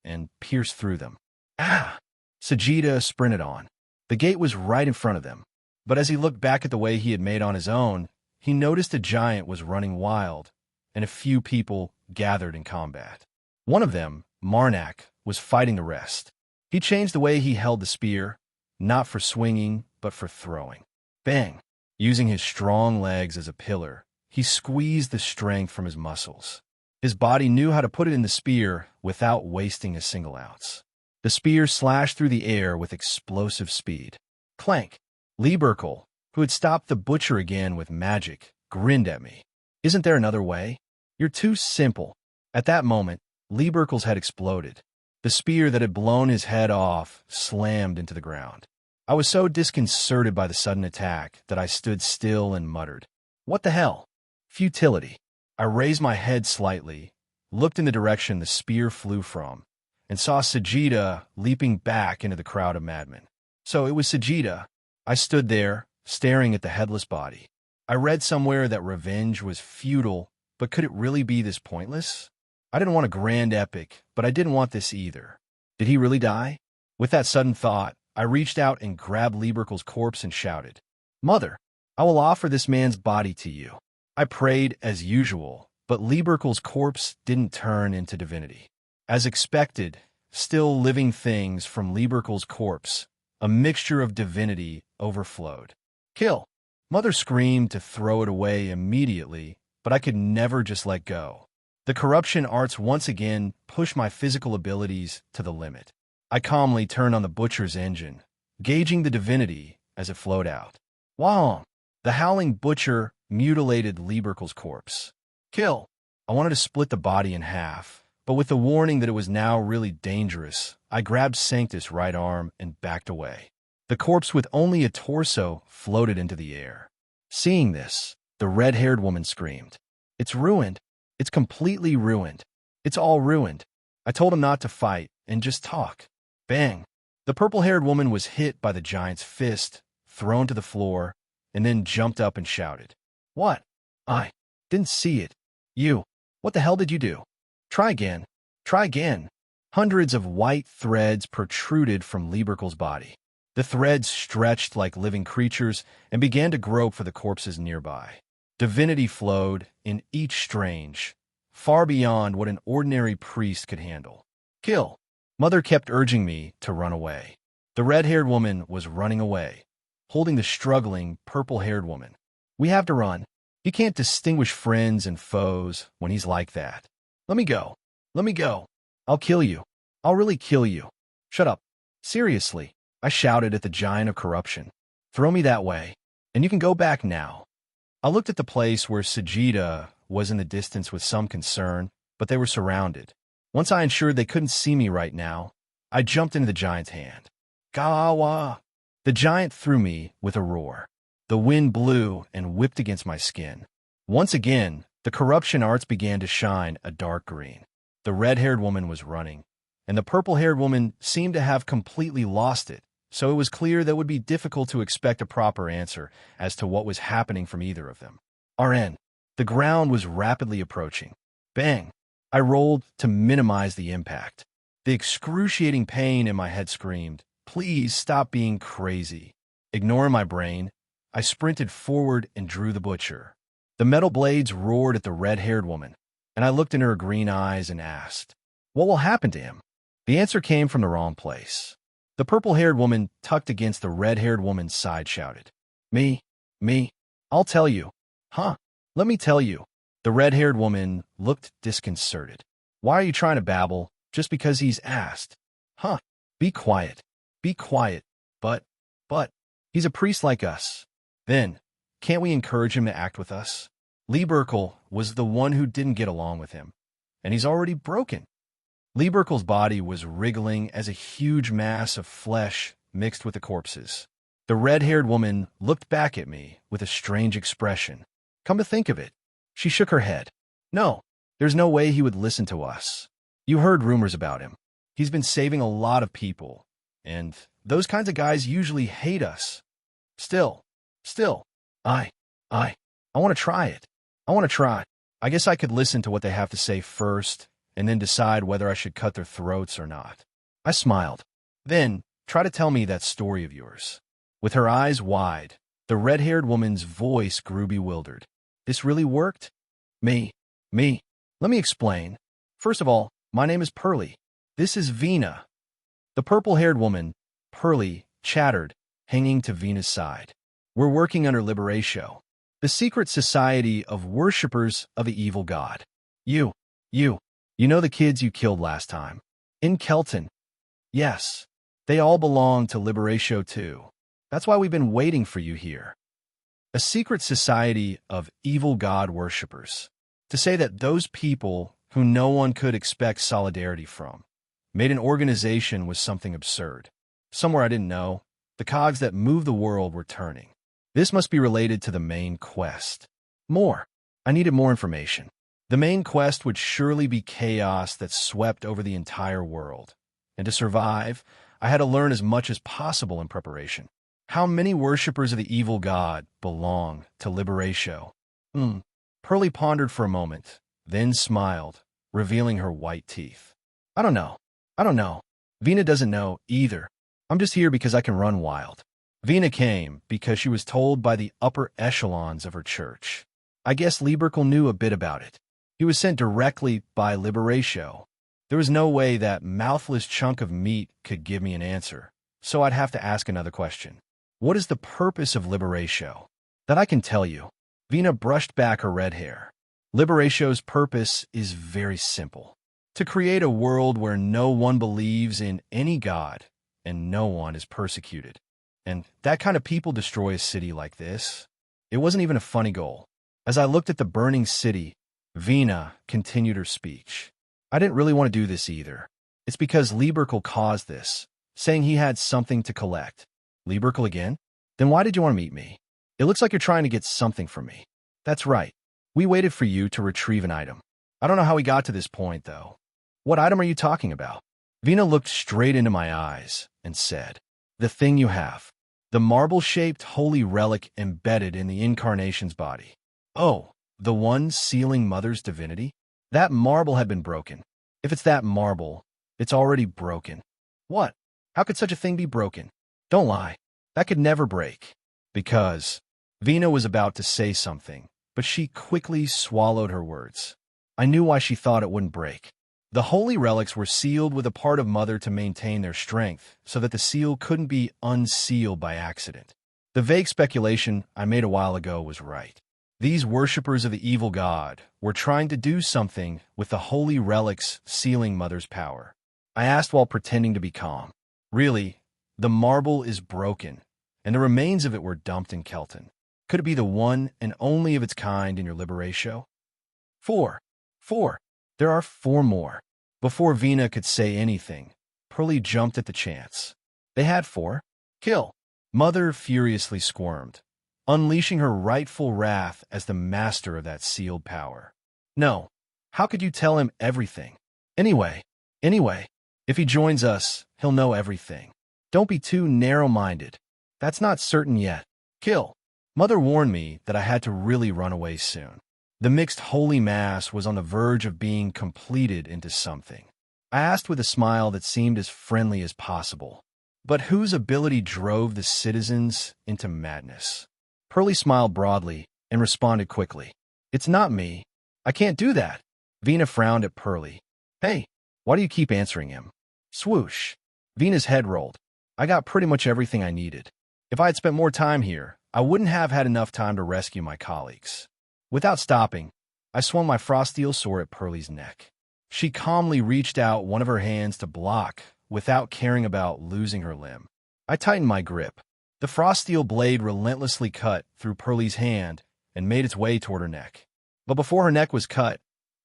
and pierced through them. Ah! Sajita sprinted on. The gate was right in front of them. But as he looked back at the way he had made on his own, he noticed a giant was running wild, and a few people gathered in combat. One of them, Marnak, was fighting the rest. He changed the way he held the spear, not for swinging, but for throwing. Bang! Using his strong legs as a pillar, He squeezed the strength from his muscles. His body knew how to put it in the spear without wasting a single ounce. The spear slashed through the air with explosive speed. Clank! Lieberkel, who had stopped the butcher again with magic, grinned at me. Isn't there another way? You're too simple. At that moment, Lieberkel's head exploded. The spear that had blown his head off slammed into the ground. I was so disconcerted by the sudden attack that I stood still and muttered, "What the hell?" Futility. I raised my head slightly, looked in the direction the spear flew from, and saw Sajida leaping back into the crowd of madmen. So it was Sajida. I stood there, staring at the headless body. I read somewhere that revenge was futile, but could it really be this pointless? I didn't want a grand epic, but I didn't want this either. Did he really die? With that sudden thought, I reached out and grabbed Lieberkel's corpse and shouted, "Mother, I will offer this man's body to you." I prayed as usual, but Lieberkel's corpse didn't turn into divinity. As expected, still living things from Lieberkel's corpse, a mixture of divinity overflowed. "Kill!" Mother screamed to throw it away immediately, but I could never just let go. The corruption arts once again pushed my physical abilities to the limit. I calmly turned on the butcher's engine, gauging the divinity as it flowed out. Wow! The howling butcher mutilated Lieberkel's corpse. "Kill!" I wanted to split the body in half, but with the warning that it was now really dangerous, I grabbed Sanctus' right arm and backed away. The corpse with only a torso floated into the air. Seeing this, the red-haired woman screamed, "It's ruined. It's completely ruined. It's all ruined." I told him not to fight and just talk. Bang! The purple-haired woman was hit by the giant's fist, thrown to the floor, and then jumped up and shouted, "What? I didn't see it. You, what the hell did you do? Try again. Try again." Hundreds of white threads protruded from Lieberkel's body. The threads stretched like living creatures and began to grope for the corpses nearby. Divinity flowed in each strange, far beyond what an ordinary priest could handle. "Kill!" Mother kept urging me to run away. The red-haired woman was running away, holding the struggling, purple-haired woman. "We have to run. He can't distinguish friends and foes when he's like that. Let me go. Let me go. I'll kill you. I'll really kill you." "Shut up. Seriously," I shouted at the giant of corruption. "Throw me that way, and you can go back now." I looked at the place where Sajida was in the distance with some concern, but they were surrounded. Once I ensured they couldn't see me right now, I jumped into the giant's hand. "Gawa!" The giant threw me with a roar. The wind blew and whipped against my skin. Once again, the corruption arts began to shine a dark green. The red-haired woman was running, and the purple-haired woman seemed to have completely lost it, so it was clear that it would be difficult to expect a proper answer as to what was happening from either of them. RN. The ground was rapidly approaching. Bang! I rolled to minimize the impact. The excruciating pain in my head screamed, "Please stop being crazy." Ignoring my brain, I sprinted forward and drew the butcher. The metal blades roared at the red-haired woman, and I looked in her green eyes and asked, "What will happen to him?" The answer came from the wrong place. The purple-haired woman tucked against the red-haired woman's side shouted, Me, I'll tell you." "Huh? Let me tell you." The red-haired woman looked disconcerted. "Why are you trying to babble just because he's asked?" "Huh? Be quiet. Be quiet. But, he's a priest like us. Then, can't we encourage him to act with us? Lieberkel was the one who didn't get along with him, and he's already broken." Lieberkel's body was wriggling as a huge mass of flesh mixed with the corpses. The red-haired woman looked back at me with a strange expression. Come to think of it, she shook her head. "No, there's no way he would listen to us. You heard rumors about him. He's been saving a lot of people, and those kinds of guys usually hate us. Still, I want to try it. I want to try. I guess I could listen to what they have to say first, and then decide whether I should cut their throats or not." I smiled. "Then, try to tell me that story of yours." With her eyes wide, the red-haired woman's voice grew bewildered. "This really worked?" Me. Let me explain. First of all, my name is Pearly. This is Vina." The purple-haired woman, Pearly, chattered, hanging to Vina's side. "We're working under Liberatio. The secret society of worshippers of the evil god. You, you, you know the kids you killed last time. In Kelton. Yes, they all belong to Liberatio too. That's why we've been waiting for you here. A secret society of evil god worshippers. To say that those people who no one could expect solidarity from made an organization was something absurd. Somewhere I didn't know, the cogs that move the world were turning. This must be related to the main quest. More. I needed more information. The main quest would surely be chaos that swept over the entire world. And to survive, I had to learn as much as possible in preparation. How many worshippers of the evil god belong to Liberatio? Pearlie pondered for a moment, then smiled, revealing her white teeth. I don't know. Vina doesn't know either. I'm just here because I can run wild. Vina came because she was told by the upper echelons of her church. I guess Lieberkel knew a bit about it. He was sent directly by Liberatio. There was no way that mouthless chunk of meat could give me an answer, so I'd have to ask another question. What is the purpose of Liberatio? That I can tell you. Vina brushed back her red hair. Liberatio's purpose is very simple. To create a world where no one believes in any god and no one is persecuted. And that kind of people destroy a city like this. It wasn't even a funny goal. As I looked at the burning city, Vina continued her speech. I didn't really want to do this either. It's because Lieberkel caused this, saying he had something to collect. Lieberkel again? Then why did you want to meet me? It looks like you're trying to get something from me. That's right. We waited for you to retrieve an item. I don't know how we got to this point, though. What item are you talking about? Vina looked straight into my eyes and said, the thing you have. The marble-shaped holy relic embedded in the incarnation's body. Oh, the one sealing Mother's divinity? That marble had been broken. If it's that marble, it's already broken. What? How could such a thing be broken? Don't lie. That could never break. Because Vina was about to say something, but she quickly swallowed her words. I knew why she thought it wouldn't break. The holy relics were sealed with a part of Mother to maintain their strength, so that the seal couldn't be unsealed by accident. The vague speculation I made a while ago was right. These worshippers of the evil god were trying to do something with the holy relics sealing Mother's power. I asked while pretending to be calm. Really, the marble is broken, and the remains of it were dumped in Kelton. Could it be the one and only of its kind in your Liberatio? Four. There are 4 more. Before Vina could say anything, Pearlie jumped at the chance. They had 4? Kill. Mother furiously squirmed, unleashing her rightful wrath as the master of that sealed power. No. How could you tell him everything? Anyway, if he joins us, he'll know everything. Don't be too narrow-minded. That's not certain yet. Kill. Mother warned me that I had to really run away soon. The mixed holy mass was on the verge of being completed into something. I asked with a smile that seemed as friendly as possible. But whose ability drove the citizens into madness? Pearlie smiled broadly and responded quickly. It's not me. I can't do that. Vina frowned at Pearlie. Hey, why do you keep answering him? Swoosh. Vina's head rolled. I got pretty much everything I needed. If I had spent more time here, I wouldn't have had enough time to rescue my colleagues. Without stopping, I swung my frosteel sword at Pearlie's neck. She calmly reached out one of her hands to block, without caring about losing her limb. I tightened my grip. The frosteel blade relentlessly cut through Pearlie's hand and made its way toward her neck. But before her neck was cut,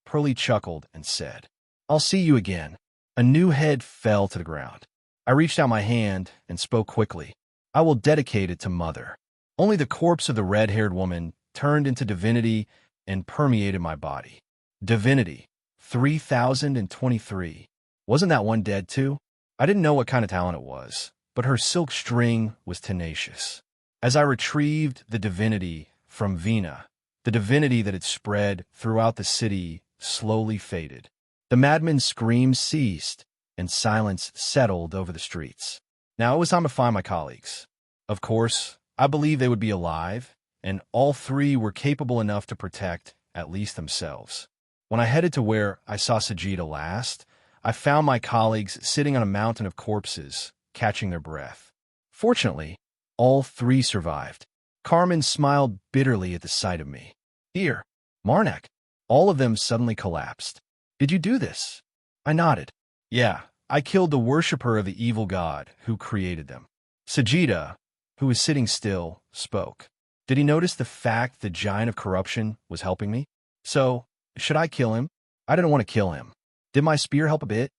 Pearlie chuckled and said, I'll see you again. A new head fell to the ground. I reached out my hand and spoke quickly. I will dedicate it to Mother. Only the corpse of the red-haired woman turned into divinity and permeated my body. Divinity. 3023. Wasn't that one dead too? I didn't know what kind of talent it was, but her silk string was tenacious. As I retrieved the divinity from Vina, the divinity that had spread throughout the city slowly faded. The madman's screams ceased, and silence settled over the streets. Now it was time to find my colleagues. Of course, I believed they would be alive, and all 3 were capable enough to protect at least themselves. When I headed to where I saw Sajida last, I found my colleagues sitting on a mountain of corpses, catching their breath. Fortunately, all 3 survived. Carmen smiled bitterly at the sight of me. Here, Marnak. All of them suddenly collapsed. Did you do this? I nodded. Yeah, I killed the worshipper of the evil god who created them. Sajida, who was sitting still, spoke. Did he notice the fact the giant of corruption was helping me? So, should I kill him? I didn't want to kill him. Did my spear help a bit?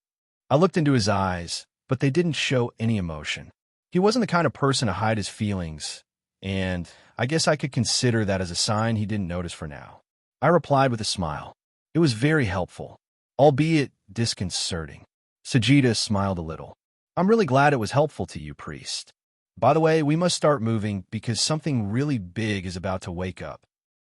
I looked into his eyes, but they didn't show any emotion. He wasn't the kind of person to hide his feelings, and I guess I could consider that as a sign he didn't notice for now. I replied with a smile. It was very helpful, albeit disconcerting. Sajida smiled a little. I'm really glad it was helpful to you, priest. By the way, we must start moving because something really big is about to wake up.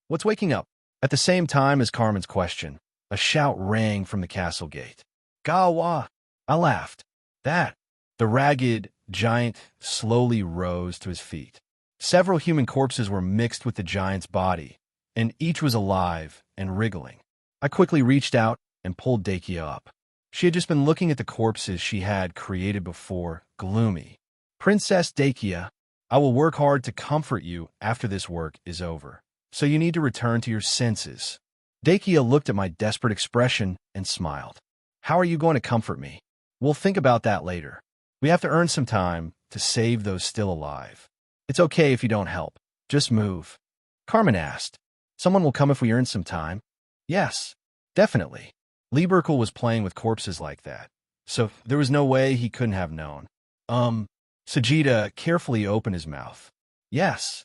What's waking up? At the same time as Carmen's question, a shout rang from the castle gate. Gawa! I laughed. That. The ragged giant slowly rose to his feet. Several human corpses were mixed with the giant's body, and each was alive and wriggling. I quickly reached out and pulled Dakia up. She had just been looking at the corpses she had created before, gloomy. Princess Dakia, I will work hard to comfort you after this work is over, so you need to return to your senses. Dakia looked at my desperate expression and smiled. How are you going to comfort me? We'll think about that later. We have to earn some time to save those still alive. It's okay if you don't help. Just move. Carmen asked. Someone will come if we earn some time? Yes, definitely. Lieberkel was playing with corpses like that, so there was no way he couldn't have known. Sajida carefully opened his mouth. Yes,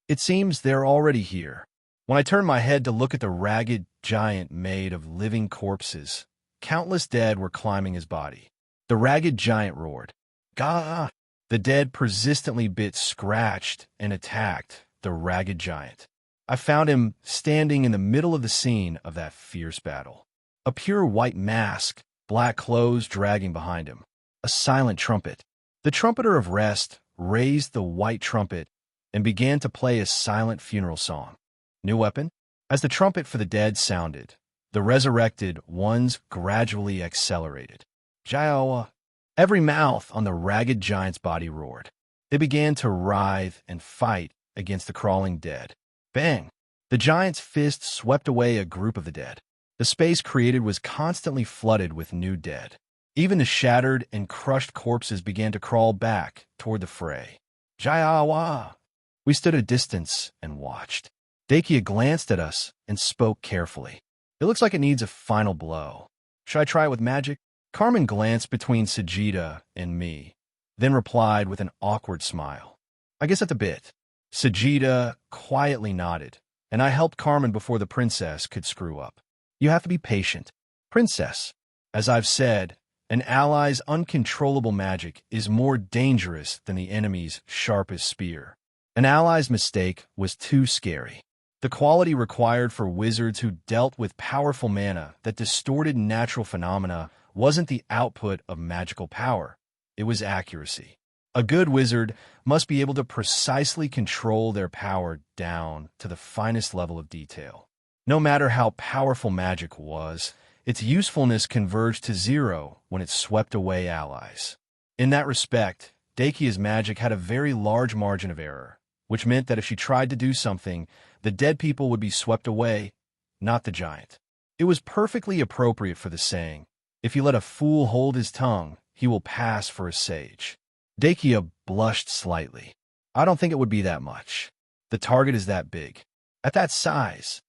it seems they're already here. When I turned my head to look at the ragged giant made of living corpses, countless dead were climbing his body. The ragged giant roared. Gah! The dead persistently bit, scratched, and attacked the ragged giant. I found him standing in the middle of the scene of that fierce battle. A pure white mask, black clothes dragging behind him. A silent trumpet. The trumpeter of rest raised the white trumpet and began to play a silent funeral song. New weapon? As the trumpet for the dead sounded, the resurrected ones gradually accelerated. Jayawa! Every mouth on the ragged giant's body roared. They began to writhe and fight against the crawling dead. Bang! The giant's fist swept away a group of the dead. The space created was constantly flooded with new dead. Even the shattered and crushed corpses began to crawl back toward the fray. Jayawa! We stood at a distance and watched. Dakia glanced at us and spoke carefully. It looks like it needs a final blow. Should I try it with magic? Carmen glanced between Sajida and me, then replied with an awkward smile. I guess that's a bit. Sajida quietly nodded, and I helped Carmen before the princess could screw up. You have to be patient. Princess, as I've said, an ally's uncontrollable magic is more dangerous than the enemy's sharpest spear. An ally's mistake was too scary. The quality required for wizards who dealt with powerful mana that distorted natural phenomena wasn't the output of magical power. It was accuracy. A good wizard must be able to precisely control their power down to the finest level of detail. No matter how powerful magic was, its usefulness converged to zero when it swept away allies. In that respect, Dakia's magic had a very large margin of error, which meant that if she tried to do something, the dead people would be swept away, not the giant. It was perfectly appropriate for the saying, if you let a fool hold his tongue, he will pass for a sage. Dakia blushed slightly. I don't think it would be that much. The target is that big. At that size,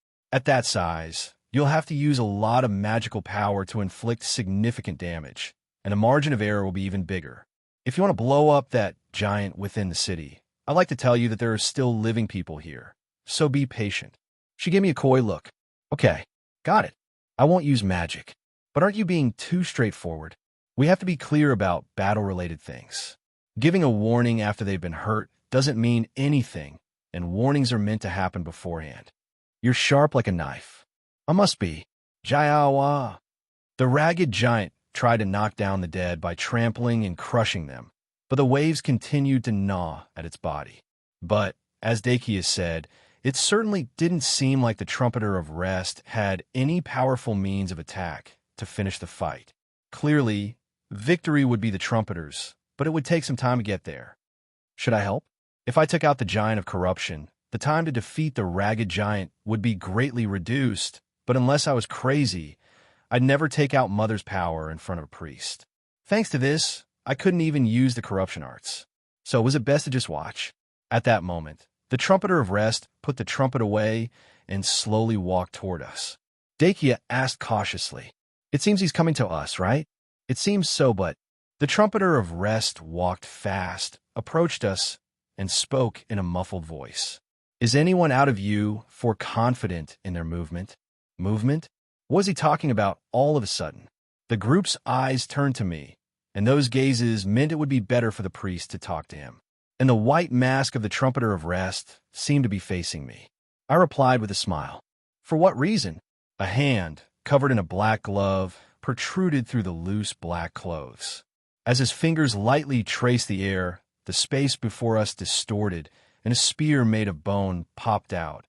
you'll have to use a lot of magical power to inflict significant damage, and the margin of error will be even bigger. If you want to blow up that giant within the city, I'd like to tell you that there are still living people here, so be patient. She gave me a coy look. Okay, got it. I won't use magic. But aren't you being too straightforward? We have to be clear about battle-related things. Giving a warning after they've been hurt doesn't mean anything, and warnings are meant to happen beforehand. You're sharp like a knife. I must be. Jayawa. The ragged giant tried to knock down the dead by trampling and crushing them, but the waves continued to gnaw at its body. But, as Dakia said, it certainly didn't seem like the Trumpeter of Rest had any powerful means of attack to finish the fight. Clearly, victory would be the Trumpeters, but it would take some time to get there. Should I help? If I took out the giant of corruption, The time to defeat the ragged giant would be greatly reduced, but unless I was crazy, I'd never take out Mother's power in front of a priest. Thanks to this, I couldn't even use the corruption arts. So was it best to just watch? At that moment, the trumpeter of rest put the trumpet away and slowly walked toward us. Dakia asked cautiously, "It seems he's coming to us, right?" "It seems so, but—" The trumpeter of rest walked fast, approached us, and spoke in a muffled voice. "Is anyone out of you for confident in their movement?" Movement? What was he talking about all of a sudden? The group's eyes turned to me, and those gazes meant it would be better for the priest to talk to him. And the white mask of the trumpeter of rest seemed to be facing me. I replied with a smile. "For what reason?" A hand, covered in a black glove, protruded through the loose black clothes. As his fingers lightly traced the air, the space before us distorted, and a spear made of bone popped out,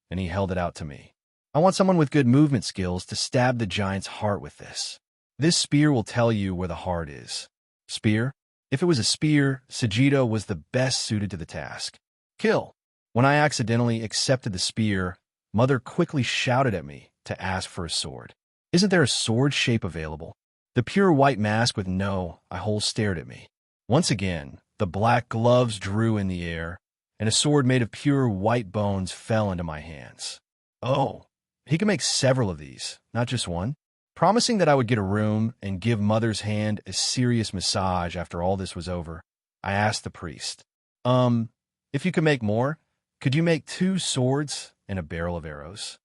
and he held it out to me. "I want someone with good movement skills to stab the giant's heart with this. This spear will tell you where the heart is." Spear? If it was a spear, Sajida was the best suited to the task. "Kill." When I accidentally accepted the spear, Mother quickly shouted at me to ask for a sword. "Isn't there a sword shape available?" The pure white mask with no eye hole stared at me. Once again, the black gloves drew in the air, and a sword made of pure white bones fell into my hands. Oh, he could make several of these, not just one. Promising that I would get a room and give Mother's hand a serious massage after all this was over, I asked the priest, if you could make more, could you make 2 swords and a barrel of arrows?"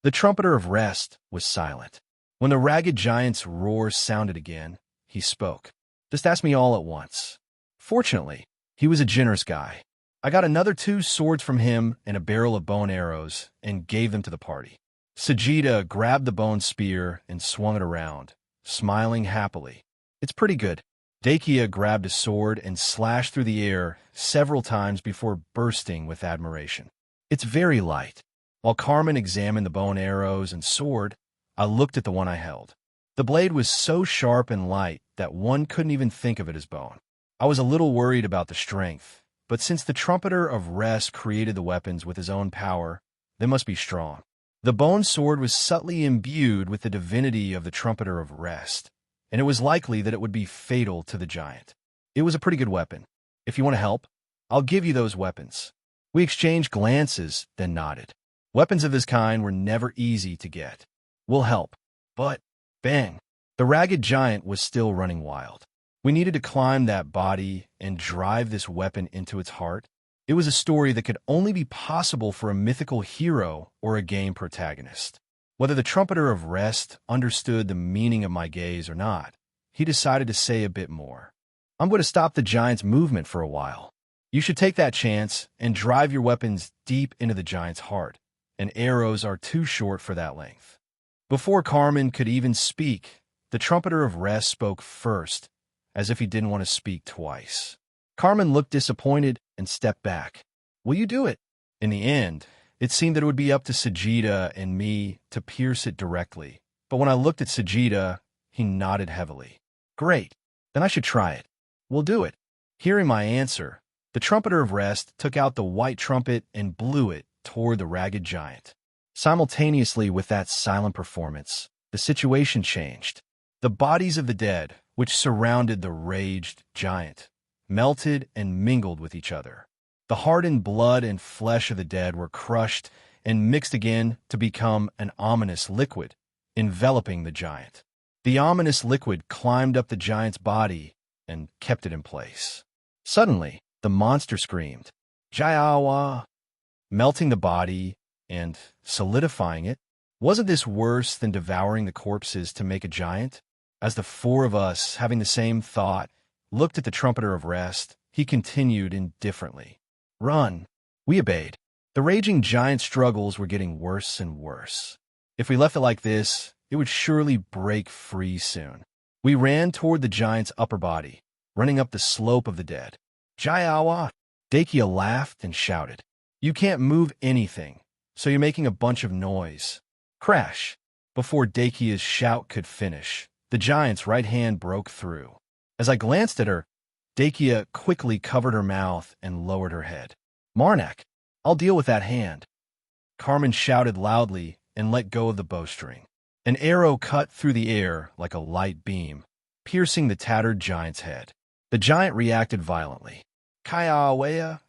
The trumpeter of rest was silent. When the ragged giant's roar sounded again, he spoke. "Just ask me all at once." Fortunately, he was a generous guy. I got another 2 swords from him and a barrel of bone arrows and gave them to the party. Sajida grabbed the bone spear and swung it around, smiling happily. "It's pretty good." Dakia grabbed a sword and slashed through the air several times before bursting with admiration. "It's very light." While Carmen examined the bone arrows and sword, I looked at the one I held. The blade was so sharp and light that one couldn't even think of it as bone. I was a little worried about the strength, but since the trumpeter of rest created the weapons with his own power, they must be strong. The bone sword was subtly imbued with the divinity of the trumpeter of rest, and it was likely that it would be fatal to the giant. It was a pretty good weapon. "If you want to help, I'll give you those weapons." We exchanged glances, then nodded. Weapons of this kind were never easy to get. "We'll help." But, bang, the ragged giant was still running wild. We needed to climb that body and drive this weapon into its heart. It was a story that could only be possible for a mythical hero or a game protagonist. Whether the trumpeter of rest understood the meaning of my gaze or not, he decided to say a bit more. "I'm going to stop the giant's movement for a while. You should take that chance and drive your weapons deep into the giant's heart, and arrows are too short for that length." Before Carmen could even speak, the trumpeter of rest spoke first, as if he didn't want to speak twice. Carmen looked disappointed and stepped back. "Will you do it?" In the end, it seemed that it would be up to Sajida and me to pierce it directly. But when I looked at Sajida, he nodded heavily. "Great, then I should try it. We'll do it." Hearing my answer, the trumpeter of rest took out the white trumpet and blew it toward the ragged giant. Simultaneously with that silent performance, the situation changed. The bodies of the dead, which surrounded the raged giant, melted and mingled with each other. The hardened blood and flesh of the dead were crushed and mixed again to become an ominous liquid, enveloping the giant. The ominous liquid climbed up the giant's body and kept it in place. Suddenly, the monster screamed, "Jayawa!" melting the body and solidifying it. Wasn't this worse than devouring the corpses to make a giant? As the 4 of us, having the same thought, looked at the trumpeter of rest, he continued indifferently, "Run." We obeyed. The raging giant struggles were getting worse and worse. If we left it like this, it would surely break free soon. We ran toward the giant's upper body, running up the slope of the dead. "Jayawa!" Dakia laughed and shouted. "You can't move anything, so you're making a bunch of noise." Crash! Before Dakia's shout could finish, the giant's right hand broke through. As I glanced at her, Dakia quickly covered her mouth and lowered her head. "Marnak!" I'll deal with that hand. Carmen shouted loudly and let go of the bowstring. An arrow cut through the air like a light beam, piercing the tattered giant's head. The giant reacted violently. Kaya.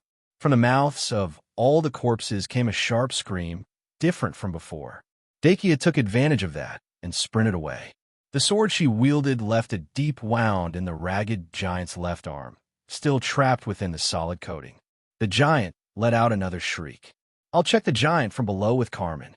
From the mouths of all the corpses came a sharp scream, different from before. Dakia took advantage of that and sprinted away. The sword she wielded left a deep wound in the ragged giant's left arm, still trapped within the solid coating. The giant let out another shriek. I'll check the giant from below with Carmen.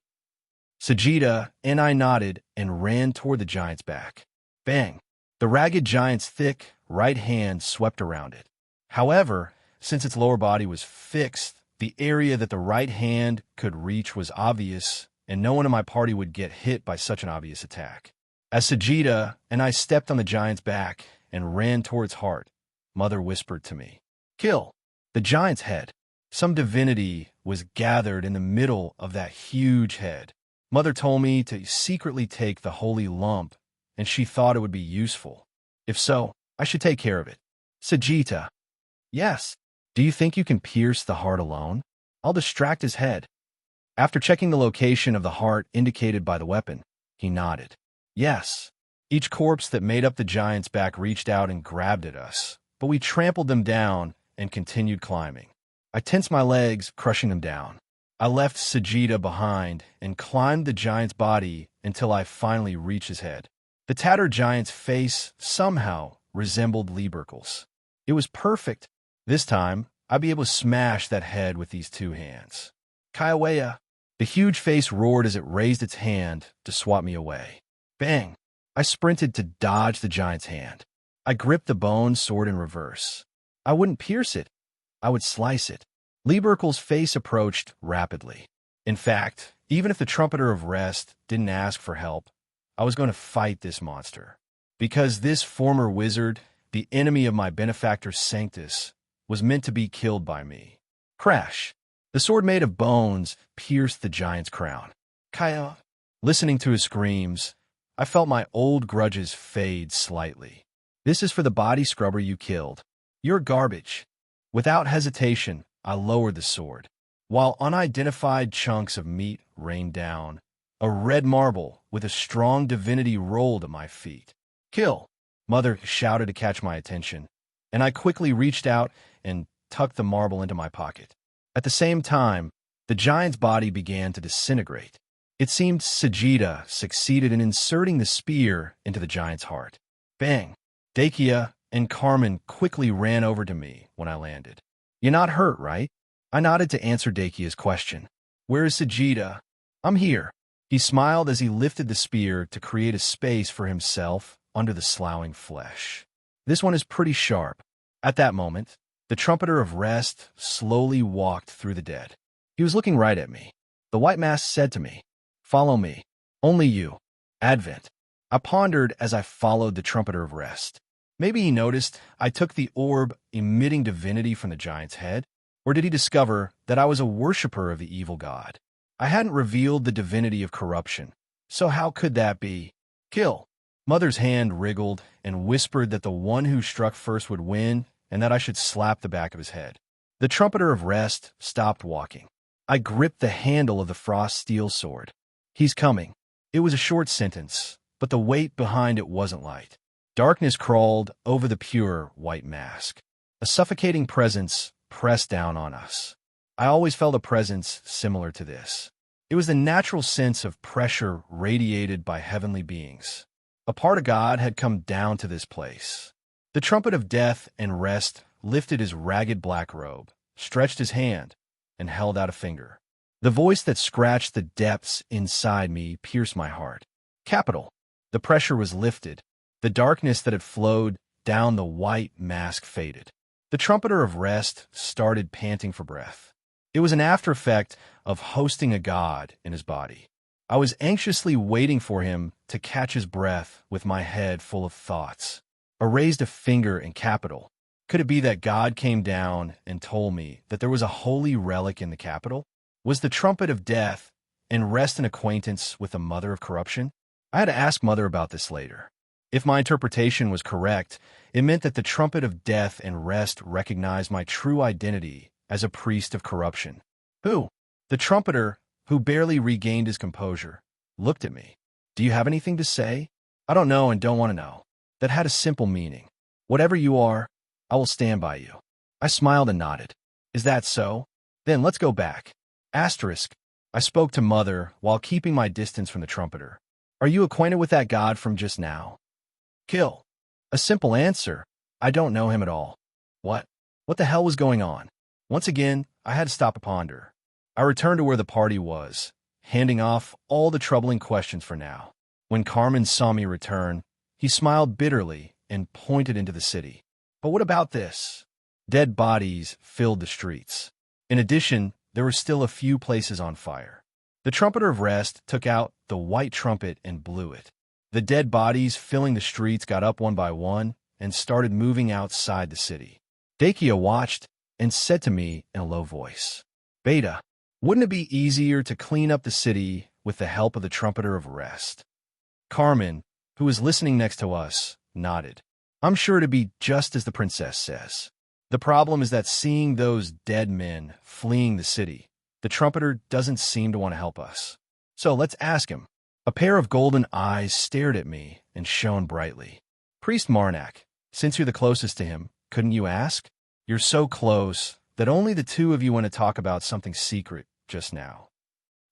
Sajida and I nodded and ran toward the giant's back. Bang! The ragged giant's thick right hand swept around it. However, since its lower body was fixed, the area that the right hand could reach was obvious, and no one in my party would get hit by such an obvious attack. As Sajida and I stepped on the giant's back and ran toward its heart, Mother whispered to me, "Kill the giant's head." Some divinity was gathered in the middle of that huge head. Mother told me to secretly take the holy lump, and she thought it would be useful. If so, I should take care of it. Sajita. Yes. Do you think you can pierce the heart alone? I'll distract his head. After checking the location of the heart indicated by the weapon, he nodded. Yes. Each corpse that made up the giant's back reached out and grabbed at us, but we trampled them down and continued climbing. I tensed my legs, crushing them down. I left Sajida behind and climbed the giant's body until I finally reached his head. The tattered giant's face somehow resembled Lieberkel's. It was perfect. This time, I'd be able to smash that head with these two hands. Kaiwea. The huge face roared as it raised its hand to swat me away. Bang! I sprinted to dodge the giant's hand. I gripped the bone sword in reverse. I wouldn't pierce it. I would slice it. Lieberkel's face approached rapidly. In fact, even if the Trumpeter of Rest didn't ask for help, I was going to fight this monster. Because this former wizard, the enemy of my benefactor Sanctus, was meant to be killed by me. Crash! The sword made of bones pierced the giant's crown. Kaya! Listening to his screams, I felt my old grudges fade slightly. This is for the body scrubber you killed. You're garbage. Without hesitation, I lowered the sword. While unidentified chunks of meat rained down, a red marble with a strong divinity rolled at my feet. Kill! Mother shouted to catch my attention, and I quickly reached out and tucked the marble into my pocket. At the same time, the giant's body began to disintegrate. It seemed Sajida succeeded in inserting the spear into the giant's heart. Bang! Dakia and Carmen quickly ran over to me when I landed. You're not hurt, right? I nodded to answer Dakia's question. Where is Sajida? I'm here. He smiled as he lifted the spear to create a space for himself under the sloughing flesh. This one is pretty sharp. At that moment, the Trumpeter of Rest slowly walked through the dead. He was looking right at me. The white mask said to me, "Follow me. Only you. Advent." I pondered as I followed the Trumpeter of Rest. Maybe he noticed I took the orb emitting divinity from the giant's head, or did he discover that I was a worshipper of the evil god? I hadn't revealed the divinity of corruption, so how could that be? Kill! Mother's hand wriggled and whispered that the one who struck first would win and that I should slap the back of his head. The Trumpeter of Rest stopped walking. I gripped the handle of the frost steel sword. He's coming. It was a short sentence, but the weight behind it wasn't light. Darkness crawled over the pure white mask. A suffocating presence pressed down on us. I always felt a presence similar to this. It was the natural sense of pressure radiated by heavenly beings. A part of God had come down to this place. The trumpet of death and rest lifted his ragged black robe, stretched his hand, and held out a finger. The voice that scratched the depths inside me pierced my heart. Capital. The pressure was lifted. The darkness that had flowed down the white mask faded. The Trumpeter of Rest started panting for breath. It was an after effect of hosting a god in his body. I was anxiously waiting for him to catch his breath with my head full of thoughts. I raised a finger in capital. Could it be that God came down and told me that there was a holy relic in the capital? Was the trumpet of death and rest an acquaintance with the mother of corruption? I had to ask Mother about this later. If my interpretation was correct, it meant that the trumpet of death and rest recognized my true identity as a priest of corruption. Who? The trumpeter, who barely regained his composure, looked at me. Do you have anything to say? I don't know and don't want to know. That had a simple meaning. Whatever you are, I will stand by you. I smiled and nodded. Is that so? Then let's go back. Asterisk. I spoke to Mother while keeping my distance from the trumpeter. Are you acquainted with that god from just now? Kill. A simple answer. I don't know him at all. What? What the hell was going on? Once again, I had to stop and ponder. I returned to where the party was, handing off all the troubling questions for now. When Carmen saw me return, he smiled bitterly and pointed into the city. But what about this? Dead bodies filled the streets. In addition, there were still a few places on fire. The trumpeter of rest took out the white trumpet and blew it. The dead bodies filling the streets got up one by one and started moving outside the city. Dakia watched and said to me in a low voice, Beta, wouldn't it be easier to clean up the city with the help of the trumpeter of rest? Carmen, who was listening next to us, nodded. I'm sure it'd be just as the princess says. The problem is that seeing those dead men fleeing the city, the trumpeter doesn't seem to want to help us. So let's ask him. A pair of golden eyes stared at me and shone brightly. Priest Marnak, since you're the closest to him, couldn't you ask? You're so close that only the two of you want to talk about something secret just now.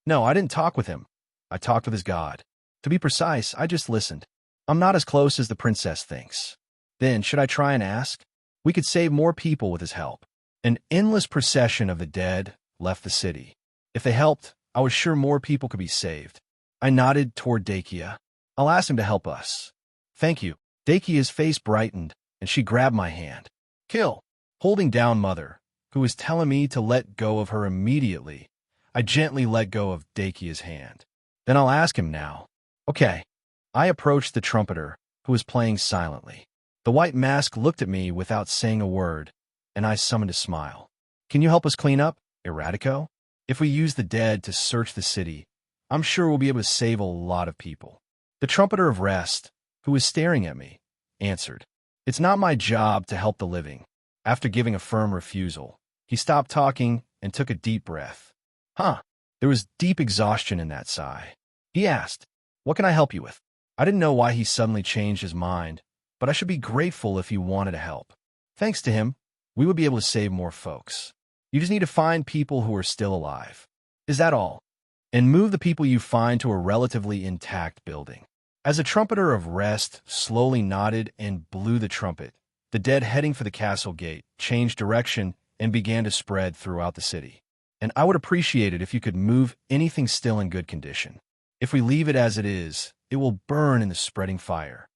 No, I didn't talk with him. I talked with his god. To be precise, I just listened. I'm not as close as the princess thinks. Then, should I try and ask? We could save more people with his help. An endless procession of the dead left the city. If they helped, I was sure more people could be saved. I nodded toward Dakia. I'll ask him to help us. Thank you. Dakia's face brightened, and she grabbed my hand. Kill. Holding down Mother, who was telling me to let go of her immediately, I gently let go of Dakia's hand. Then I'll ask him now. Okay. I approached the trumpeter, who was playing silently. The white mask looked at me without saying a word, and I summoned a smile. Can you help us clean up, Erratico? If we use the dead to search the city, I'm sure we'll be able to save a lot of people. The trumpeter of rest, who was staring at me, answered. It's not my job to help the living. After giving a firm refusal, he stopped talking and took a deep breath. There was deep exhaustion in that sigh. He asked, What can I help you with? I didn't know why he suddenly changed his mind, but I should be grateful if he wanted to help. Thanks to him, we would be able to save more folks. You just need to find people who are still alive. Is that all? And move the people you find to a relatively intact building. As a trumpeter of rest slowly nodded and blew the trumpet, the dead heading for the castle gate changed direction and began to spread throughout the city. And I would appreciate it if you could move anything still in good condition. If we leave it as it is, it will burn in the spreading fire.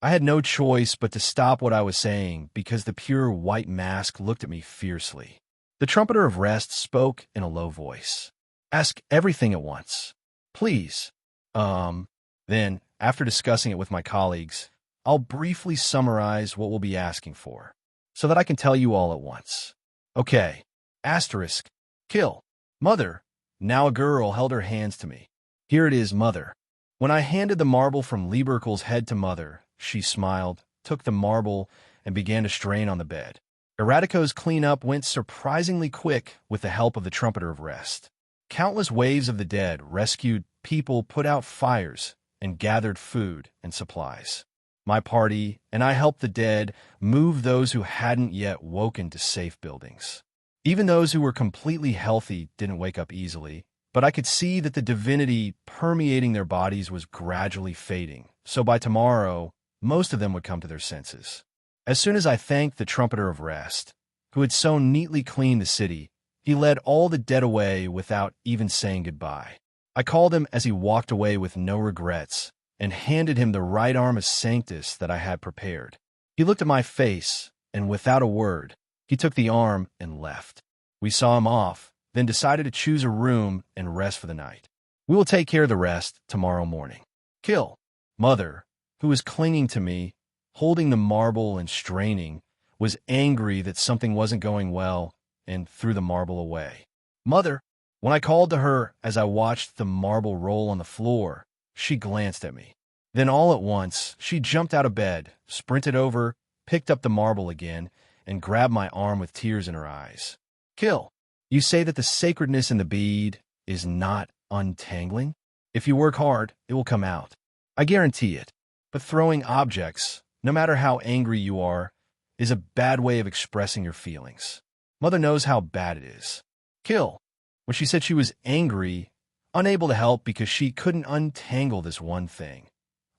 I had no choice but to stop what I was saying because the pure white mask looked at me fiercely. The trumpeter of rest spoke in a low voice. Ask everything at once. Please. Then, after discussing it with my colleagues, I'll briefly summarize what we'll be asking for, so that I can tell you all at once. Okay. Asterisk. Kill. Mother. Now a girl held her hands to me. Here it is, Mother. When I handed the marble from Lieberkel's head to Mother, she smiled, took the marble, and began to strain on the bed. Erratico's cleanup went surprisingly quick with the help of the trumpeter of rest. Countless waves of the dead rescued people, put out fires, and gathered food and supplies. My party and I helped the dead move those who hadn't yet woken to safe buildings. Even those who were completely healthy didn't wake up easily, but I could see that the divinity permeating their bodies was gradually fading, so by tomorrow, most of them would come to their senses. As soon as I thanked the trumpeter of rest, who had so neatly cleaned the city, he led all the dead away without even saying goodbye. I called him as he walked away with no regrets and handed him the right arm of Sanctus that I had prepared. He looked at my face, and without a word, he took the arm and left. We saw him off, then decided to choose a room and rest for the night. We will take care of the rest tomorrow morning. Kill. Mother, who was clinging to me, holding the marble and straining, was angry that something wasn't going well and threw the marble away. Mother, when I called to her as I watched the marble roll on the floor, she glanced at me. Then all at once, she jumped out of bed, sprinted over, picked up the marble again, and grabbed my arm with tears in her eyes. Kill. You say that the sacredness in the bead is not untangling? If you work hard, it will come out. I guarantee it. But throwing objects, no matter how angry you are, is a bad way of expressing your feelings. Mother knows how bad it is. Kill. When she said she was angry, unable to help because she couldn't untangle this one thing,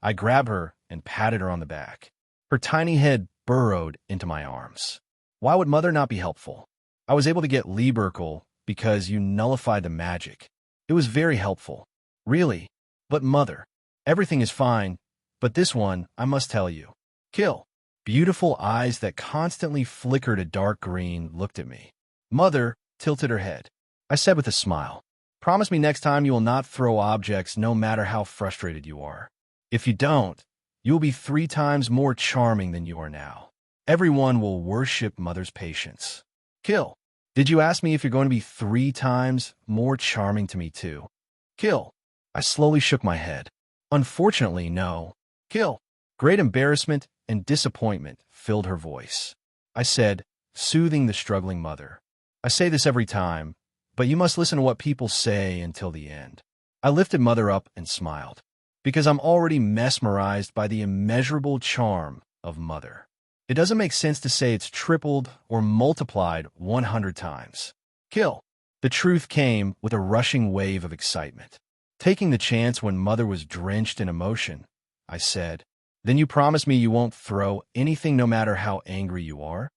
I grabbed her and patted her on the back. Her tiny head burrowed into my arms. Why would Mother not be helpful? I was able to get Lieberkel because you nullified the magic. It was very helpful. Really? But Mother, everything is fine, but this one, I must tell you. Kill. Beautiful eyes that constantly flickered a dark green looked at me. Mother tilted her head. I said with a smile, promise me next time you will not throw objects no matter how frustrated you are. If you don't, you will be 3 times more charming than you are now. Everyone will worship Mother's patience. Kill. Did you ask me if you're going to be 3 times more charming to me too? Kill. I slowly shook my head. Unfortunately, no. Kill. Great embarrassment and disappointment filled her voice. I said, soothing the struggling mother. I say this every time, but you must listen to what people say until the end. I lifted Mother up and smiled, because I'm already mesmerized by the immeasurable charm of Mother. It doesn't make sense to say it's tripled or multiplied 100 times. Kill. The truth came with a rushing wave of excitement. Taking the chance when Mother was drenched in emotion, I said, then you promise me you won't throw anything no matter how angry you are?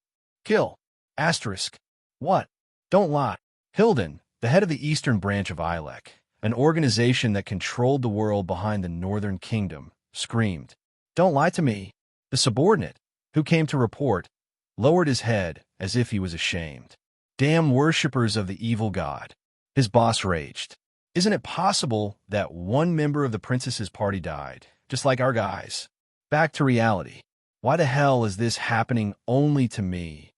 Kill. Asterisk. What? Don't lie. Hilden, the head of the eastern branch of ILEC, an organization that controlled the world behind the northern kingdom, screamed. Don't lie to me. The subordinate, who came to report, lowered his head as if he was ashamed. Damn worshippers of the evil god. His boss raged. Isn't it possible that one member of the princess's party died, just like our guys? Back to reality. Why the hell is this happening only to me?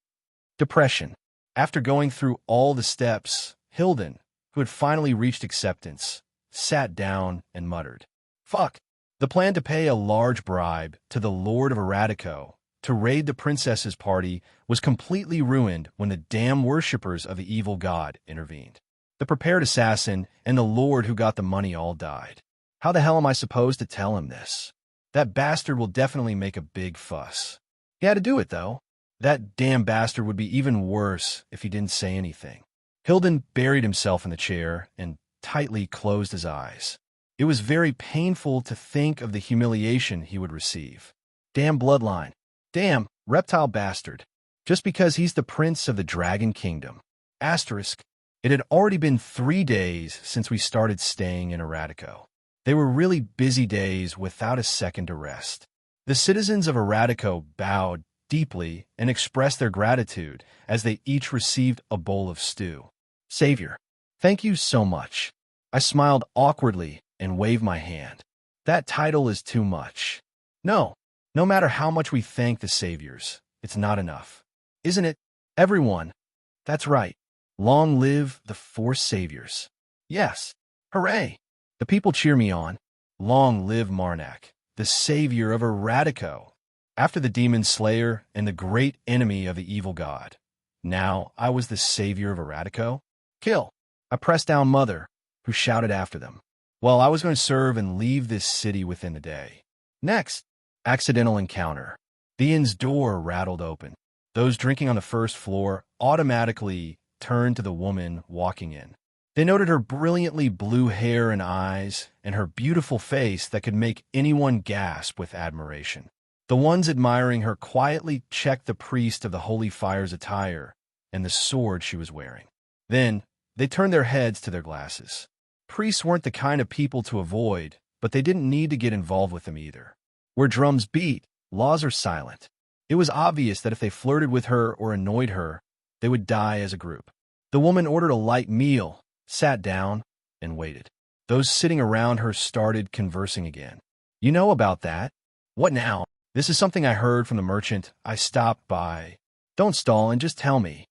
Depression. After going through all the steps, Hilden, who had finally reached acceptance, sat down and muttered, Fuck. The plan to pay a large bribe to the Lord of Erratico to raid the princess's party was completely ruined when the damn worshippers of the evil god intervened. The prepared assassin and the lord who got the money all died. How the hell am I supposed to tell him this? That bastard will definitely make a big fuss. He had to do it, though. That damn bastard would be even worse if he didn't say anything. Hilden buried himself in the chair and tightly closed his eyes. It was very painful to think of the humiliation he would receive. Damn bloodline. Damn reptile bastard. Just because he's the prince of the dragon kingdom. Asterisk. It had already been 3 days since we started staying in Erratico. They were really busy days without a second to rest. The citizens of Erratico bowed deeply and expressed their gratitude as they each received a bowl of stew. Savior, thank you so much. I smiled awkwardly and waved my hand. That title is too much. No matter how much we thank the saviors, it's not enough. Isn't it? Everyone. That's right. Long live the 4 saviors. Yes. Hooray. The people cheer me on. Long live Marnak, the savior of Erratico. After the demon slayer and the great enemy of the evil god. Now I was the savior of Erratico. Kill. I pressed down Mother, who shouted after them. Well, I was going to serve and leave this city within the day. Next, accidental encounter. The inn's door rattled open. Those drinking on the first floor automatically turned to the woman walking in. They noted her brilliantly blue hair and eyes, and her beautiful face that could make anyone gasp with admiration. The ones admiring her quietly checked the priest of the Holy Fire's attire and the sword she was wearing. Then, they turned their heads to their glasses. Priests weren't the kind of people to avoid, but they didn't need to get involved with them either. Where drums beat, laws are silent. It was obvious that if they flirted with her or annoyed her, they would die as a group. The woman ordered a light meal, sat down, and waited. Those sitting around her started conversing again. You know about that? What now? This is something I heard from the merchant I stopped by. Don't stall and just tell me.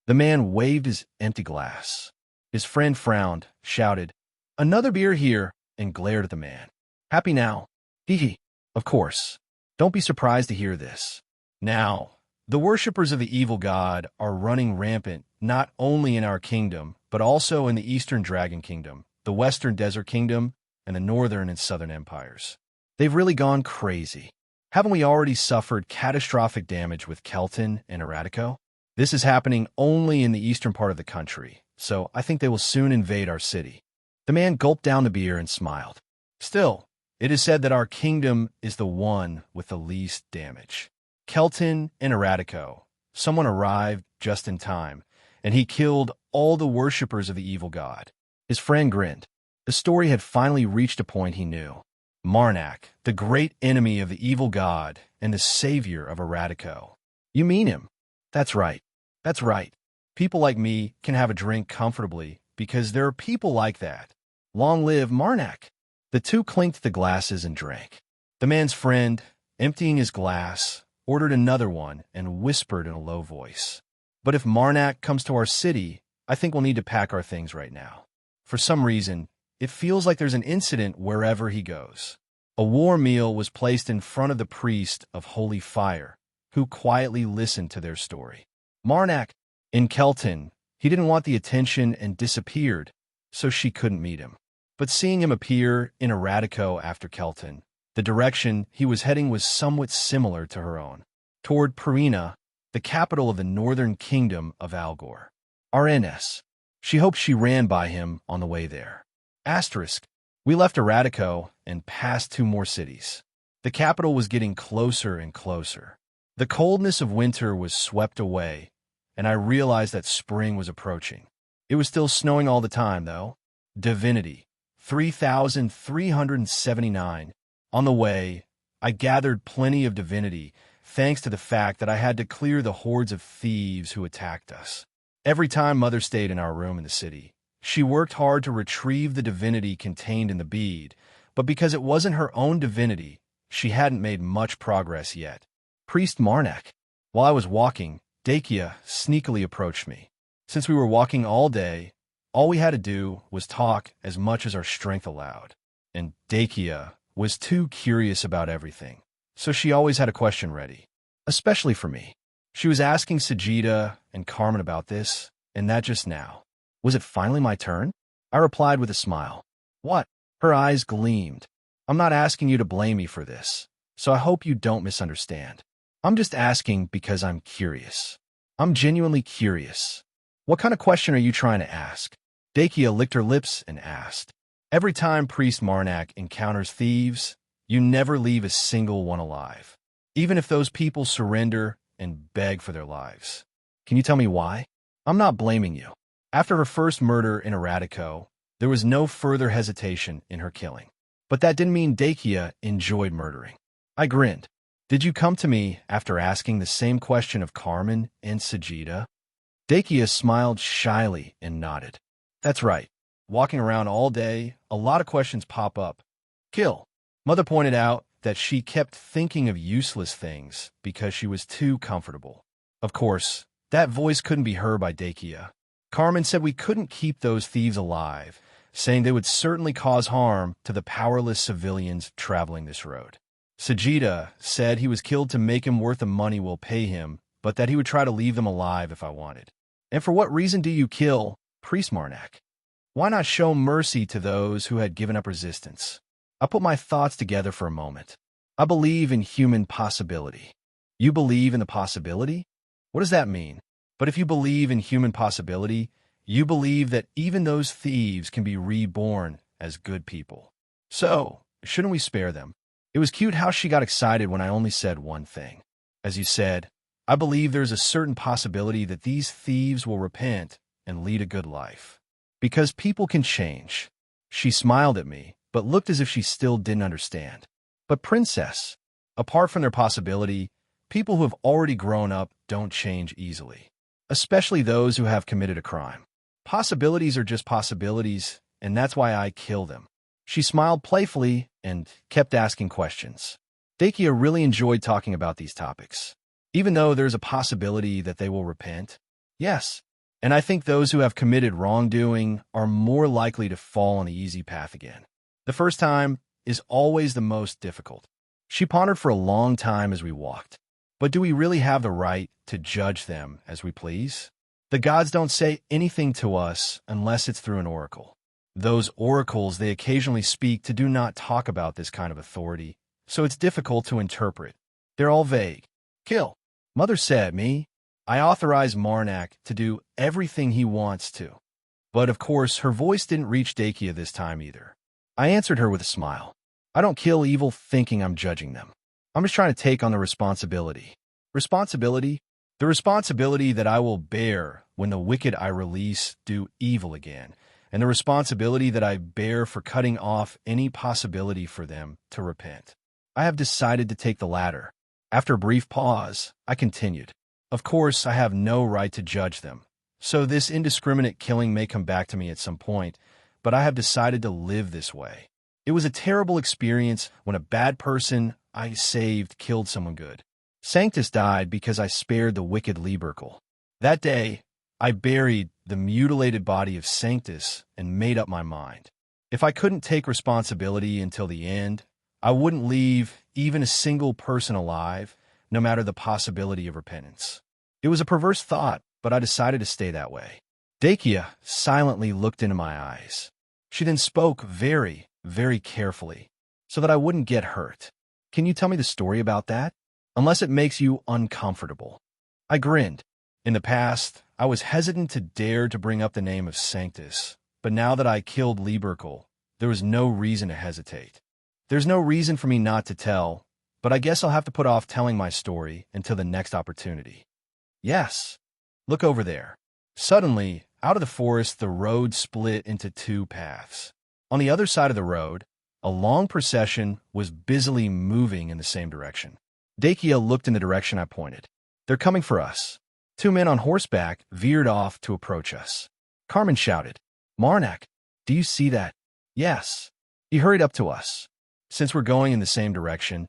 The man waved his empty glass. His friend frowned, shouted, Another beer here, and glared at the man. Happy now? Hee hee. Of course. Don't be surprised to hear this. Now, The worshippers of the evil god are running rampant not only in our kingdom, but also in the Eastern Dragon Kingdom, the Western Desert Kingdom, and the Northern and Southern Empires. They've really gone crazy. Haven't we already suffered catastrophic damage with Kelton and Eratico? This is happening only in the eastern part of the country, so I think they will soon invade our city. The man gulped down the beer and smiled. Still, it is said that our kingdom is the one with the least damage. Kelton and Eratico. Someone arrived just in time, and he killed all the worshippers of the evil god. His friend grinned. The story had finally reached a point he knew. Marnak, the great enemy of the evil god and the savior of Eratico. You mean him? That's right. That's right. People like me can have a drink comfortably because there are people like that. Long live Marnak. The two clinked the glasses and drank. The man's friend, emptying his glass, ordered another one and whispered in a low voice. But if Marnak comes to our city, I think we'll need to pack our things right now. For some reason, it feels like there's an incident wherever he goes. A war meal was placed in front of the priest of Holy Fire, who quietly listened to their story. Marnak, in Kelton, he didn't want the attention and disappeared, so she couldn't meet him. But seeing him appear in Eratico after Kelton, the direction he was heading was somewhat similar to her own, toward Perina, the capital of the northern kingdom of Algor. RNS. She hoped she ran by him on the way there. Asterisk. We left Eratico and passed 2 more cities. The capital was getting closer and closer. The coldness of winter was swept away, and I realized that spring was approaching. It was still snowing all the time, though. Divinity. 3,379. On the way, I gathered plenty of divinity, thanks to the fact that I had to clear the hordes of thieves who attacked us. Every time Mother stayed in our room in the city, she worked hard to retrieve the divinity contained in the bead, but because it wasn't her own divinity, she hadn't made much progress yet. Priest Marnak. While I was walking, Dakia sneakily approached me. Since we were walking all day, all we had to do was talk as much as our strength allowed. And Dakia was too curious about everything, so she always had a question ready, especially for me. She was asking Sajida and Carmen about this, and that just now. Was it finally my turn? I replied with a smile. What? Her eyes gleamed. I'm not asking you to blame me for this, so I hope you don't misunderstand. I'm just asking because I'm curious. I'm genuinely curious. What kind of question are you trying to ask? Dakia licked her lips and asked. Every time Priest Marnak encounters thieves, you never leave a single one alive, even if those people surrender and beg for their lives. Can you tell me why? I'm not blaming you. After her first murder in Eratico, there was no further hesitation in her killing. But that didn't mean Dakia enjoyed murdering. I grinned. Did you come to me after asking the same question of Carmen and Sajida? Dakia smiled shyly and nodded. That's right. Walking around all day, a lot of questions pop up. Kill. Mother pointed out that she kept thinking of useless things because she was too comfortable. Of course, that voice couldn't be heard by Dakia. Carmen said we couldn't keep those thieves alive, saying they would certainly cause harm to the powerless civilians traveling this road. Sajida said he was killed to make him worth the money we'll pay him, but that he would try to leave them alive if I wanted. And for what reason do you kill Priest Marnak? Why not show mercy to those who had given up resistance? I put my thoughts together for a moment. I believe in human possibility. You believe in the possibility? What does that mean? But if you believe in human possibility, you believe that even those thieves can be reborn as good people. So, shouldn't we spare them? It was cute how she got excited when I only said one thing. As you said, I believe there's a certain possibility that these thieves will repent and lead a good life. Because people can change. She smiled at me, but looked as if she still didn't understand. But princess, apart from their possibility, people who have already grown up don't change easily. Especially those who have committed a crime. Possibilities are just possibilities, and that's why I kill them. She smiled playfully and kept asking questions. Dakia really enjoyed talking about these topics. Even though there's a possibility that they will repent? Yes. And I think those who have committed wrongdoing are more likely to fall on the easy path again. The first time is always the most difficult. She pondered for a long time as we walked. But do we really have the right to judge them as we please? The gods don't say anything to us unless it's through an oracle. Those oracles they occasionally speak to do not talk about this kind of authority, so it's difficult to interpret. They're all vague. Kill. Mother said, me. I authorize Marnak to do everything he wants to. But of course, her voice didn't reach Dakia this time either. I answered her with a smile. I don't kill evil thinking I'm judging them. I'm just trying to take on the responsibility. Responsibility? The responsibility that I will bear when the wicked I release do evil again, and the responsibility that I bear for cutting off any possibility for them to repent. I have decided to take the latter. After a brief pause, I continued. Of course, I have no right to judge them, so this indiscriminate killing may come back to me at some point, but I have decided to live this way. It was a terrible experience when a bad person I saved killed someone good. Sanctus died because I spared the wicked Lieberkel. That day, I buried the mutilated body of Sanctus and made up my mind. If I couldn't take responsibility until the end, I wouldn't leave even a single person alive, no matter the possibility of repentance. It was a perverse thought, but I decided to stay that way. Dakia silently looked into my eyes. She then spoke very, very carefully, so that I wouldn't get hurt. Can you tell me the story about that? Unless it makes you uncomfortable. I grinned. In the past, I was hesitant to dare to bring up the name of Sanctus, but now that I killed Lieberkel, there was no reason to hesitate. There's no reason for me not to tell, but I guess I'll have to put off telling my story until the next opportunity. Yes. Look over there. Suddenly, out of the forest, the road split into two paths. On the other side of the road, a long procession was busily moving in the same direction. Dakia looked in the direction I pointed. They're coming for us. Two men on horseback veered off to approach us. Carmen shouted, Marnak, do you see that? Yes. He hurried up to us. Since we're going in the same direction,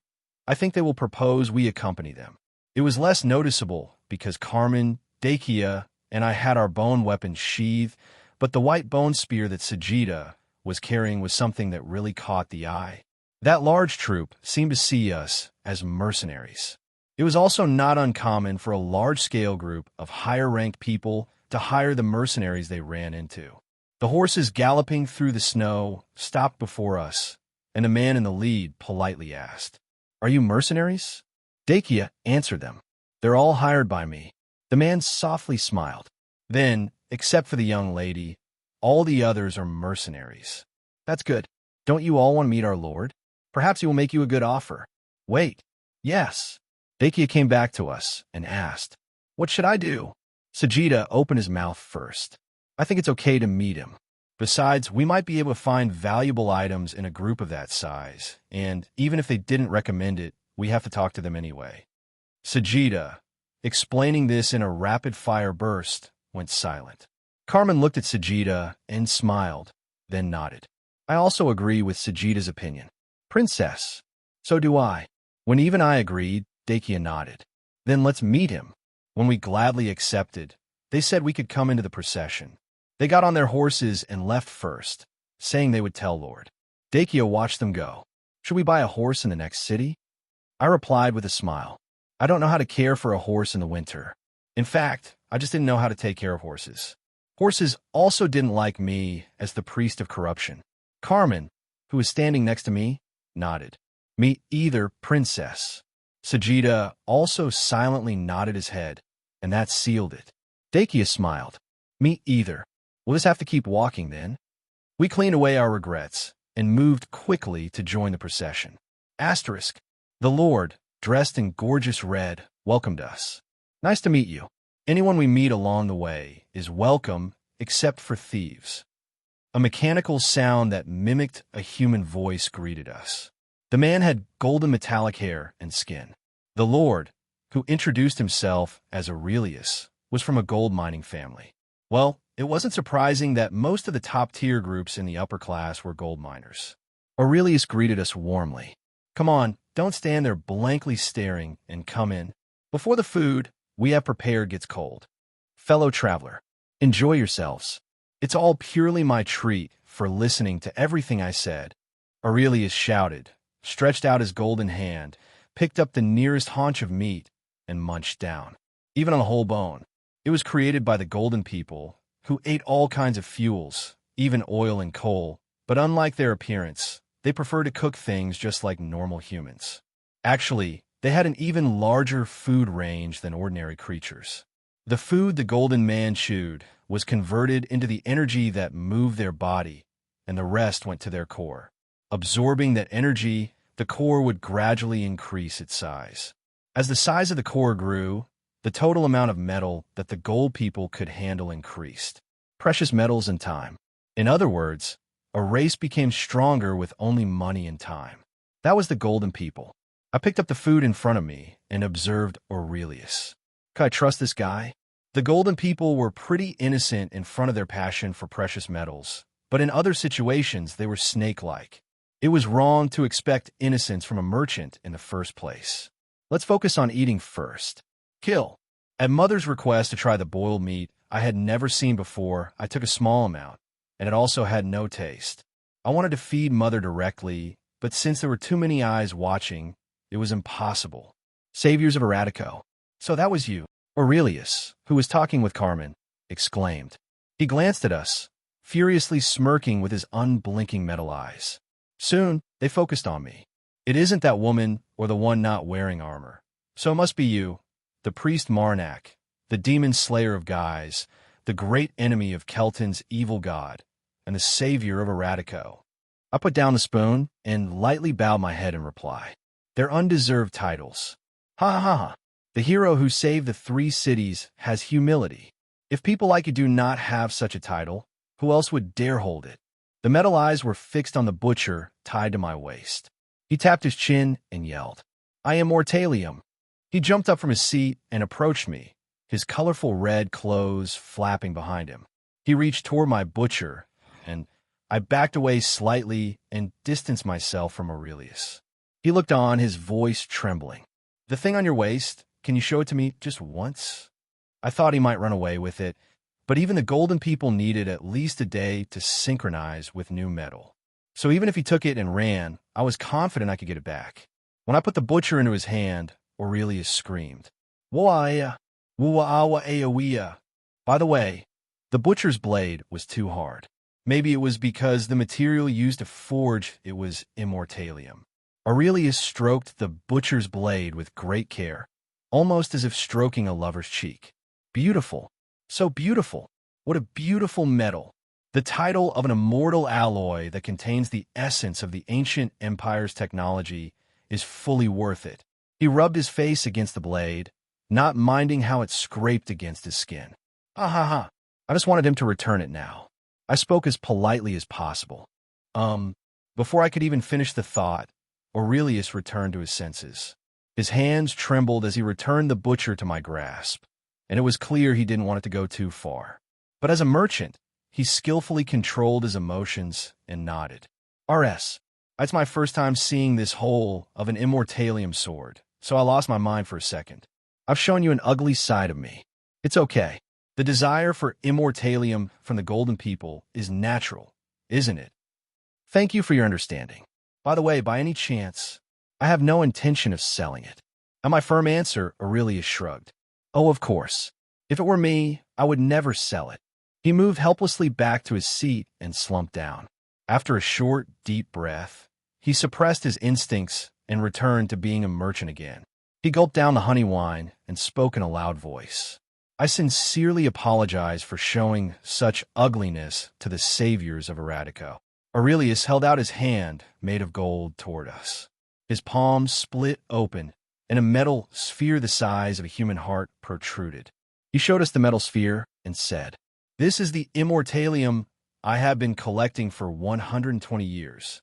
I think they will propose we accompany them. It was less noticeable because Carmen, Dakia, and I had our bone weapons sheathed, but the white bone spear that Sajida was carrying was something that really caught the eye. That large troop seemed to see us as mercenaries. It was also not uncommon for a large-scale group of higher-ranked people to hire the mercenaries they ran into. The horses galloping through the snow stopped before us, and a man in the lead politely asked, Are you mercenaries? Dakia answered them. They're all hired by me. The man softly smiled. Then, except for the young lady, all the others are mercenaries. That's good. Don't you all want to meet our lord? Perhaps he will make you a good offer. Wait. Yes. Dakia came back to us and asked, What should I do? Sajida opened his mouth first. I think it's okay to meet him. Besides, we might be able to find valuable items in a group of that size, and even if they didn't recommend it, we have to talk to them anyway. Sajida, explaining this in a rapid-fire burst, went silent. Carmen looked at Sajida and smiled, then nodded. I also agree with Sajida's opinion. Princess. So do I. When even I agreed, Dakia nodded. Then let's meet him. When we gladly accepted, they said we could come into the procession. They got on their horses and left first, saying they would tell Lord. Dakia watched them go. Should we buy a horse in the next city? I replied with a smile. I don't know how to care for a horse in the winter. In fact, I just didn't know how to take care of horses. Horses also didn't like me as the priest of corruption. Carmen, who was standing next to me, nodded. Me either, princess. Sajida also silently nodded his head, and that sealed it. Dakia smiled. Me either. We'll just have to keep walking then. We cleaned away our regrets and moved quickly to join the procession. Asterisk. The Lord, dressed in gorgeous red, welcomed us. Nice to meet you. Anyone we meet along the way is welcome except for thieves. A mechanical sound that mimicked a human voice greeted us. The man had golden metallic hair and skin. The Lord, who introduced himself as Aurelius, was from a gold mining family. Well, it wasn't surprising that most of the top-tier groups in the upper class were gold miners. Aurelius greeted us warmly. Come on, don't stand there blankly staring and come in. Before the food we have prepared gets cold. Fellow traveler, enjoy yourselves. It's all purely my treat for listening to everything I said. Aurelius shouted, stretched out his golden hand, picked up the nearest haunch of meat, and munched down, even on the whole bone. It was created by the golden people, who ate all kinds of fuels, even oil and coal, but unlike their appearance, they prefer to cook things just like normal humans. Actually, they had an even larger food range than ordinary creatures. The food the golden man chewed was converted into the energy that moved their body, and the rest went to their core. Absorbing that energy, the core would gradually increase its size. As the size of the core grew, the total amount of metal that the gold people could handle increased. Precious metals and time. In other words, a race became stronger with only money and time. That was the golden people. I picked up the food in front of me and observed Aurelius. Could I trust this guy? The golden people were pretty innocent in front of their passion for precious metals, but in other situations they were snake-like. It was wrong to expect innocence from a merchant in the first place. Let's focus on eating first. Kill. At Mother's request to try the boiled meat I had never seen before, I took a small amount, and it also had no taste. I wanted to feed Mother directly, but since there were too many eyes watching, it was impossible. Saviors of Eratico. So that was you. Aurelius, who was talking with Carmen, exclaimed. He glanced at us, furiously smirking with his unblinking metal eyes. Soon, they focused on me. It isn't that woman or the one not wearing armor. So it must be you, the priest Marnak, the demon slayer of guys, the great enemy of Kelton's evil god, and the savior of Eratico. I put down the spoon and lightly bowed my head in reply. They're undeserved titles. Ha ha ha. The hero who saved the 3 cities has humility. If people like you do not have such a title, who else would dare hold it? The metal eyes were fixed on the butcher tied to my waist. He tapped his chin and yelled, I am Mortalium. He jumped up from his seat and approached me, his colorful red clothes flapping behind him. He reached toward my butcher, and I backed away slightly and distanced myself from Aurelius. He looked on, his voice trembling. The thing on your waist, can you show it to me just once? I thought he might run away with it, but even the golden people needed at least a day to synchronize with new metal. So even if he took it and ran, I was confident I could get it back. When I put the butcher into his hand, Aurelius screamed, Wa'aya, wuwa'awa aawia. By the way, the butcher's blade was too hard. Maybe it was because the material used to forge it was immortalium. Aurelius stroked the butcher's blade with great care, almost as if stroking a lover's cheek. Beautiful. So beautiful. What a beautiful metal. The title of an immortal alloy that contains the essence of the ancient empire's technology is fully worth it. He rubbed his face against the blade, not minding how it scraped against his skin. Ha ha ha. I just wanted him to return it now. I spoke as politely as possible. Before I could even finish the thought, Aurelius returned to his senses. His hands trembled as he returned the butcher to my grasp, and it was clear he didn't want it to go too far. But as a merchant, he skillfully controlled his emotions and nodded. RS, it's my first time seeing this whole of an immortalium sword, so I lost my mind for a second. I've shown you an ugly side of me. It's okay. The desire for immortalium from the golden people is natural, isn't it? Thank you for your understanding. By the way, by any chance, I have no intention of selling it. At my firm answer, Aurelius shrugged. Oh, of course. If it were me, I would never sell it. He moved helplessly back to his seat and slumped down. After a short, deep breath, he suppressed his instincts and returned to being a merchant again. He gulped down the honey wine and spoke in a loud voice. I sincerely apologize for showing such ugliness to the saviors of Eratico. Aurelius held out his hand, made of gold, toward us. His palm split open, and a metal sphere the size of a human heart protruded. He showed us the metal sphere and said, This is the immortalium I have been collecting for 120 years.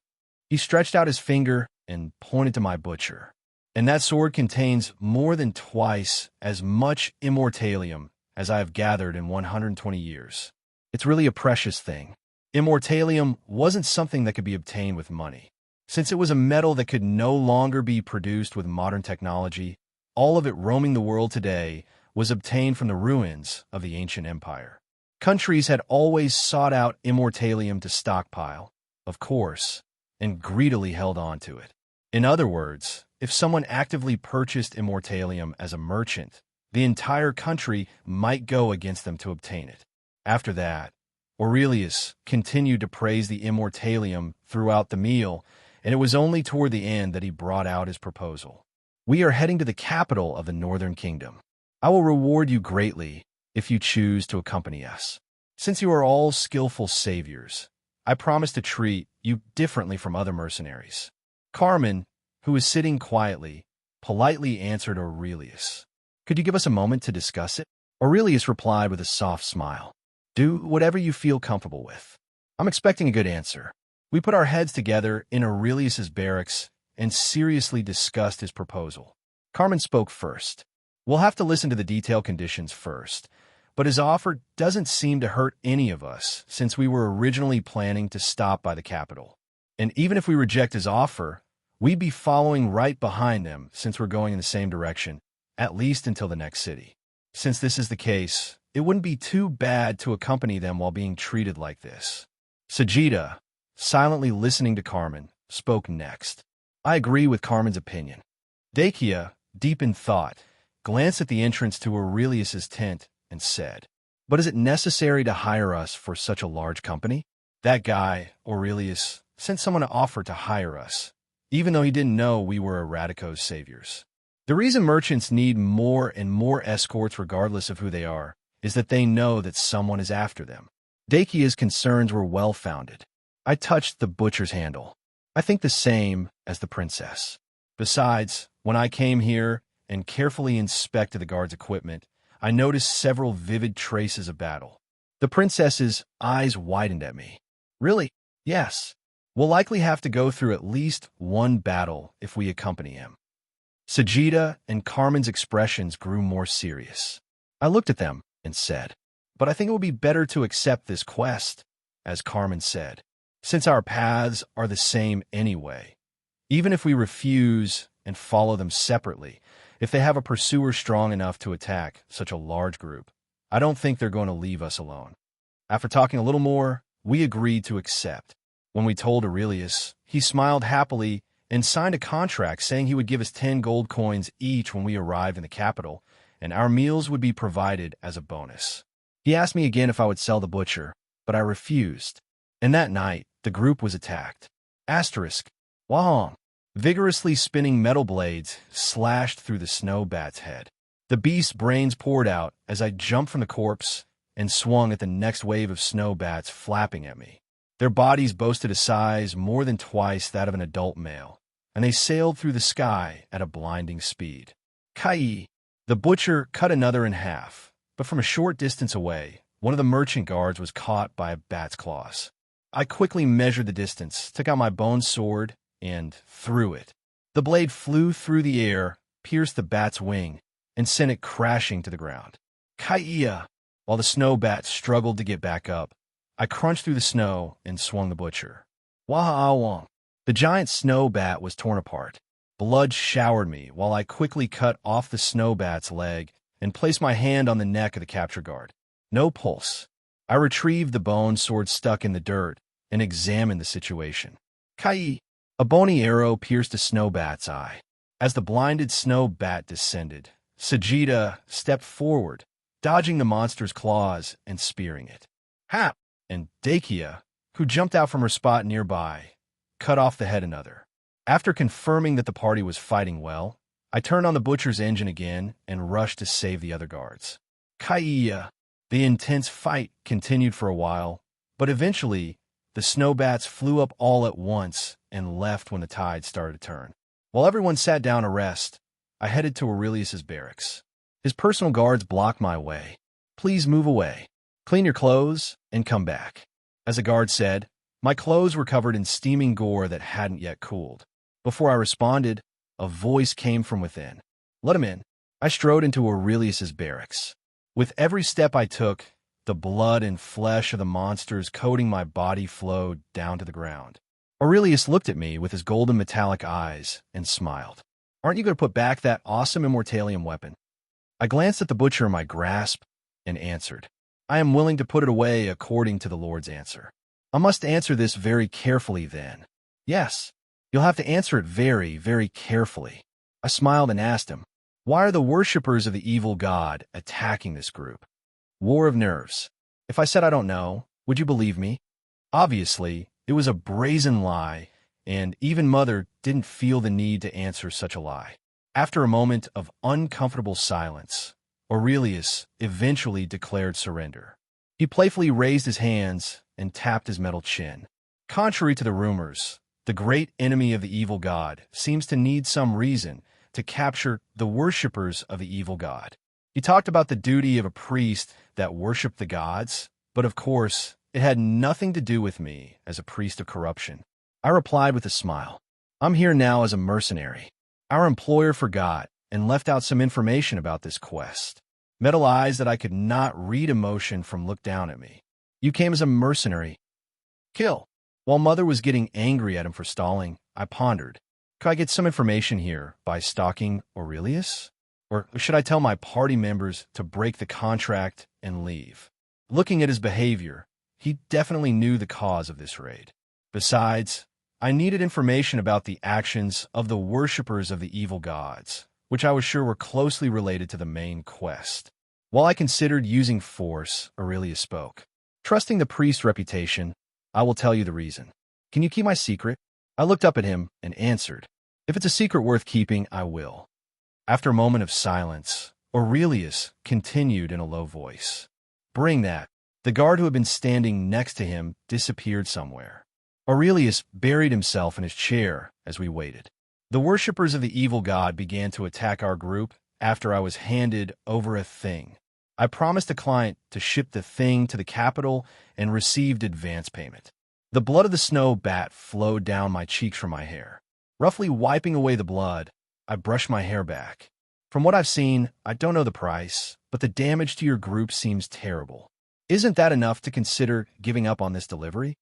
He stretched out his finger and pointed to my butcher. And that sword contains more than twice as much immortalium as I have gathered in 120 years. It's really a precious thing. Immortalium wasn't something that could be obtained with money. Since it was a metal that could no longer be produced with modern technology, all of it roaming the world today was obtained from the ruins of the ancient empire. Countries had always sought out immortalium to stockpile, of course, and greedily held on to it. In other words, If someone actively purchased immortalium as a merchant, the entire country might go against them to obtain it. After that, Aurelius continued to praise the immortalium throughout the meal, and it was only toward the end that he brought out his proposal. We are heading to the capital of the Northern Kingdom. I will reward you greatly if you choose to accompany us. Since you are all skillful saviors, I promise to treat you differently from other mercenaries. Carmen, who was sitting quietly, politely answered Aurelius. Could you give us a moment to discuss it? Aurelius replied with a soft smile. Do whatever you feel comfortable with. I'm expecting a good answer. We put our heads together in Aurelius's barracks and seriously discussed his proposal. Carmen spoke first. We'll have to listen to the detailed conditions first, but his offer doesn't seem to hurt any of us since we were originally planning to stop by the capital. And even if we reject his offer, we'd be following right behind him since we're going in the same direction, at least until the next city. Since this is the case, it wouldn't be too bad to accompany them while being treated like this. Sajida, silently listening to Carmen, spoke next. I agree with Carmen's opinion. Dakia, deep in thought, glanced at the entrance to Aurelius's tent and said, But is it necessary to hire us for such a large company? That guy, Aurelius, sent someone to offer to hire us, even though he didn't know we were Eratico's saviors. The reason merchants need more and more escorts regardless of who they are is that they know that someone is after them. Dakia's concerns were well-founded. I touched the butcher's handle. I think the same as the princess. Besides, when I came here and carefully inspected the guard's equipment, I noticed several vivid traces of battle. The princess's eyes widened at me. Really? Yes. We'll likely have to go through at least one battle if we accompany him. Sajida and Carmen's expressions grew more serious. I looked at them and said, But I think it would be better to accept this quest, as Carmen said, since our paths are the same anyway. Even if we refuse and follow them separately, if they have a pursuer strong enough to attack such a large group, I don't think they're going to leave us alone. After talking a little more, we agreed to accept. When we told Aurelius, he smiled happily and signed a contract saying he would give us 10 gold coins each when we arrived in the capital, and our meals would be provided as a bonus. He asked me again if I would sell the butcher, but I refused. And that night, the group was attacked. Wahong, vigorously spinning metal blades, slashed through the snow bat's head. The beast's brains poured out as I jumped from the corpse and swung at the next wave of snow bats flapping at me. Their bodies boasted a size more than twice that of an adult male, and they sailed through the sky at a blinding speed. Kai! The butcher cut another in half, but from a short distance away, one of the merchant guards was caught by a bat's claws. I quickly measured the distance, took out my bone sword, and threw it. The blade flew through the air, pierced the bat's wing, and sent it crashing to the ground. Kai-ia! While the snow bat struggled to get back up, I crunched through the snow and swung the butcher. Wah-awong! The giant snow bat was torn apart. Blood showered me while I quickly cut off the snow bat's leg and placed my hand on the neck of the capture guard. No pulse. I retrieved the bone sword stuck in the dirt and examined the situation. Kai! A bony arrow pierced a snow bat's eye. As the blinded snow bat descended, Sajida stepped forward, dodging the monster's claws and spearing it. Hap! And Dakia, who jumped out from her spot nearby, cut off the head another. After confirming that the party was fighting well, I turned on the butcher's engine again and rushed to save the other guards. Kai-ia! The intense fight continued for a while, but eventually, the snow bats flew up all at once and left when the tide started to turn. While everyone sat down to rest, I headed to Aurelius's barracks. His personal guards blocked my way. Please move away. Clean your clothes and come back. As a guard said, my clothes were covered in steaming gore that hadn't yet cooled. Before I responded, a voice came from within. Let him in. I strode into Aurelius's barracks. With every step I took, the blood and flesh of the monsters coating my body flowed down to the ground. Aurelius looked at me with his golden metallic eyes and smiled. Aren't you going to put back that awesome immortalium weapon? I glanced at the butcher in my grasp and answered. I am willing to put it away according to the Lord's answer. I must answer this very carefully then. Yes, you'll have to answer it very, very carefully. I smiled and asked him, "Why are the worshippers of the evil god attacking this group?" War of nerves. If I said I don't know, would you believe me? Obviously, it was a brazen lie, and even Mother didn't feel the need to answer such a lie. After a moment of uncomfortable silence, Aurelius eventually declared surrender. He playfully raised his hands and tapped his metal chin. Contrary to the rumors, the great enemy of the evil god seems to need some reason to capture the worshippers of the evil god. He talked about the duty of a priest that worshiped the gods, but of course, it had nothing to do with me as a priest of corruption. I replied with a smile. I'm here now as a mercenary. Our employer forgot and left out some information about this quest. Metal eyes that I could not read emotion from looked down at me. You came as a mercenary. Kill. While Mother was getting angry at him for stalling, I pondered. Could I get some information here by stalking Aurelius? Or should I tell my party members to break the contract and leave? Looking at his behavior, he definitely knew the cause of this raid. Besides, I needed information about the actions of the worshippers of the evil gods, which I was sure were closely related to the main quest. While I considered using force, Aurelius spoke. Trusting the priest's reputation, I will tell you the reason. Can you keep my secret? I looked up at him and answered. If it's a secret worth keeping, I will. After a moment of silence, Aurelius continued in a low voice. Bring that. The guard who had been standing next to him disappeared somewhere. Aurelius buried himself in his chair as we waited. The worshippers of the evil god began to attack our group after I was handed over a thing. I promised a client to ship the thing to the capital and received advance payment. The blood of the snow bat flowed down my cheeks from my hair. Roughly wiping away the blood, I brushed my hair back. From what I've seen, I don't know the price, but the damage to your group seems terrible. Isn't that enough to consider giving up on this delivery?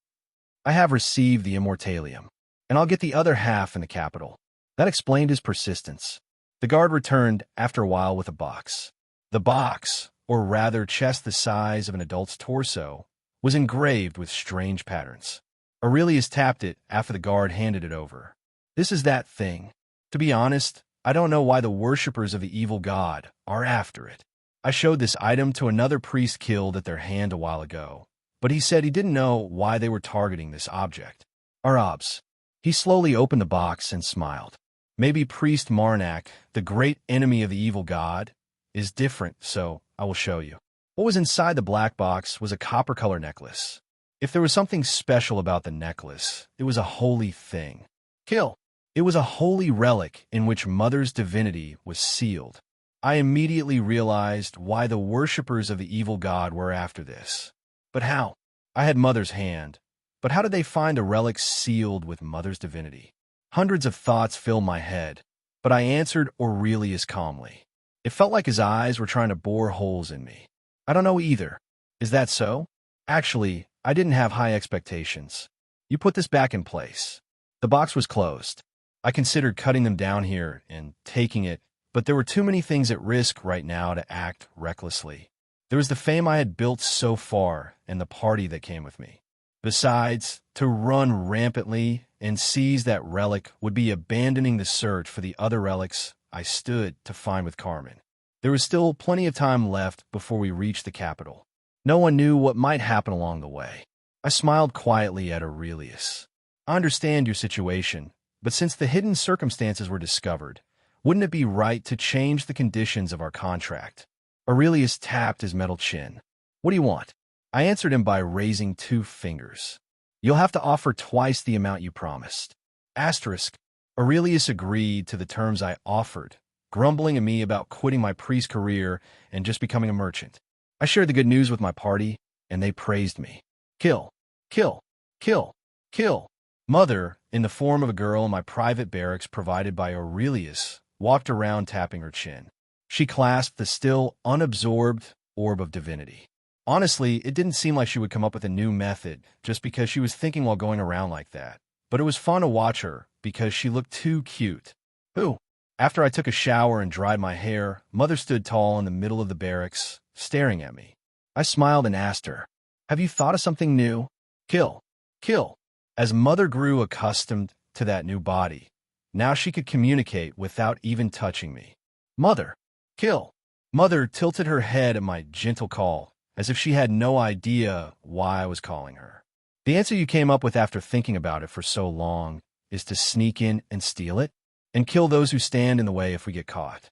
I have received the immortalium, and I'll get the other half in the capital. That explained his persistence. The guard returned after a while with a box. The box, or rather chest the size of an adult's torso, was engraved with strange patterns. Aurelius tapped it after the guard handed it over. This is that thing. To be honest, I don't know why the worshippers of the evil god are after it. I showed this item to another priest killed at their hand a while ago, but he said he didn't know why they were targeting this object. Arabs. He slowly opened the box and smiled. Maybe Priest Marnak, the great enemy of the evil god, is different, so I will show you. What was inside the black box was a copper-color necklace. If there was something special about the necklace, it was a holy thing. Kill. It was a holy relic in which Mother's divinity was sealed. I immediately realized why the worshippers of the evil god were after this. But how? I had Mother's hand. But how did they find a relic sealed with Mother's divinity? Hundreds of thoughts filled my head, but I answered Aurelius calmly. It felt like his eyes were trying to bore holes in me. I don't know either. Is that so? Actually, I didn't have high expectations. You put this back in place. The box was closed. I considered cutting them down here and taking it, but there were too many things at risk right now to act recklessly. There was the fame I had built so far and the party that came with me. Besides, to run rampantly and seize that relic would be abandoning the search for the other relics I stood to find with Carmen. There was still plenty of time left before we reached the capital. No one knew what might happen along the way. I smiled quietly at Aurelius. I understand your situation, but since the hidden circumstances were discovered, wouldn't it be right to change the conditions of our contract? Aurelius tapped his metal chin. What do you want? I answered him by raising 2 fingers. You'll have to offer twice the amount you promised. Asterisk. Aurelius agreed to the terms I offered, grumbling at me about quitting my priest career and just becoming a merchant. I shared the good news with my party, and they praised me. Kill. Kill. Kill. Kill. Mother, in the form of a girl in my private barracks provided by Aurelius, walked around tapping her chin. She clasped the still unabsorbed orb of divinity. Honestly, it didn't seem like she would come up with a new method just because she was thinking while going around like that. But it was fun to watch her because she looked too cute. Who? After I took a shower and dried my hair, Mother stood tall in the middle of the barracks, staring at me. I smiled and asked her, have you thought of something new? Kill. Kill. As Mother grew accustomed to that new body, Now she could communicate without even touching me. Mother, kill. Mother tilted her head at my gentle call, as if she had no idea why I was calling her. The answer you came up with after thinking about it for so long is to sneak in and steal it, and kill those who stand in the way if we get caught.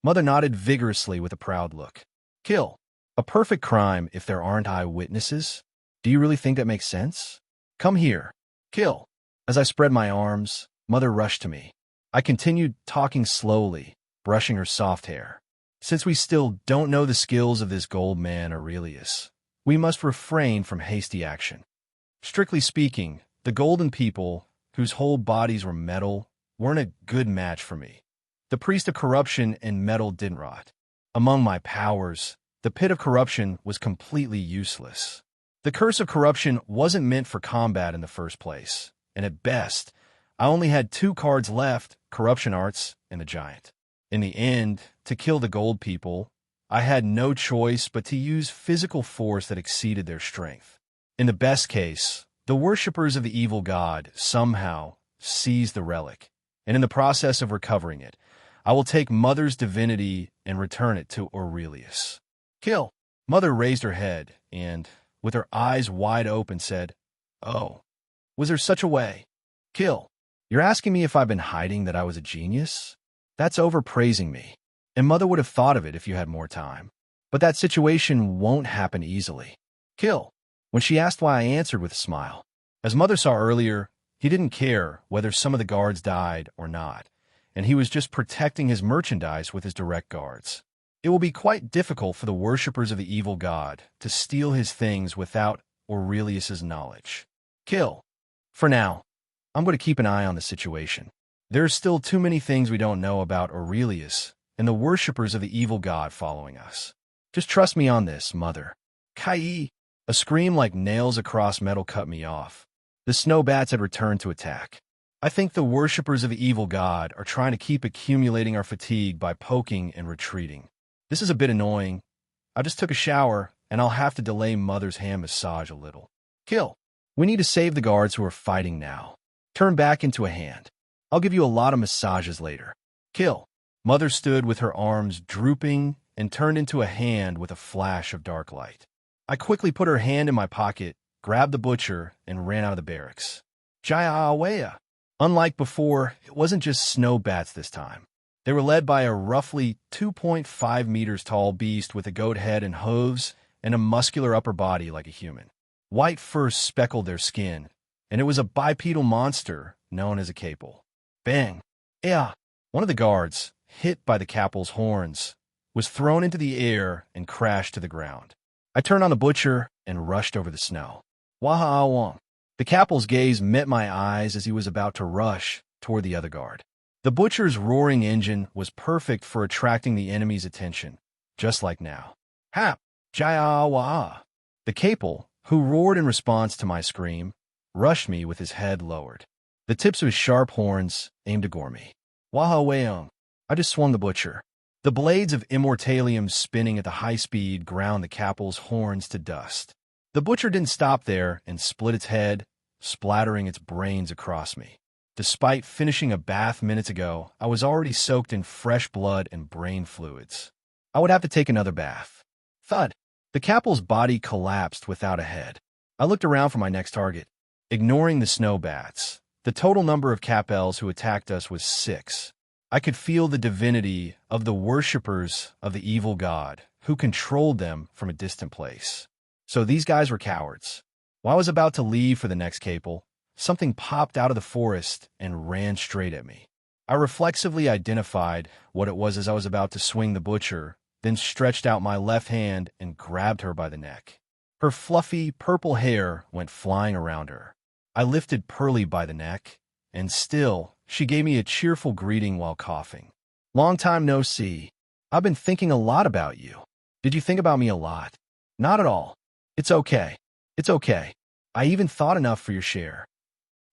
Mother nodded vigorously with a proud look. Kill. A perfect crime if there aren't eyewitnesses? Do you really think that makes sense? Come here. Kill. As I spread my arms, Mother rushed to me. I continued talking slowly, brushing her soft hair. Since we still don't know the skills of this gold man Aurelius, we must refrain from hasty action. Strictly speaking, the golden people, whose whole bodies were metal, weren't a good match for me. The priest of corruption and metal didn't rot. Among my powers, the pit of corruption was completely useless. The curse of corruption wasn't meant for combat in the first place, and at best, I only had 2 cards left, corruption arts and the giant. In the end, to kill the gold people, I had no choice but to use physical force that exceeded their strength. In the best case, the worshippers of the evil god somehow seized the relic, and in the process of recovering it, I will take Mother's divinity and return it to Aurelius. Kill. Mother raised her head and, with her eyes wide open, said, Oh, was there such a way? Kill. You're asking me if I've been hiding that I was a genius? That's overpraising me, and Mother would have thought of it if you had more time. But that situation won't happen easily. Kill. When she asked why, I answered with a smile. As Mother saw earlier, he didn't care whether some of the guards died or not, and he was just protecting his merchandise with his direct guards. It will be quite difficult for the worshippers of the evil god to steal his things without Aurelius's knowledge. Kill. For now, I'm going to keep an eye on the situation. There are still too many things we don't know about Aurelius and the worshippers of the evil god following us. Just trust me on this, Mother. Kai! A scream like nails across metal cut me off. The snow bats had returned to attack. I think the worshippers of the evil god are trying to keep accumulating our fatigue by poking and retreating. This is a bit annoying. I just took a shower, and I'll have to delay Mother's hand massage a little. Kill. We need to save the guards who are fighting now. Turn back into a hand. I'll give you a lot of massages later. Kill. Mother stood with her arms drooping and turned into a hand with a flash of dark light. I quickly put her hand in my pocket, grabbed the butcher, and ran out of the barracks. Jaya. Unlike before, it wasn't just snow bats this time. They were led by a roughly 2.5 meters tall beast with a goat head and hooves and a muscular upper body like a human. White fur speckled their skin, and it was a bipedal monster known as a capel. Bang! Yeah! One of the guards, hit by the capel's horns, was thrown into the air and crashed to the ground. I turned on the butcher and rushed over the snow. Waha-awam. The capel's gaze met my eyes as he was about to rush toward the other guard. The butcher's roaring engine was perfect for attracting the enemy's attention, just like now. Hap! Jaya-wa! The capel, who roared in response to my scream, rushed me with his head lowered. The tips of his sharp horns aimed to gore me. Waha-weong. I just swung the butcher. The blades of immortalium spinning at the high speed ground the capel's horns to dust. The butcher didn't stop there and split its head, splattering its brains across me. Despite finishing a bath minutes ago, I was already soaked in fresh blood and brain fluids. I would have to take another bath. Thud. The capel's body collapsed without a head. I looked around for my next target. Ignoring the snow bats, the total number of capels who attacked us was 6. I could feel the divinity of the worshippers of the evil god who controlled them from a distant place. So these guys were cowards. While I was about to leave for the next capel, something popped out of the forest and ran straight at me. I reflexively identified what it was as I was about to swing the butcher, then stretched out my left hand and grabbed her by the neck. Her fluffy, purple hair went flying around her. I lifted Pearly by the neck, and still, she gave me a cheerful greeting while coughing. Long time no see. I've been thinking a lot about you. Did you think about me a lot? Not at all. It's okay. It's okay. I even thought enough for your share.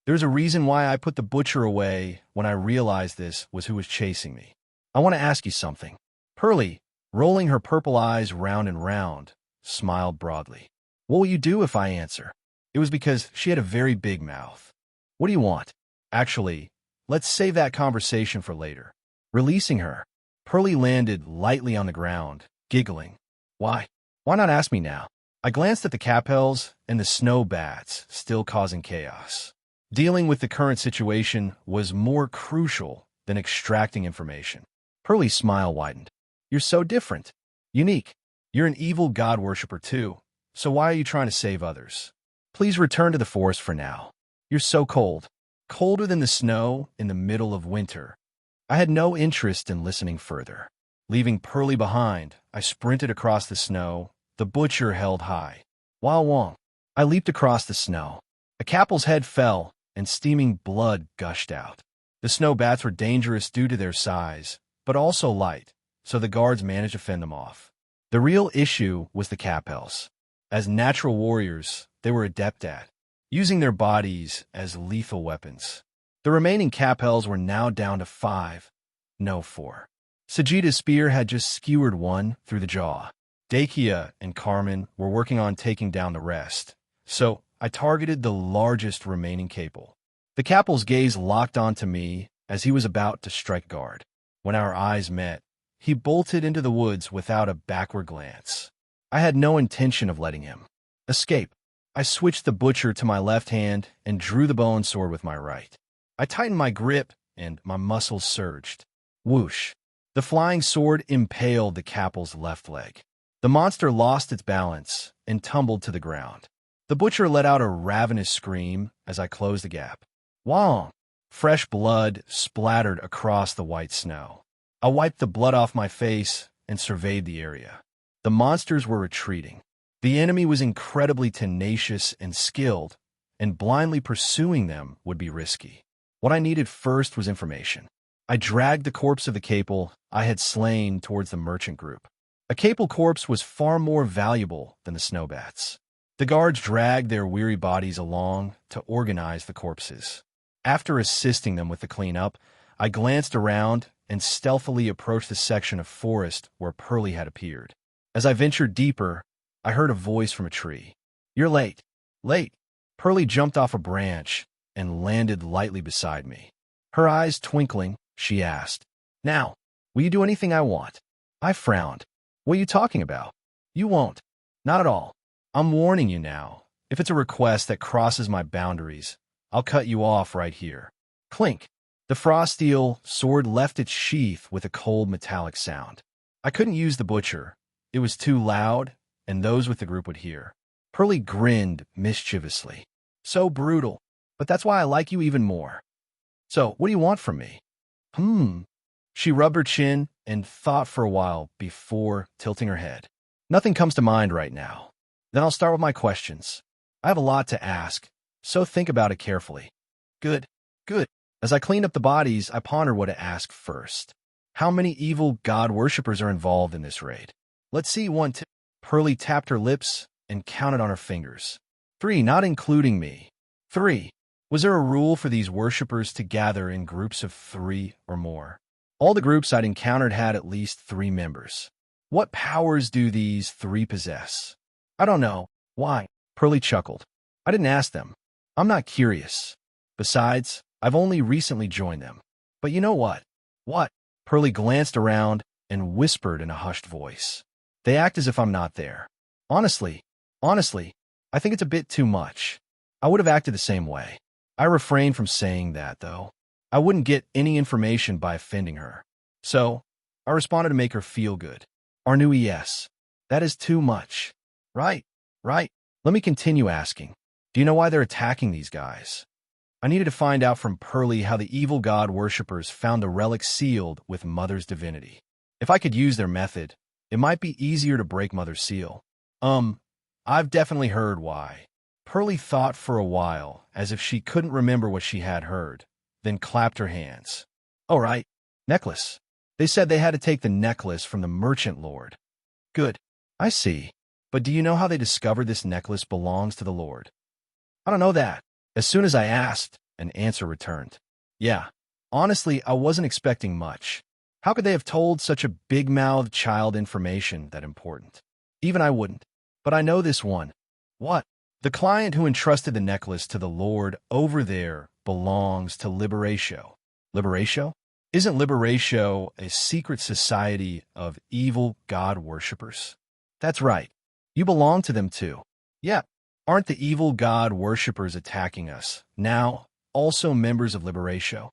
There's a reason why I put the butcher away when I realized this was who was chasing me. I want to ask you something. Pearly, rolling her purple eyes round and round, smiled broadly. What will you do if I answer? It was because she had a very big mouth. What do you want? Actually, Let's save that conversation for later. Releasing her, Pearlie landed lightly on the ground, giggling. Why? Why not ask me now? I glanced at the capels and the snow bats, still causing chaos. Dealing with the current situation was more crucial than extracting information. Pearlie's smile widened. You're so different. Unique. You're an evil god worshipper too, so why are you trying to save others? Please return to the forest for now. You're so cold. Colder than the snow in the middle of winter. I had no interest in listening further. Leaving Pearlie behind, I sprinted across the snow, the butcher held high. Wah wong. I leaped across the snow. A capel's head fell, and steaming blood gushed out. The snow bats were dangerous due to their size, but also light, so the guards managed to fend them off. The real issue was the capels. As natural warriors, they were adept at using their bodies as lethal weapons. The remaining capels were now down to 5, no 4. Sajita's spear had just skewered one through the jaw. Dakia and Carmen were working on taking down the rest, so I targeted the largest remaining capel. The capel's gaze locked onto me as he was about to strike guard. When our eyes met, he bolted into the woods without a backward glance. I had no intention of letting him escape. I switched the butcher to my left hand and drew the bone sword with my right. I tightened my grip, and my muscles surged. Whoosh! The flying sword impaled the capel's left leg. The monster lost its balance and tumbled to the ground. The butcher let out a ravenous scream as I closed the gap. Wong! Fresh blood splattered across the white snow. I wiped the blood off my face and surveyed the area. The monsters were retreating. The enemy was incredibly tenacious and skilled, and blindly pursuing them would be risky. What I needed first was information. I dragged the corpse of the capel I had slain towards the merchant group. A capel corpse was far more valuable than the snowbats. The guards dragged their weary bodies along to organize the corpses. After assisting them with the cleanup, I glanced around and stealthily approached the section of forest where Pearlie had appeared. As I ventured deeper, I heard a voice from a tree. You're late. Late. Pearlie jumped off a branch and landed lightly beside me. Her eyes twinkling, she asked, Now, will you do anything I want? I frowned. What are you talking about? You won't. Not at all. I'm warning you now. If it's a request that crosses my boundaries, I'll cut you off right here. Clink. The frost steel sword left its sheath with a cold metallic sound. I couldn't use the butcher. It was too loud, and those with the group would hear. Pearlie grinned mischievously. So brutal, but that's why I like you even more. So, what do you want from me? She rubbed her chin and thought for a while before tilting her head. Nothing comes to mind right now. Then I'll start with my questions. I have a lot to ask, so think about it carefully. Good. As I cleaned up the bodies, I pondered what to ask first. How many evil god worshippers are involved in this raid? Let's see, 1, 2. Pearlie tapped her lips and counted on her fingers. 3, not including me. 3. Was there a rule for these worshippers to gather in groups of 3 or more? All the groups I'd encountered had at least 3 members. What powers do these 3 possess? I don't know. Why? Pearlie chuckled. I didn't ask them. I'm not curious. Besides, I've only recently joined them. But you know what? What? Pearlie glanced around and whispered in a hushed voice. They act as if I'm not there. Honestly, I think it's a bit too much. I would have acted the same way. I refrained from saying that, though. I wouldn't get any information by offending her. So, I responded to make her feel good. Our new ES. That is too much. Right. Let me continue asking. Do you know why they're attacking these guys? I needed to find out from Pearlie how the evil god worshippers found the relic sealed with Mother's divinity. If I could use their method, it might be easier to break Mother's seal. I've definitely heard why. Pearlie thought for a while, as if she couldn't remember what she had heard, then clapped her hands. All right, necklace. They said they had to take the necklace from the merchant lord. Good. I see. But do you know how they discovered this necklace belongs to the lord? I don't know that. As soon as I asked, an answer returned. Yeah. Honestly, I wasn't expecting much. How could they have told such a big-mouthed child information that important? Even I wouldn't. But I know this one. What? The client who entrusted the necklace to the lord over there belongs to Liberatio. Liberatio? Isn't Liberatio a secret society of evil god worshippers? That's right. You belong to them too. Yeah. Aren't the evil god worshippers attacking us now also members of Liberatio?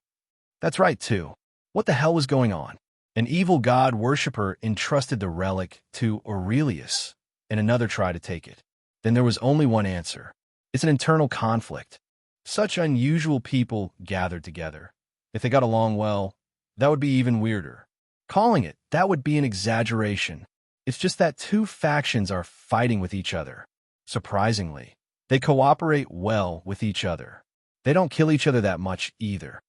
That's right too. What the hell was going on? An evil god worshipper entrusted the relic to Aurelius, and another tried to take it. Then there was only one answer. It's an internal conflict. Such unusual people gathered together. If they got along well, that would be even weirder. Calling it, that would be an exaggeration. It's just that two factions are fighting with each other. Surprisingly, they cooperate well with each other. They don't kill each other that much either.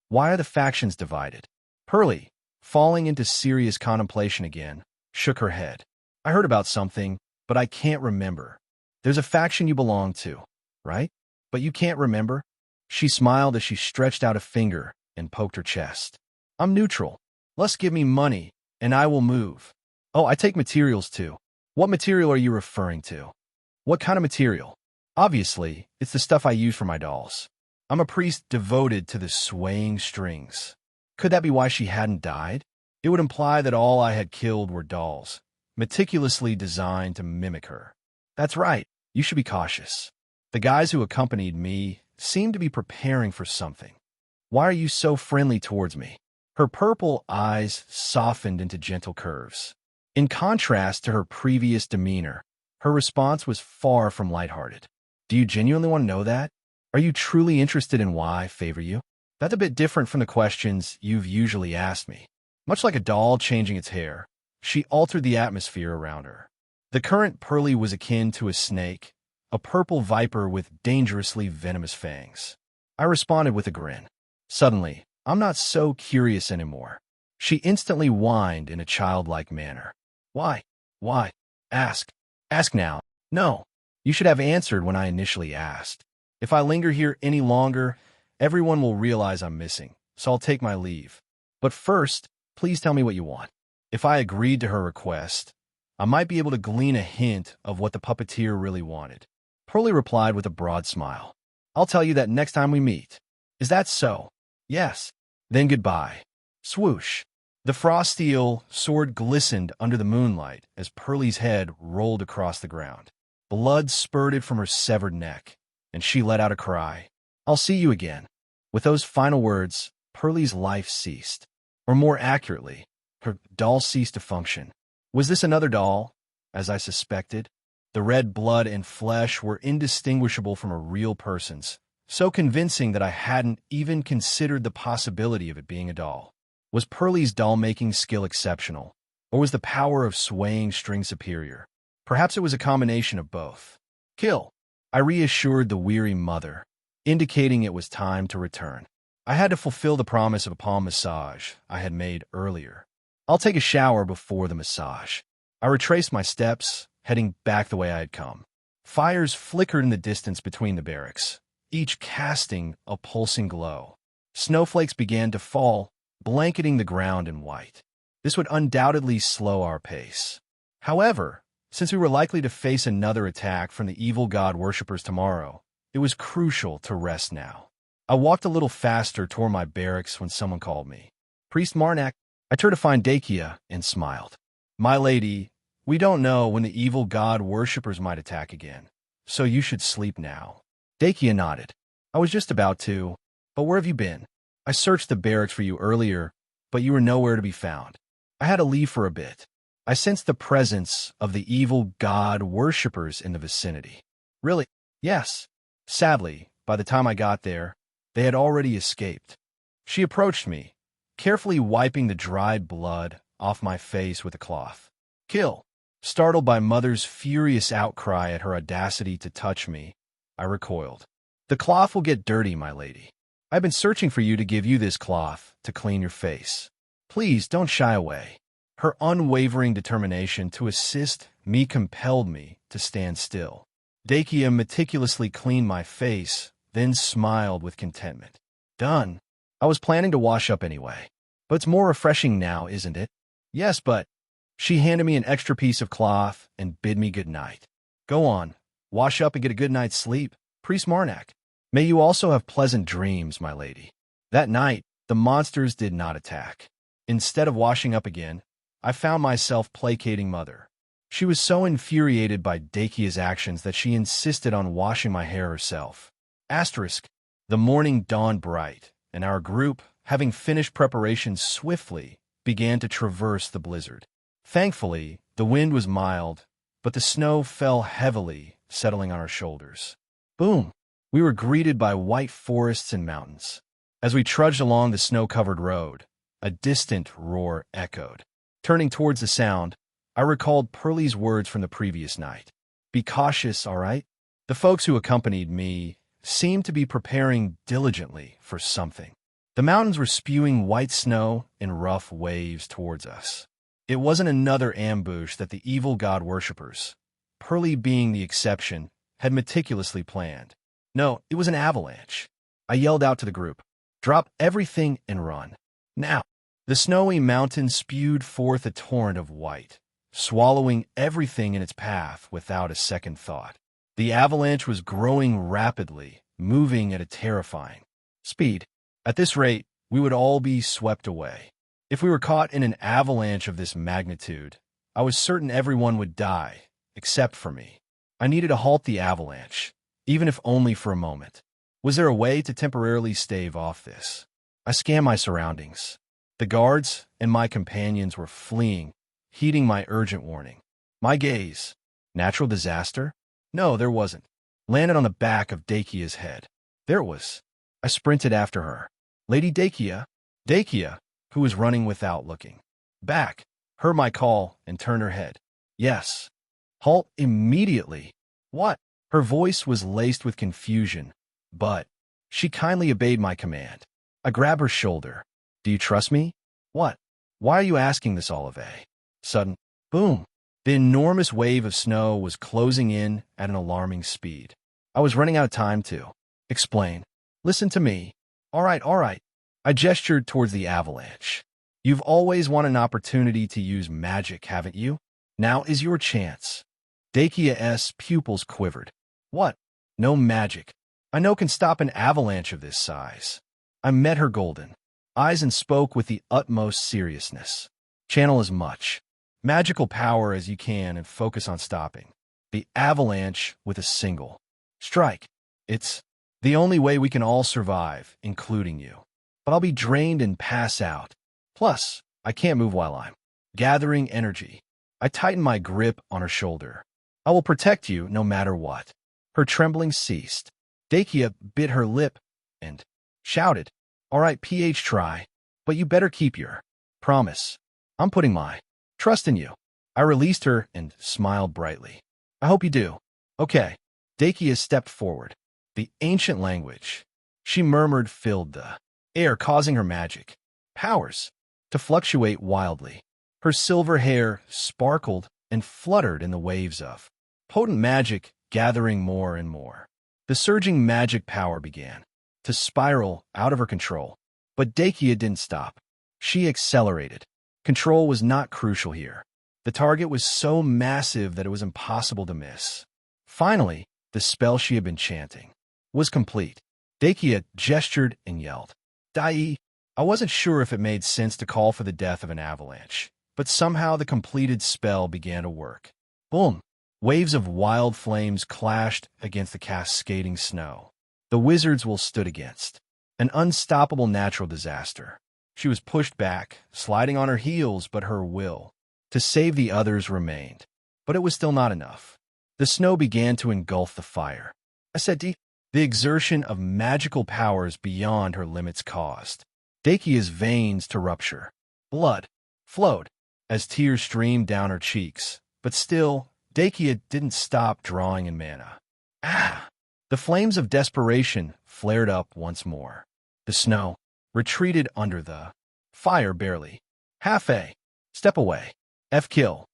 Why are the factions divided? Pearlie, falling into serious contemplation again, shook her head. I heard about something, but I can't remember. There's a faction you belong to, right? But you can't remember? She smiled as she stretched out a finger and poked her chest. I'm neutral. Let's give me money, and I will move. Oh, I take materials too. What material are you referring to? What kind of material? Obviously, it's the stuff I use for my dolls. I'm a priest devoted to the swaying strings. Could that be why she hadn't died? It would imply that all I had killed were dolls, meticulously designed to mimic her. That's right. You should be cautious. The guys who accompanied me seemed to be preparing for something. Why are you so friendly towards me? Her purple eyes softened into gentle curves. In contrast to her previous demeanor, her response was far from lighthearted. Do you genuinely want to know that? Are you truly interested in why I favor you? That's a bit different from the questions you've usually asked me. Much like a doll changing its hair, she altered the atmosphere around her. The current Pearlie was akin to a snake, a purple viper with dangerously venomous fangs. I responded with a grin. Suddenly, I'm not so curious anymore. She instantly whined in a childlike manner. Why? Why? Ask. Ask now. No. You should have answered when I initially asked. If I linger here any longer, everyone will realize I'm missing, so I'll take my leave. But first, please tell me what you want. If I agreed to her request, I might be able to glean a hint of what the puppeteer really wanted. Pearlie replied with a broad smile. I'll tell you that next time we meet. Is that so? Yes. Then goodbye. Swoosh. The frosteel sword glistened under the moonlight as Pearlie's head rolled across the ground. Blood spurted from her severed neck, and she let out a cry. I'll see you again. With those final words, Pearlie's life ceased. Or more accurately, her doll ceased to function. Was this another doll, as I suspected? The red blood and flesh were indistinguishable from a real person's, so convincing that I hadn't even considered the possibility of it being a doll. Was Pearlie's doll-making skill exceptional, or was the power of swaying string superior? Perhaps it was a combination of both. Kill. I reassured the weary mother, indicating it was time to return. I had to fulfill the promise of a palm massage I had made earlier. I'll take a shower before the massage. I retraced my steps, heading back the way I had come. Fires flickered in the distance between the barracks, each casting a pulsing glow. Snowflakes began to fall, blanketing the ground in white. This would undoubtedly slow our pace. However, since we were likely to face another attack from the evil god worshippers tomorrow, it was crucial to rest now. I walked a little faster toward my barracks when someone called me. Priest Marnak. I turned to find Dakia and smiled. My lady, we don't know when the evil god worshippers might attack again, so you should sleep now. Dakia nodded. I was just about to, but where have you been? I searched the barracks for you earlier, but you were nowhere to be found. I had to leave for a bit. I sensed the presence of the evil god worshippers in the vicinity. Really? Yes. Sadly, by the time I got there, they had already escaped. She approached me, carefully wiping the dried blood off my face with a cloth. Kill. Startled by Mother's furious outcry at her audacity to touch me, I recoiled. The cloth will get dirty, my lady. I've been searching for you to give you this cloth to clean your face. Please don't shy away. Her unwavering determination to assist me compelled me to stand still. Dakia meticulously cleaned my face, then smiled with contentment. Done. I was planning to wash up anyway. But it's more refreshing now, isn't it? Yes, but... She handed me an extra piece of cloth and bid me good night. Go on, wash up and get a good night's sleep, Priest Marnak. May you also have pleasant dreams, my lady. That night, The monsters did not attack. Instead of washing up again, I found myself placating Mother. She was so infuriated by Dakia's actions that she insisted on washing my hair herself. Asterisk. The morning dawned bright, and our group, having finished preparations swiftly, began to traverse the blizzard. Thankfully, the wind was mild, but the snow fell heavily, settling on our shoulders. Boom! We were greeted by white forests and mountains. As we trudged along the snow-covered road, a distant roar echoed. Turning towards the sound, I recalled Pearlie's words from the previous night. Be cautious, all right? The folks who accompanied me seemed to be preparing diligently for something. The mountains were spewing white snow in rough waves towards us. It wasn't another ambush that the evil god worshippers, Pearlie being the exception, had meticulously planned. No, it was an avalanche. I yelled out to the group, "Drop everything and run. Now!" The snowy mountain spewed forth a torrent of white, swallowing everything in its path without a second thought. The avalanche was growing rapidly, moving at a terrifying speed. At this rate, we would all be swept away. If we were caught in an avalanche of this magnitude, I was certain everyone would die, except for me. I needed to halt the avalanche, even if only for a moment. Was there a way to temporarily stave off this? I scanned my surroundings. The guards and my companions were fleeing, heeding my urgent warning. My gaze. Natural disaster? No, there wasn't. Landed on the back of Dakia's head. There it was. I sprinted after her. Lady Dakia, who was running without looking back, heard my call and turned her head. Yes. Halt immediately. What? Her voice was laced with confusion, but she kindly obeyed my command. I grabbed her shoulder. Do you trust me? What? Why are you asking this, Olive? Sudden boom. The enormous wave of snow was closing in at an alarming speed. I was running out of time to explain. Listen to me. All right. I gestured towards the avalanche. You've always wanted an opportunity to use magic, haven't you? Now is your chance. Dakia's pupils quivered. What? No magic. I know can stop an avalanche of this size. I met her golden eyes and spoke with the utmost seriousness. Channel as much magical power as you can and focus on stopping the avalanche with a single strike. It's the only way we can all survive, including you. But I'll be drained and pass out. Plus, I can't move while I'm gathering energy. I tightened my grip on her shoulder. I will protect you no matter what. Her trembling ceased. Dakia bit her lip and shouted, All right, try, but you better keep your promise. I'm putting my trust in you. I released her and smiled brightly. I hope you do. Okay. Dakia stepped forward. The ancient language she murmured filled the air, causing her magic powers to fluctuate wildly. Her silver hair sparkled and fluttered in the waves of potent magic, gathering more and more. The surging magic power began to spiral out of her control, but Dakia didn't stop. She accelerated. Control was not crucial here. The target was so massive that it was impossible to miss. Finally, the spell she had been chanting was complete. Dakia gestured and yelled, Dai! I wasn't sure if it made sense to call for the death of an avalanche, but somehow the completed spell began to work. Boom! Waves of wild flames clashed against the cascading snow. The wizards will stood against an unstoppable natural disaster. She was pushed back, sliding on her heels, but her will to save the others remained. But it was still not enough. The snow began to engulf the fire. I said, the exertion of magical powers beyond her limits caused Dakia's veins to rupture. Blood flowed as tears streamed down her cheeks, but still, Dakia didn't stop drawing in mana. The flames of desperation flared up once more. The snow retreated under the fire barely. Half a step away. Kill.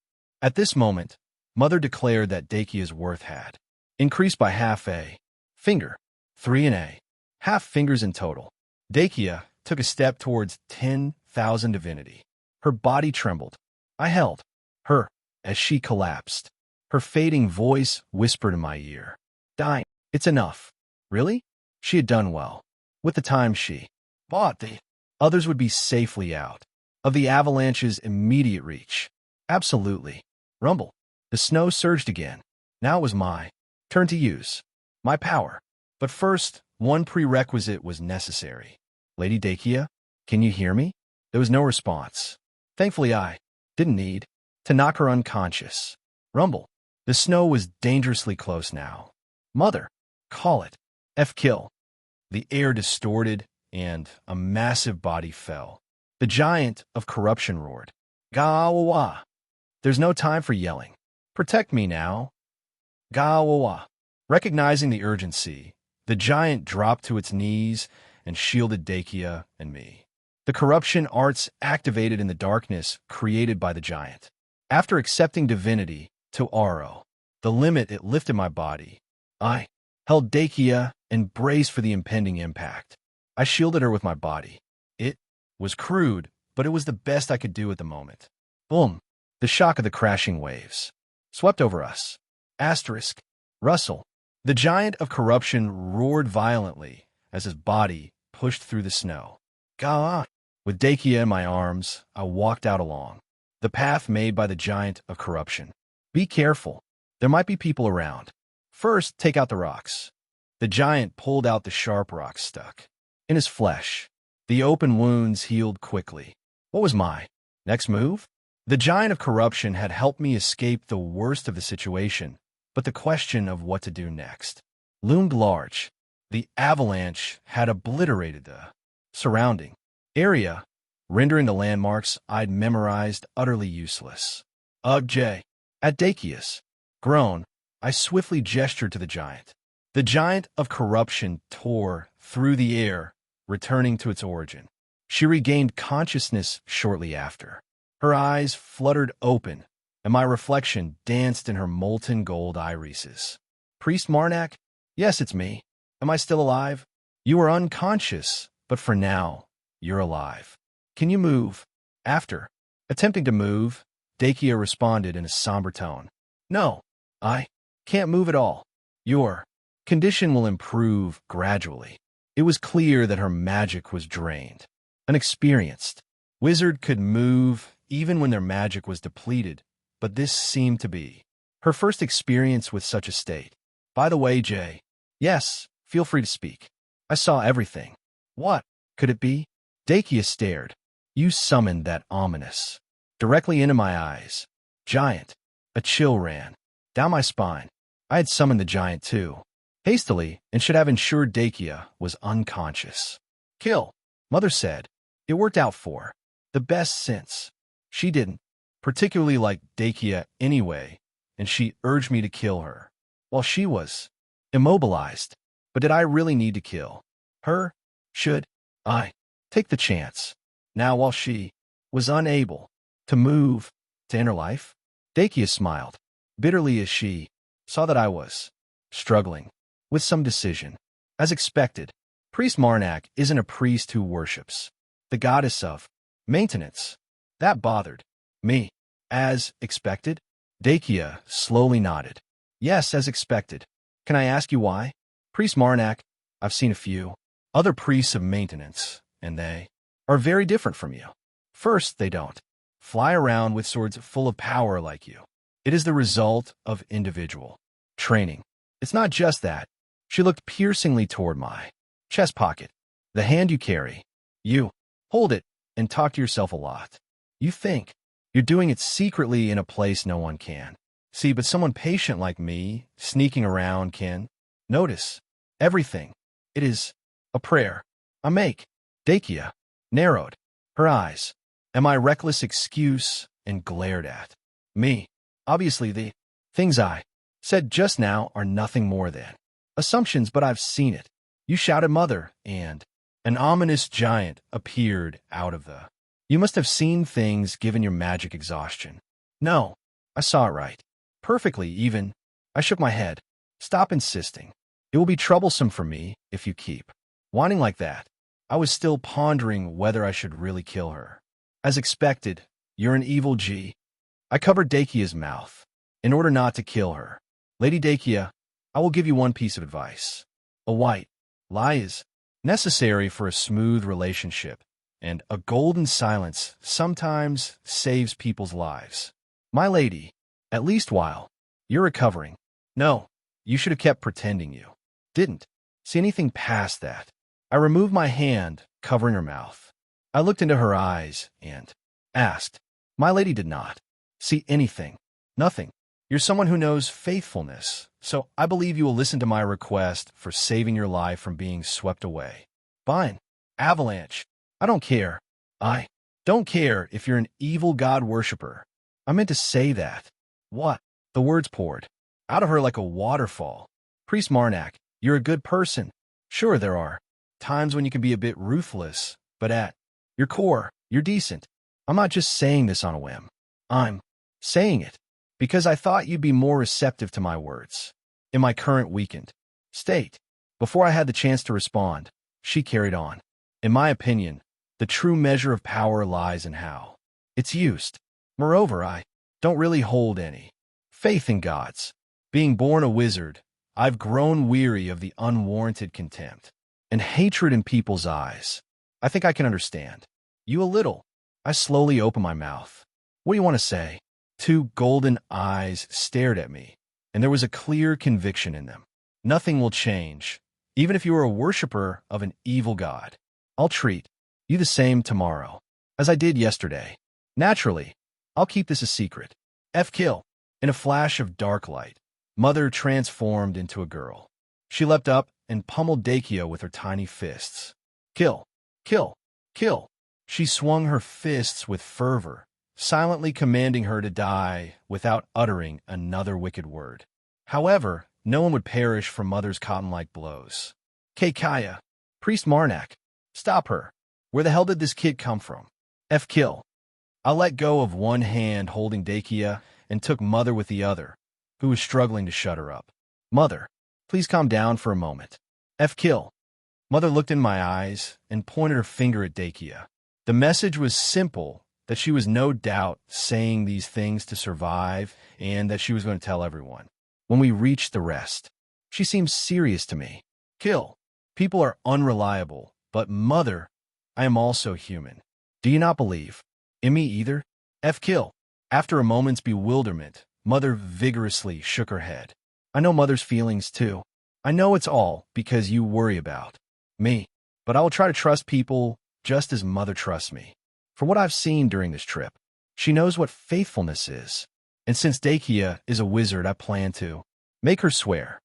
At this moment, Mother declared that Dakia's worth had increased by half a finger. 3 and a half fingers in total. Dakia took a step towards 10,000 divinity. Her body trembled. I held her as she collapsed. Her fading voice whispered in my ear, Dying. It's enough. Really? She had done well. With the time she bought, the Others would be safely out of the avalanche's immediate reach. Absolutely. Rumble. The snow surged again. Now it was my turn to use my power. But first, one prerequisite was necessary. Lady Dakia, can you hear me? There was no response. Thankfully, I didn't need to knock her unconscious. Rumble. The snow was dangerously close now. Mother. Call it. F-kill. The air distorted, and a massive body fell. The giant of corruption roared. Ga-wa-wa. There's no time for yelling. Protect me now. Ga-wa-wa. Recognizing the urgency, the giant dropped to its knees and shielded Dakia and me. The corruption arts activated in the darkness created by the giant. After accepting divinity to Aro, the limit it lifted my body. I held Dakia and braced for the impending impact. I shielded her with my body. It was crude, but it was the best I could do at the moment. Boom! The shock of the crashing waves swept over us. Asterisk. Russell. The giant of corruption roared violently as his body pushed through the snow. Gah! With Dakia in my arms, I walked out along the path made by the giant of corruption. Be careful. There might be people around. First, take out the rocks. The giant pulled out the sharp rocks stuck in his flesh. The open wounds healed quickly. What was my next move? The giant of corruption had helped me escape the worst of the situation, but the question of what to do next loomed large. The avalanche had obliterated the surrounding area, rendering the landmarks I'd memorized utterly useless. J. At Dakia's groan, I swiftly gestured to the giant. The giant of corruption tore through the air, returning to its origin. She regained consciousness shortly after. Her eyes fluttered open, and my reflection danced in her molten gold irises. Priest Marnak? Yes, it's me. Am I still alive? You were unconscious, but for now, you're alive. Can you move? After attempting to move, Dakia responded in a somber tone. No, I can't move at all. Your condition will improve gradually. It was clear that her magic was drained. An experienced wizard could move even when their magic was depleted, but this seemed to be her first experience with such a state. By the way, Jay. Yes, feel free to speak. I saw everything. What could it be? Dakia stared. You summoned that ominous directly into my eyes. Giant. A chill ran down my spine. I had summoned the giant too, hastily, and should have ensured Dakia was unconscious. Kill, Mother said. It worked out for the best since she didn't particularly like Dakia anyway, and she urged me to kill her while she was immobilized. But did I really need to kill her? Should I take the chance now while she was unable to move to inner life? Dakia smiled bitterly as she saw that I was struggling with some decision. As expected, Priest Marnak isn't a priest who worships the goddess of maintenance. That bothered me. As expected? Dakia slowly nodded. Yes, as expected. Can I ask you why? Priest Marnak, I've seen a few other priests of maintenance, and they are very different from you. First, they don't fly around with swords full of power like you. It is the result of individual training. It's not just that. She looked piercingly toward my chest pocket. The hand you carry. You hold it and talk to yourself a lot. You think you're doing it secretly in a place no one can see, but someone patient like me, sneaking around, can notice everything. It is a prayer I make. Dakia narrowed her eyes at my reckless excuse and glared at me. Obviously, the things I said just now are nothing more than assumptions, but I've seen it. You shouted Mother, and an ominous giant appeared out of the... You must have seen things given your magic exhaustion. No, I saw it right. Perfectly, even. I shook my head. Stop insisting. It will be troublesome for me if you keep whining like that. I was still pondering whether I should really kill her. As expected, you're an evil G. I covered Dakia's mouth in order not to kill her. Lady Dakia, I will give you one piece of advice. A white lie is necessary for a smooth relationship, and a golden silence sometimes saves people's lives. My lady, at least while you're recovering. No, you should have kept pretending you didn't see anything past that. I removed my hand, covering her mouth. I looked into her eyes and asked. My lady did not see anything. Nothing. You're someone who knows faithfulness, so I believe you will listen to my request for saving your life from being swept away. Fine. Avalanche. I don't care. I don't care if you're an evil god worshiper. I meant to say that. What? The words poured out of her like a waterfall. Priest Marnak, you're a good person. Sure, there are times when you can be a bit ruthless, but at your core, you're decent. I'm not just saying this on a whim. I'm saying it because I thought you'd be more receptive to my words. In my current weakened state, before I had the chance to respond, she carried on. In my opinion, the true measure of power lies in how it's used. Moreover, I don't really hold any faith in gods. Being born a wizard, I've grown weary of the unwarranted contempt and hatred in people's eyes. I think I can understand you a little. I slowly opened my mouth. What do you want to say? Two golden eyes stared at me, and there was a clear conviction in them. Nothing will change. Even if you are a worshiper of an evil god, I'll treat you the same tomorrow as I did yesterday. Naturally, I'll keep this a secret. Kill. In a flash of dark light, Mother transformed into a girl. She leapt up and pummeled Dakia with her tiny fists. Kill. Kill. Kill. She swung her fists with fervor, silently commanding her to die without uttering another wicked word. However, no one would perish from Mother's cotton-like blows. Kaya. Priest Marnak. Stop her. Where the hell did this kid come from? Kill. I let go of one hand holding Dakia and took Mother with the other, who was struggling to shut her up. Mother, please calm down for a moment. Kill. Mother looked in my eyes and pointed her finger at Dakia. The message was simple, that she was no doubt saying these things to survive and that she was going to tell everyone. When we reached the rest, she seemed serious to me. Kill. People are unreliable, but Mother, I am also human. Do you not believe in me either? Kill. After a moment's bewilderment, Mother vigorously shook her head. I know Mother's feelings too. I know it's all because you worry about me, but I will try to trust people just as Mother trusts me. For what I've seen during this trip, she knows what faithfulness is. And since Dakia is a wizard, I plan to make her swear.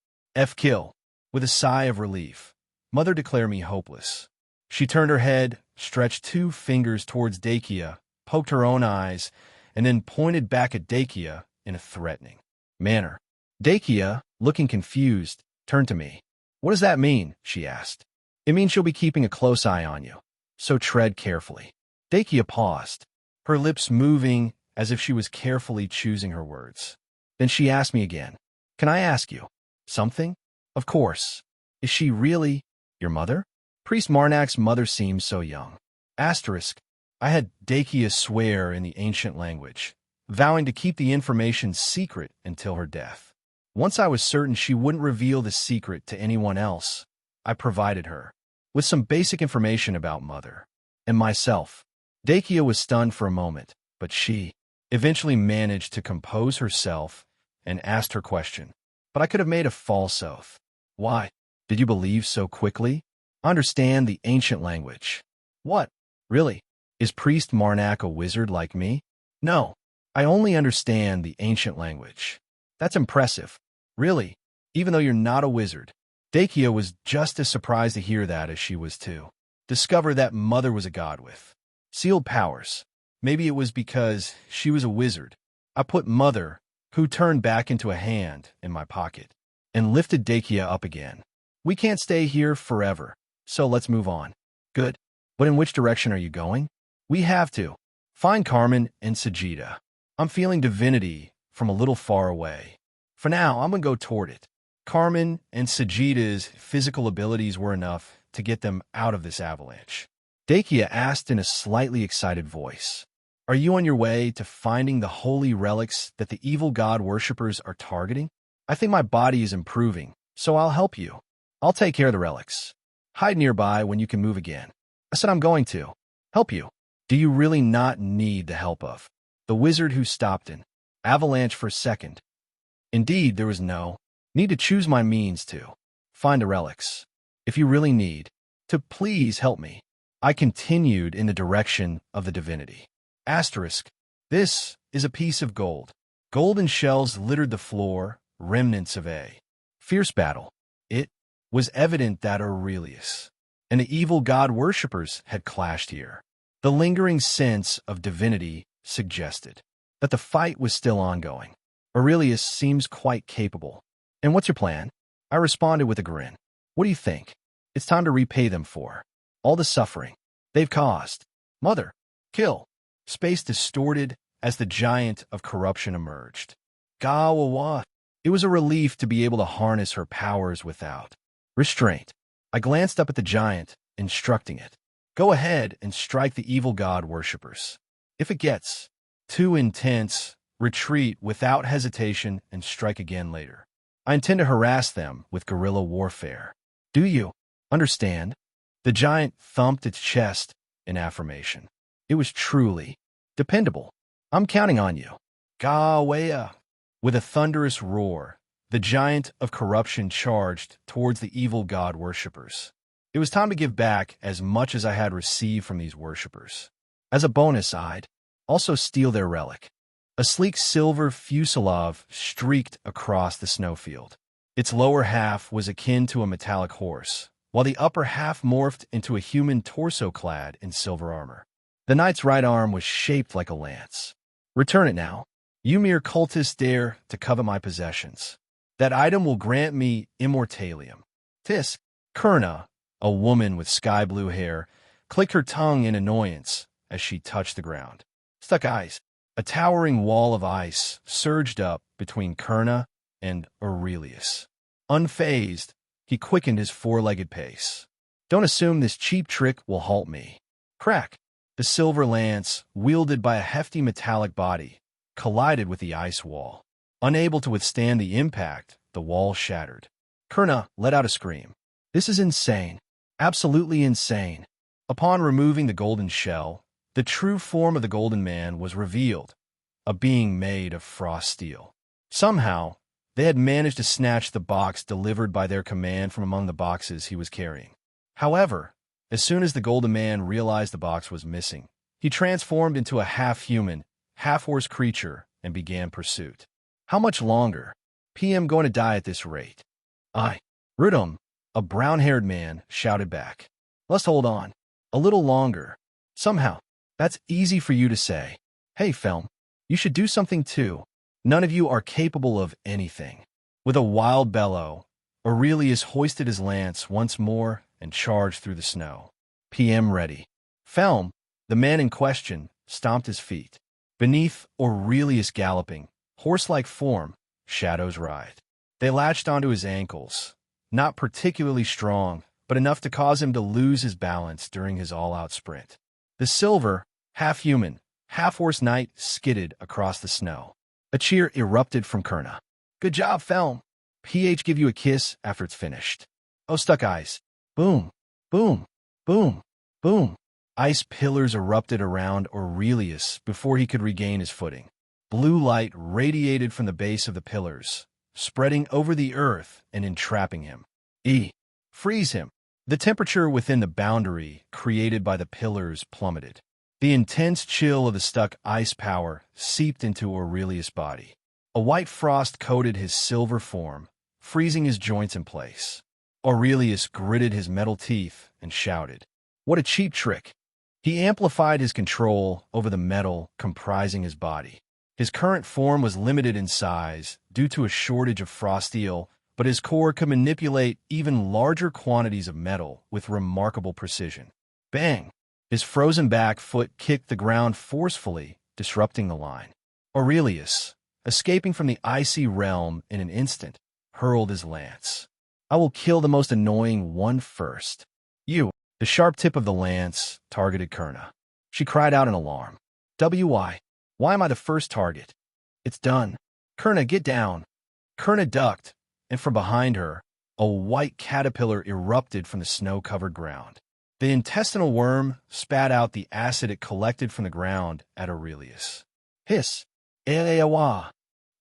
Kill. With a sigh of relief, Mother declared me hopeless. She turned her head, stretched two fingers towards Dakia, poked her own eyes, and then pointed back at Dakia in a threatening manner. Dakia, looking confused, turned to me. What does that mean? She asked. It means she'll be keeping a close eye on you, so tread carefully. Dakia paused, her lips moving as if she was carefully choosing her words. Then she asked me again, can I ask you something? Of course. Is she really your mother? Priest Marnak's mother seemed so young. Asterisk. I had Dakia swear in the ancient language, vowing to keep the information secret until her death. Once I was certain she wouldn't reveal the secret to anyone else, I provided her with some basic information about Mother and myself. Dakia was stunned for a moment, but she eventually managed to compose herself and asked her question. But I could have made a false oath. Why did you believe so quickly? Understand the ancient language. What? Really? Is Priest Marnak a wizard like me? No, I only understand the ancient language. That's impressive. Really, even though you're not a wizard. Dakia was just as surprised to hear that as she was to discover that Mother was a god with sealed powers. Maybe it was because she was a wizard. I put Mother, who turned back into a hand, in my pocket and lifted Dakia up again. We can't stay here forever, so let's move on. Good. But in which direction are you going? We have to find Carmen and Sajida. I'm feeling divinity from a little far away. For now, I'm going to go toward it. Carmen and Sajida's physical abilities were enough to get them out of this avalanche. Dakia asked in a slightly excited voice, are you on your way to finding the holy relics that the evil god worshippers are targeting? I think my body is improving, so I'll help you. I'll take care of the relics. Hide nearby when you can move again. I said I'm going to. Help you? Do you really not need the help of the wizard who stopped an avalanche for a second? Indeed, there was no need to choose my means to find the relics. If you really need to, please help me. I continued in the direction of the divinity. Asterisk. This is a piece of gold. Golden shells littered the floor, remnants of a fierce battle. It was evident that Aurelius and the evil god worshippers had clashed here. The lingering sense of divinity suggested that the fight was still ongoing. Aurelius seems quite capable. And what's your plan? I responded with a grin. What do you think? It's time to repay them for all the suffering they've caused. Mother, kill. Space distorted as the giant of corruption emerged. Gawawa. It was a relief to be able to harness her powers without restraint. I glanced up at the giant, instructing it. Go ahead and strike the evil god worshippers. If it gets too intense, retreat without hesitation and strike again later. I intend to harass them with guerrilla warfare. Do you understand? The giant thumped its chest in affirmation. It was truly dependable. I'm counting on you. Gawea. With a thunderous roar, the giant of corruption charged towards the evil god worshippers. It was time to give back as much as I had received from these worshippers. As a bonus, I'd also steal their relic. A sleek silver fuselage streaked across the snowfield. Its lower half was akin to a metallic horse, while the upper half morphed into a human torso clad in silver armor. The knight's right arm was shaped like a lance. Return it now. You mere cultists dare to covet my possessions. That item will grant me immortalium. Tisk, Kurna, a woman with sky-blue hair, clicked her tongue in annoyance as she touched the ground. Stuck eyes. A towering wall of ice surged up between Kurna and Aurelius. Unfazed, he quickened his four-legged pace. Don't assume this cheap trick will halt me. Crack! The silver lance, wielded by a hefty metallic body, collided with the ice wall. Unable to withstand the impact, the wall shattered. Kurna let out a scream. This is insane. Absolutely insane. Upon removing the golden shell, the true form of the Golden Man was revealed, a being made of frost steel. Somehow, they had managed to snatch the box delivered by their command from among the boxes he was carrying. However, as soon as the Golden Man realized the box was missing, he transformed into a half-human, half-horse creature and began pursuit. How much longer? PM going to die at this rate. Rudum, a brown-haired man, shouted back. Let's hold on. A little longer. Somehow. That's easy for you to say. Hey, Felm, you should do something too. None of you are capable of anything. With a wild bellow, Aurelius hoisted his lance once more and charged through the snow. PM ready. Felm, the man in question, stomped his feet. Beneath Aurelius' galloping, horse-like form, shadows writhed. They latched onto his ankles, not particularly strong, but enough to cause him to lose his balance during his all-out sprint. The silver, half-human, half-horse knight skidded across the snow. A cheer erupted from Kurna. Good job, Felm. PH give you a kiss after it's finished. Oh, stuck eyes. Boom, boom, boom, boom. Ice pillars erupted around Aurelius before he could regain his footing. Blue light radiated from the base of the pillars, spreading over the earth and entrapping him. Freeze him. The temperature within the boundary created by the pillars plummeted. The intense chill of the stuck ice power seeped into Aurelius' body. A white frost coated his silver form, freezing his joints in place. Aurelius gritted his metal teeth and shouted, "What a cheap trick!" He amplified his control over the metal comprising his body. His current form was limited in size due to a shortage of frost steel, but his core could manipulate even larger quantities of metal with remarkable precision. Bang! His frozen back foot kicked the ground forcefully, disrupting the line. Aurelius, escaping from the icy realm in an instant, hurled his lance. I will kill the most annoying one first. You. The sharp tip of the lance targeted Kurna. She cried out in alarm. Why am I the first target? It's done. Kurna, get down. Kurna ducked, and from behind her, a white caterpillar erupted from the snow-covered ground. The intestinal worm spat out the acid it collected from the ground at Aurelius. Hiss! Eleawa!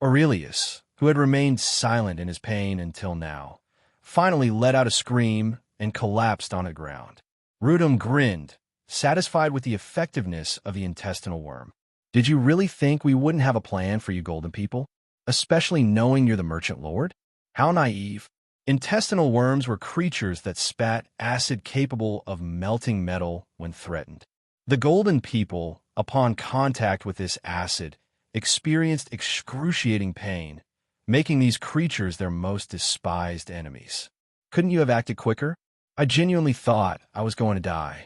Aurelius, who had remained silent in his pain until now, finally let out a scream and collapsed on the ground. Rudum grinned, satisfied with the effectiveness of the intestinal worm. Did you really think we wouldn't have a plan for you golden people? Especially knowing you're the merchant lord? How naive. Intestinal worms were creatures that spat acid capable of melting metal when threatened. The golden people, upon contact with this acid, experienced excruciating pain, making these creatures their most despised enemies. Couldn't you have acted quicker? I genuinely thought I was going to die.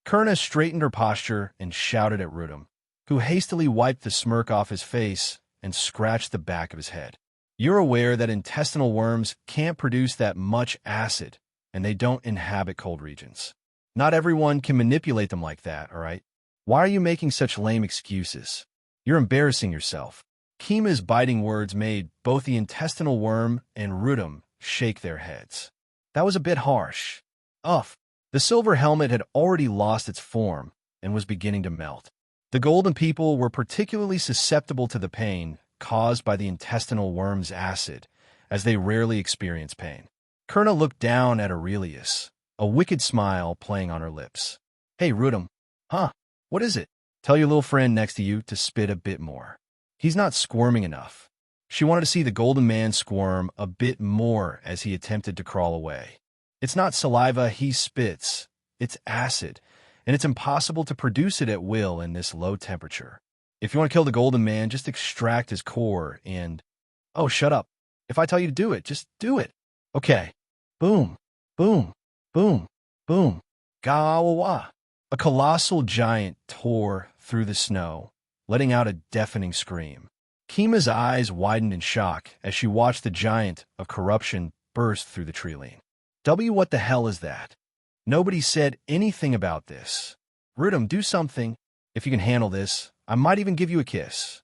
Kurna straightened her posture and shouted at Rudum, who hastily wiped the smirk off his face and scratched the back of his head. You're aware that intestinal worms can't produce that much acid, and they don't inhabit cold regions. Not everyone can manipulate them like that, all right? Why are you making such lame excuses? You're embarrassing yourself. Kima's biting words made both the intestinal worm and Rudum shake their heads. That was a bit harsh. Ugh. The silver helmet had already lost its form and was beginning to melt. The golden people were particularly susceptible to the pain caused by the intestinal worm's acid, as they rarely experience pain. Kurna looked down at Aurelius, a wicked smile playing on her lips. Hey, Rudum. Huh? What is it? Tell your little friend next to you to spit a bit more. He's not squirming enough. She wanted to see the golden man squirm a bit more as he attempted to crawl away. It's not saliva he spits, it's acid, and it's impossible to produce it at will in this low temperature. If you want to kill the golden man, just extract his core and... Oh, shut up. If I tell you to do it, just do it. Okay. Boom, boom, boom, boom. Gawawa. A colossal giant tore through the snow, letting out a deafening scream. Kima's eyes widened in shock as she watched the giant of corruption burst through the tree-line. What the hell is that? Nobody said anything about this. Rudum, do something. If you can handle this, I might even give you a kiss.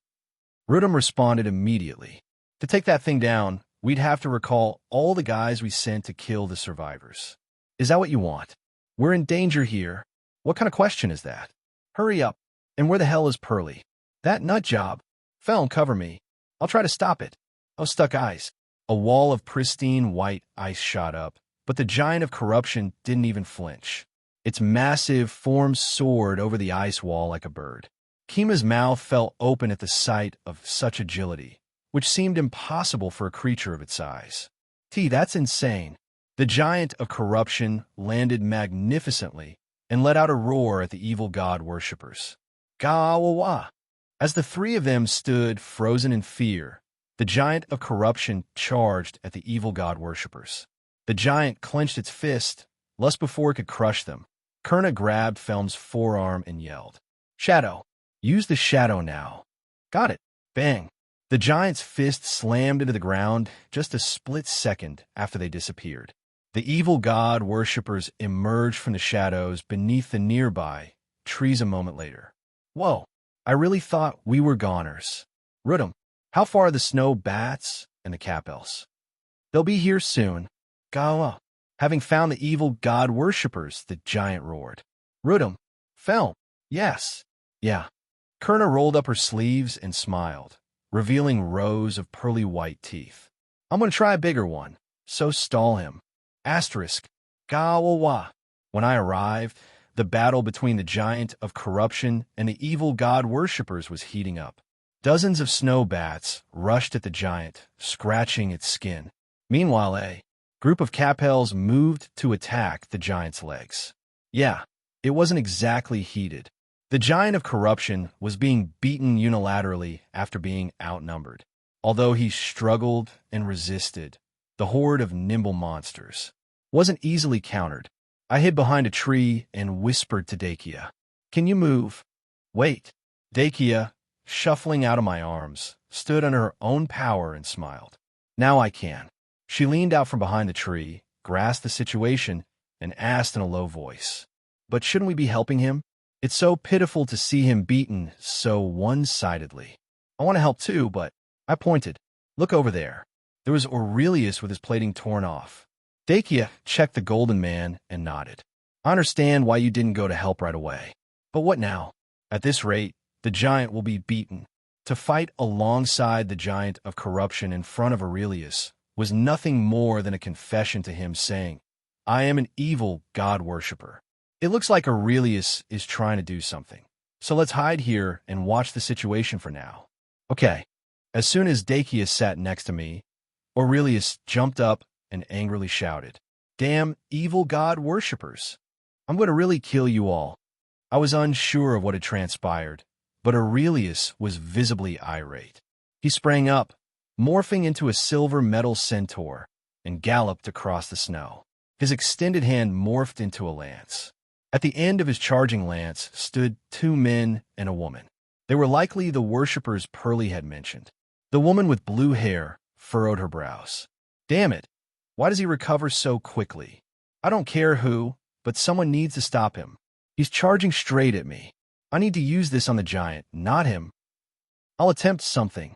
Rudum responded immediately. To take that thing down, we'd have to recall all the guys we sent to kill the survivors. Is that what you want? We're in danger here. What kind of question is that? Hurry up. And where the hell is Pearly? That nut job. Felm, cover me. I'll try to stop it. Oh, stuck eyes. A wall of pristine white ice shot up, but the giant of corruption didn't even flinch. Its massive form soared over the ice wall like a bird. Kima's mouth fell open at the sight of such agility, which seemed impossible for a creature of its size. That's insane. The giant of corruption landed magnificently and let out a roar at the evil god worshippers. Gawawa! As the three of them stood frozen in fear, the giant of corruption charged at the evil god worshippers. The giant clenched its fist, lust before it could crush them. Kurna grabbed Felm's forearm and yelled, Shadow! Use the shadow now. Got it. Bang. The giant's fist slammed into the ground just a split second after they disappeared. The evil god worshippers emerged from the shadows beneath the nearby trees a moment later. Whoa, I really thought we were goners. Rudum, how far are the snow bats and the cap-elves? They'll be here soon. Gawa. Having found the evil god worshippers, the giant roared. Rudum, Felm, yes. Yeah. Kurna rolled up her sleeves and smiled, revealing rows of pearly white teeth. I'm going to try a bigger one, so stall him. Asterisk. Gawawa. When I arrived, the battle between the giant of corruption and the evil god worshippers was heating up. Dozens of snow bats rushed at the giant, scratching its skin. Meanwhile, a group of capels moved to attack the giant's legs. Yeah, it wasn't exactly heated. The giant of corruption was being beaten unilaterally after being outnumbered. Although he struggled and resisted, the horde of nimble monsters wasn't easily countered. I hid behind a tree and whispered to Dakia, Can you move? Wait. Dakia, shuffling out of my arms, stood under her own power and smiled. Now I can. She leaned out from behind the tree, grasped the situation, and asked in a low voice, But shouldn't we be helping him? It's so pitiful to see him beaten so one-sidedly. I want to help too, but I pointed. Look over there. There was Aurelius with his plating torn off. Dakia checked the golden man and nodded. I understand why you didn't go to help right away. But what now? At this rate, the giant will be beaten. To fight alongside the giant of corruption in front of Aurelius was nothing more than a confession to him saying, I am an evil god worshipper. It looks like Aurelius is trying to do something. So let's hide here and watch the situation for now. Okay. As soon as Dacius sat next to me, Aurelius jumped up and angrily shouted, Damn evil god worshippers! I'm going to really kill you all. I was unsure of what had transpired, but Aurelius was visibly irate. He sprang up, morphing into a silver metal centaur, and galloped across the snow. His extended hand morphed into a lance. At the end of his charging lance stood 2 men and a woman. They were likely the worshippers Pearly had mentioned. The woman with blue hair furrowed her brows. Damn it! Why does he recover so quickly? I don't care who, but someone needs to stop him. He's charging straight at me. I need to use this on the giant, not him. I'll attempt something.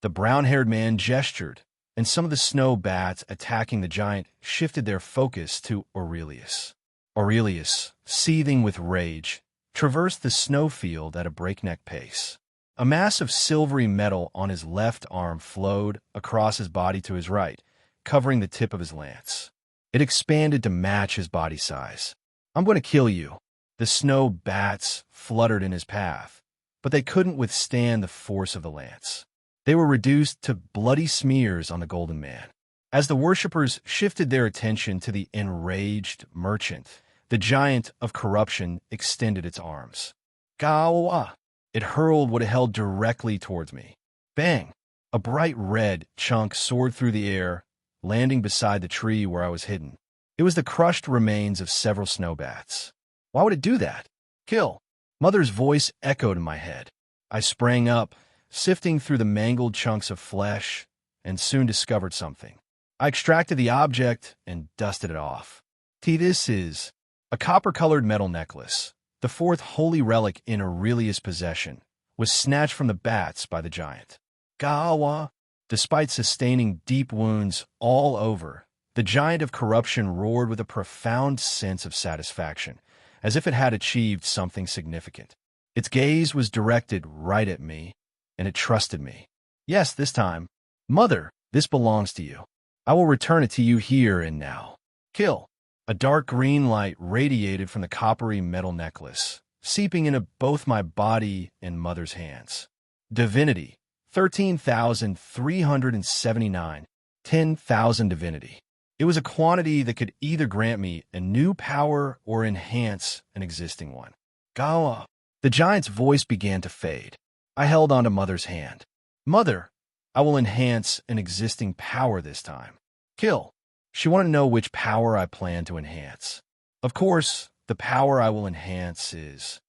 The brown-haired man gestured, and some of the snow bats attacking the giant shifted their focus to Aurelius. Aurelius, seething with rage, traversed the snowfield at a breakneck pace. A mass of silvery metal on his left arm flowed across his body to his right, covering the tip of his lance. It expanded to match his body size. I'm going to kill you. The snow bats fluttered in his path, but they couldn't withstand the force of the lance. They were reduced to bloody smears on the golden man. As the worshippers shifted their attention to the enraged merchant, the giant of corruption extended its arms. Gawa! It hurled what it held directly towards me. Bang! A bright red chunk soared through the air, landing beside the tree where I was hidden. It was the crushed remains of several snowbats. Why would it do that? Kill! Mother's voice echoed in my head. I sprang up, sifting through the mangled chunks of flesh, and soon discovered something. I extracted the object and dusted it off. This is a copper-colored metal necklace. The 4th holy relic in Aurelius' possession was snatched from the bats by the giant. Gawa! Despite sustaining deep wounds all over, the giant of corruption roared with a profound sense of satisfaction, as if it had achieved something significant. Its gaze was directed right at me, and it trusted me. Yes, this time. Mother, this belongs to you. I will return it to you here and now. Kill! A dark green light radiated from the coppery metal necklace, seeping into both my body and Mother's hands. Divinity, 13,379, 10,000 divinity. It was a quantity that could either grant me a new power or enhance an existing one. Gawa! The giant's voice began to fade. I held onto Mother's hand. Mother, I will enhance an existing power this time. Kill! She wanted to know which power I plan to enhance. Of course, the power I will enhance is...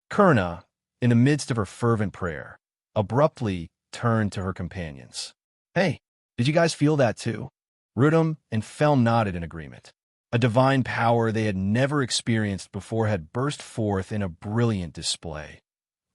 Kurna, in the midst of her fervent prayer, abruptly turned to her companions. Hey, did you guys feel that too? Rudum and Fel nodded in agreement. A divine power they had never experienced before had burst forth in a brilliant display,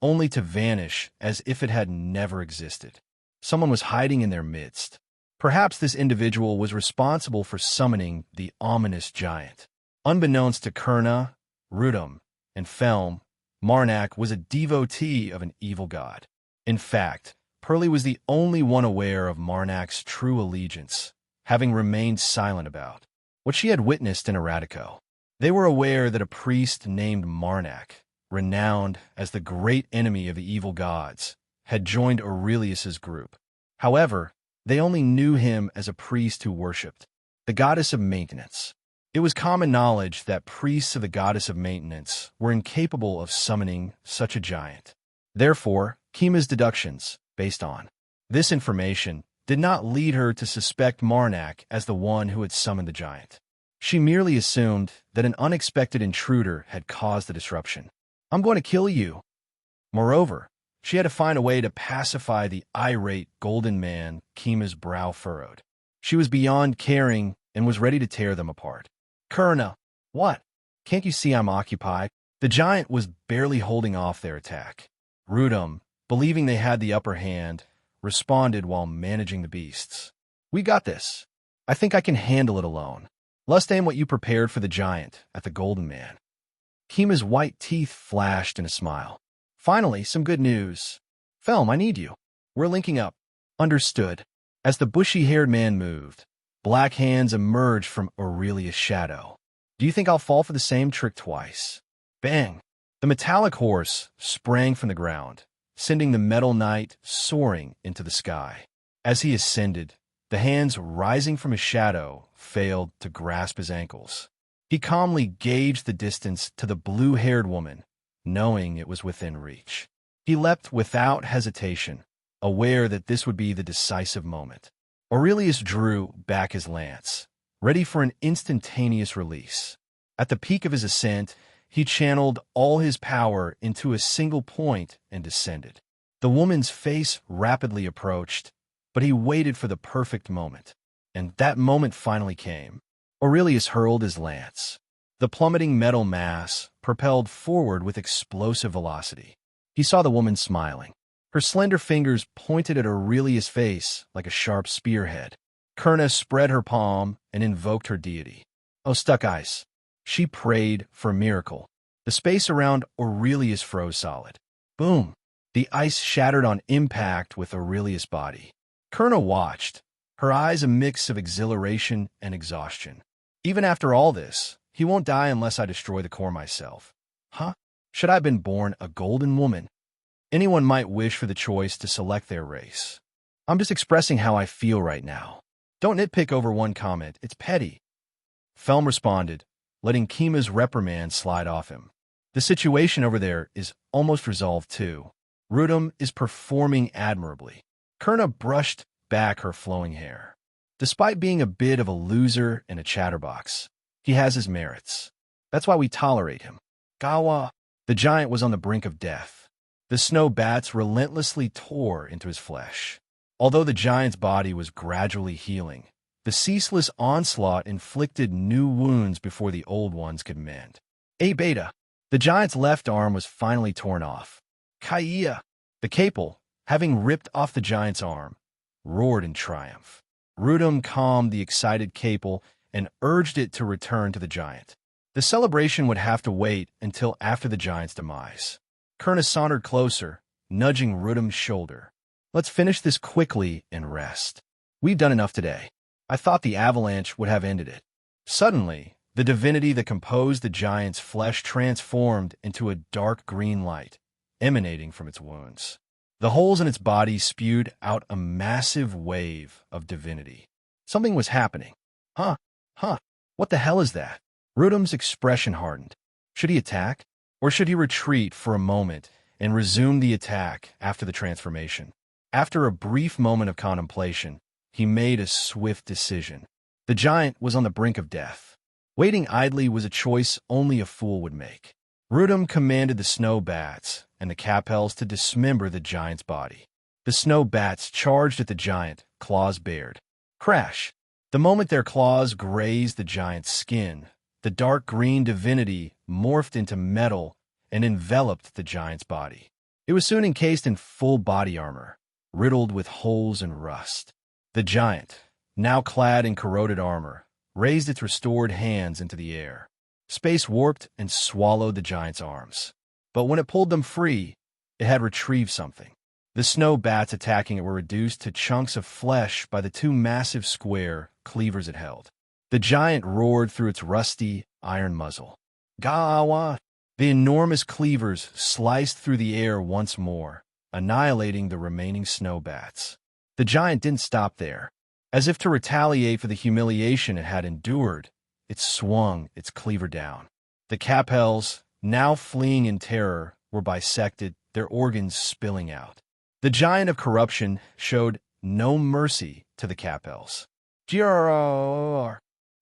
only to vanish as if it had never existed. Someone was hiding in their midst. Perhaps this individual was responsible for summoning the ominous giant. Unbeknownst to Kurna, Rudum, and Felm, Marnak was a devotee of an evil god. In fact, Pearly was the only one aware of Marnak's true allegiance, having remained silent about what she had witnessed in Eratico. They were aware that a priest named Marnak, renowned as the great enemy of the evil gods, had joined Aurelius's group. However, they only knew him as a priest who worshipped the goddess of maintenance. It was common knowledge that priests of the goddess of maintenance were incapable of summoning such a giant. Therefore, Kima's deductions, based on this information, did not lead her to suspect Marnak as the one who had summoned the giant. She merely assumed that an unexpected intruder had caused the disruption. I'm going to kill you. Moreover, she had to find a way to pacify the irate golden man Kima's brow furrowed. She was beyond caring and was ready to tear them apart. Kurna, what? Can't you see I'm occupied? The giant was barely holding off their attack. Rudum, believing they had the upper hand, responded while managing the beasts. We got this. I think I can handle it alone. Less than what you prepared for the giant at the Golden Man. Kima's white teeth flashed in a smile. Finally, some good news. Felm, I need you. We're linking up. Understood. As the bushy-haired man moved, black hands emerged from Aurelia's shadow. Do you think I'll fall for the same trick twice? Bang! The metallic horse sprang from the ground, sending the metal knight soaring into the sky. As he ascended, the hands rising from his shadow failed to grasp his ankles. He calmly gauged the distance to the blue-haired woman, knowing it was within reach. He leapt without hesitation, aware that this would be the decisive moment. Aurelius drew back his lance, ready for an instantaneous release. At the peak of his ascent, he channeled all his power into a single point and descended. The woman's face rapidly approached, but he waited for the perfect moment. And that moment finally came. Aurelius hurled his lance. The plummeting metal mass propelled forward with explosive velocity. He saw the woman smiling. Her slender fingers pointed at Aurelius' face like a sharp spearhead. Kurna spread her palm and invoked her deity. Oh, stuck ice. She prayed for a miracle. The space around Aurelius froze solid. Boom! The ice shattered on impact with Aurelius' body. Kurna watched, her eyes a mix of exhilaration and exhaustion. Even after all this, he won't die unless I destroy the core myself. Huh? Should I have been born a golden woman? Anyone might wish for the choice to select their race. I'm just expressing how I feel right now. Don't nitpick over one comment, it's petty. Felm responded, letting Kima's reprimand slide off him. The situation over there is almost resolved too. Rudum is performing admirably. Kurna brushed back her flowing hair. Despite being a bit of a loser and a chatterbox, he has his merits. That's why we tolerate him. Gawa, the giant was on the brink of death. The snow bats relentlessly tore into his flesh. Although the giant's body was gradually healing, the ceaseless onslaught inflicted new wounds before the old ones could mend. A beta, the giant's left arm was finally torn off. Kaiya, the capel, having ripped off the giant's arm, roared in triumph. Rudum calmed the excited capel and urged it to return to the giant. The celebration would have to wait until after the giant's demise. Kurna sauntered closer, nudging Rudum's shoulder. Let's finish this quickly and rest. We've done enough today. I thought the avalanche would have ended it. Suddenly, the divinity that composed the giant's flesh transformed into a dark green light, emanating from its wounds. The holes in its body spewed out a massive wave of divinity. Something was happening. Huh, what the hell is that? Rudum's expression hardened. Should he attack? Or should he retreat for a moment and resume the attack after the transformation? After a brief moment of contemplation, he made a swift decision. The giant was on the brink of death. Waiting idly was a choice only a fool would make. Rudum commanded the snow bats and the capels to dismember the giant's body. The snow bats charged at the giant, claws bared. Crash! The moment their claws grazed the giant's skin, the dark green divinity morphed into metal and enveloped the giant's body. It was soon encased in full body armor, riddled with holes and rust. The giant, now clad in corroded armor, raised its restored hands into the air. Space warped and swallowed the giant's arms. But when it pulled them free, it had retrieved something. The snow bats attacking it were reduced to chunks of flesh by the two massive square cleavers it held. The giant roared through its rusty iron muzzle. Gaawa! The enormous cleavers sliced through the air once more, annihilating the remaining snow bats. The giant didn't stop there. As if to retaliate for the humiliation it had endured, it swung its cleaver down. The capels, now fleeing in terror, were bisected, their organs spilling out. The giant of corruption showed no mercy to the capels. Grrrr!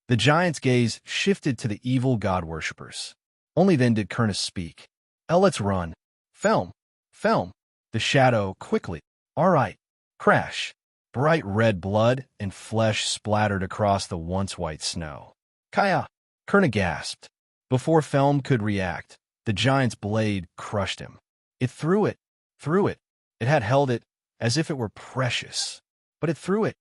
The giant's gaze shifted to the evil god-worshippers. Only then did Kurna speak. Let's run. Felm! The shadow quickly. All right. Crash. Bright red blood and flesh splattered across the once white snow. Kaya! Kurna gasped. Before Felm could react, the giant's blade crushed him. It threw it. It had held it as if it were precious. But it threw it.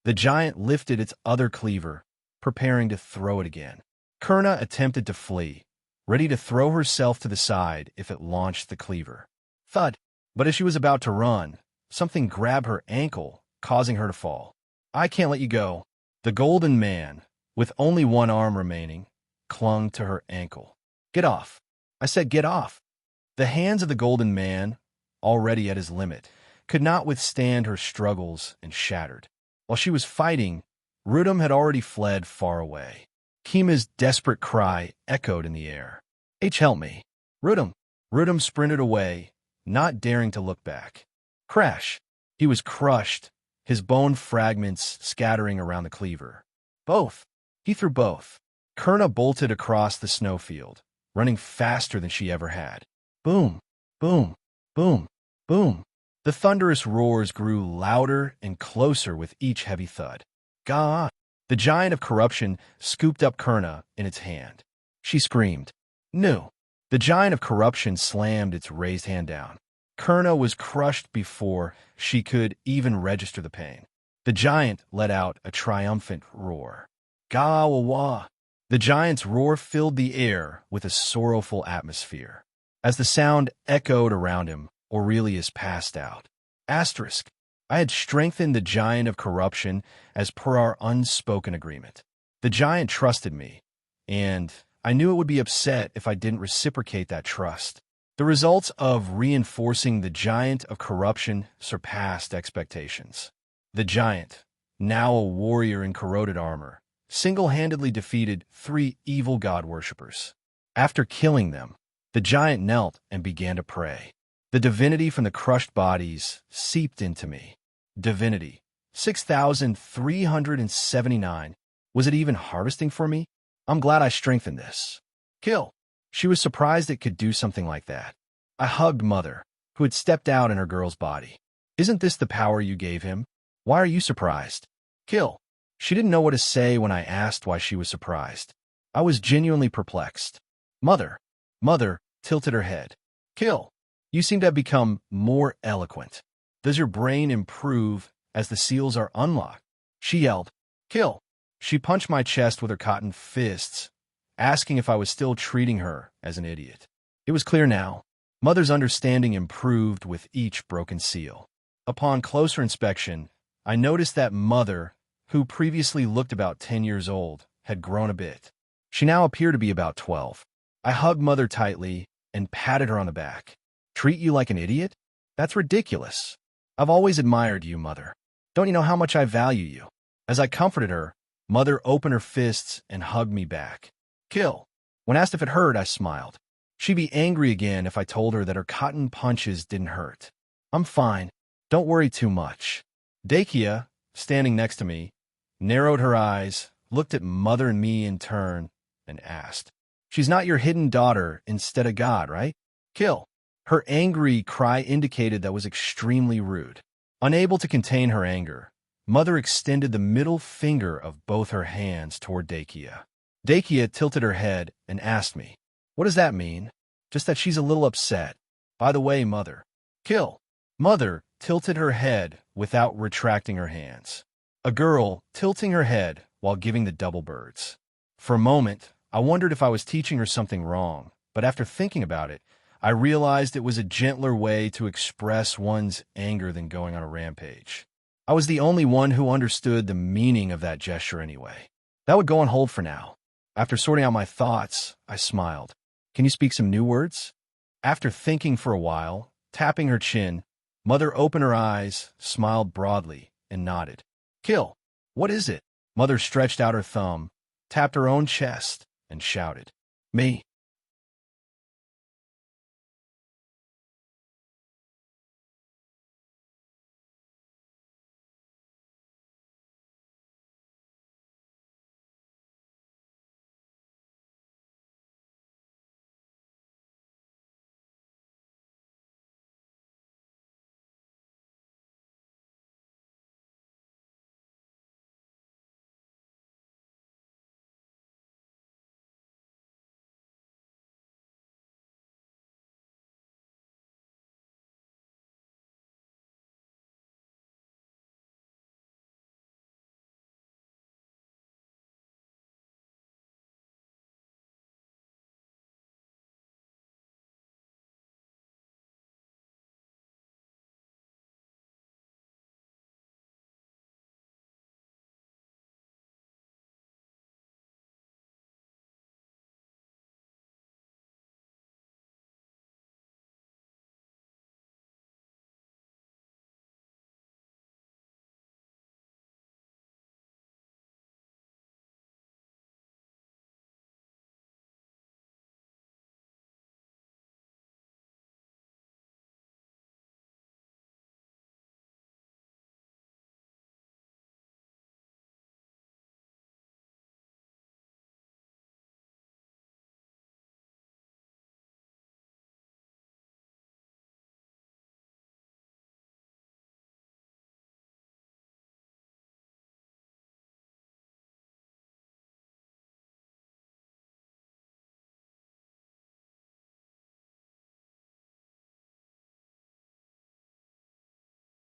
The giant lifted its other cleaver, preparing to throw it again. Kurna attempted to flee, ready to throw herself to the side if it launched the cleaver. Thud! But as she was about to run, something grabbed her ankle, causing her to fall. I can't let you go. The golden man, with only one arm remaining, clung to her ankle. Get off. I said get off. The hands of the golden man, already at his limit, could not withstand her struggles and shattered. While she was fighting, Rudum had already fled far away. Kima's desperate cry echoed in the air. Help me. Rudum. Rudum sprinted away, not daring to look back. Crash. He was crushed, his bone fragments scattering around the cleaver. Both. He threw both. Kurna bolted across the snowfield, running faster than she ever had. Boom, boom, boom, boom. The thunderous roars grew louder and closer with each heavy thud. Gah! The giant of corruption scooped up Kurna in its hand. She screamed. No! The giant of corruption slammed its raised hand down. Kurna was crushed before she could even register the pain. The giant let out a triumphant roar. Gah-wah-wah! The giant's roar filled the air with a sorrowful atmosphere. As the sound echoed around him, Aurelius passed out. Asterisk. I had strengthened the giant of corruption as per our unspoken agreement. The giant trusted me, and I knew it would be upset if I didn't reciprocate that trust. The results of reinforcing the giant of corruption surpassed expectations. The giant, now a warrior in corroded armor, single-handedly defeated 3 evil god worshippers. After killing them, the giant knelt and began to pray. The divinity from the crushed bodies seeped into me. Divinity. 6,379. Was it even harvesting for me? I'm glad I strengthened this. Kill. She was surprised it could do something like that. I hugged Mother, who had stepped out in her girl's body. Isn't this the power you gave him? Why are you surprised? Kill. She didn't know what to say when I asked why she was surprised. I was genuinely perplexed. Mother. Mother tilted her head. Kill. You seem to have become more eloquent. Does your brain improve as the seals are unlocked? She yelled. Kill. She punched my chest with her cotton fists, asking if I was still treating her as an idiot. It was clear now. Mother's understanding improved with each broken seal. Upon closer inspection, I noticed that Mother, who previously looked about 10 years old, had grown a bit. She now appeared to be about 12. I hugged Mother tightly and patted her on the back. Treat you like an idiot? That's ridiculous. I've always admired you, Mother. Don't you know how much I value you? As I comforted her, Mother opened her fists and hugged me back. Kill. When asked if it hurt, I smiled. She'd be angry again if I told her that her cotton punches didn't hurt. I'm fine. Don't worry too much. Dakia, standing next to me, narrowed her eyes, looked at Mother and me in turn, and asked, She's not your hidden daughter instead of God, right? Kill. Her angry cry indicated that was extremely rude. Unable to contain her anger, Mother extended the middle finger of both her hands toward Dakia. Dakia tilted her head and asked me, What does that mean? Just that she's a little upset. By the way, Mother. Kill. Mother tilted her head without retracting her hands. A girl tilting her head while giving the double birds. For a moment, I wondered if I was teaching her something wrong, but after thinking about it, I realized it was a gentler way to express one's anger than going on a rampage. I was the only one who understood the meaning of that gesture anyway. That would go on hold for now. After sorting out my thoughts, I smiled. Can you speak some new words? After thinking for a while, tapping her chin, Mother opened her eyes, smiled broadly, and nodded. Kill. What is it? Mother stretched out her thumb, tapped her own chest, and shouted. Me.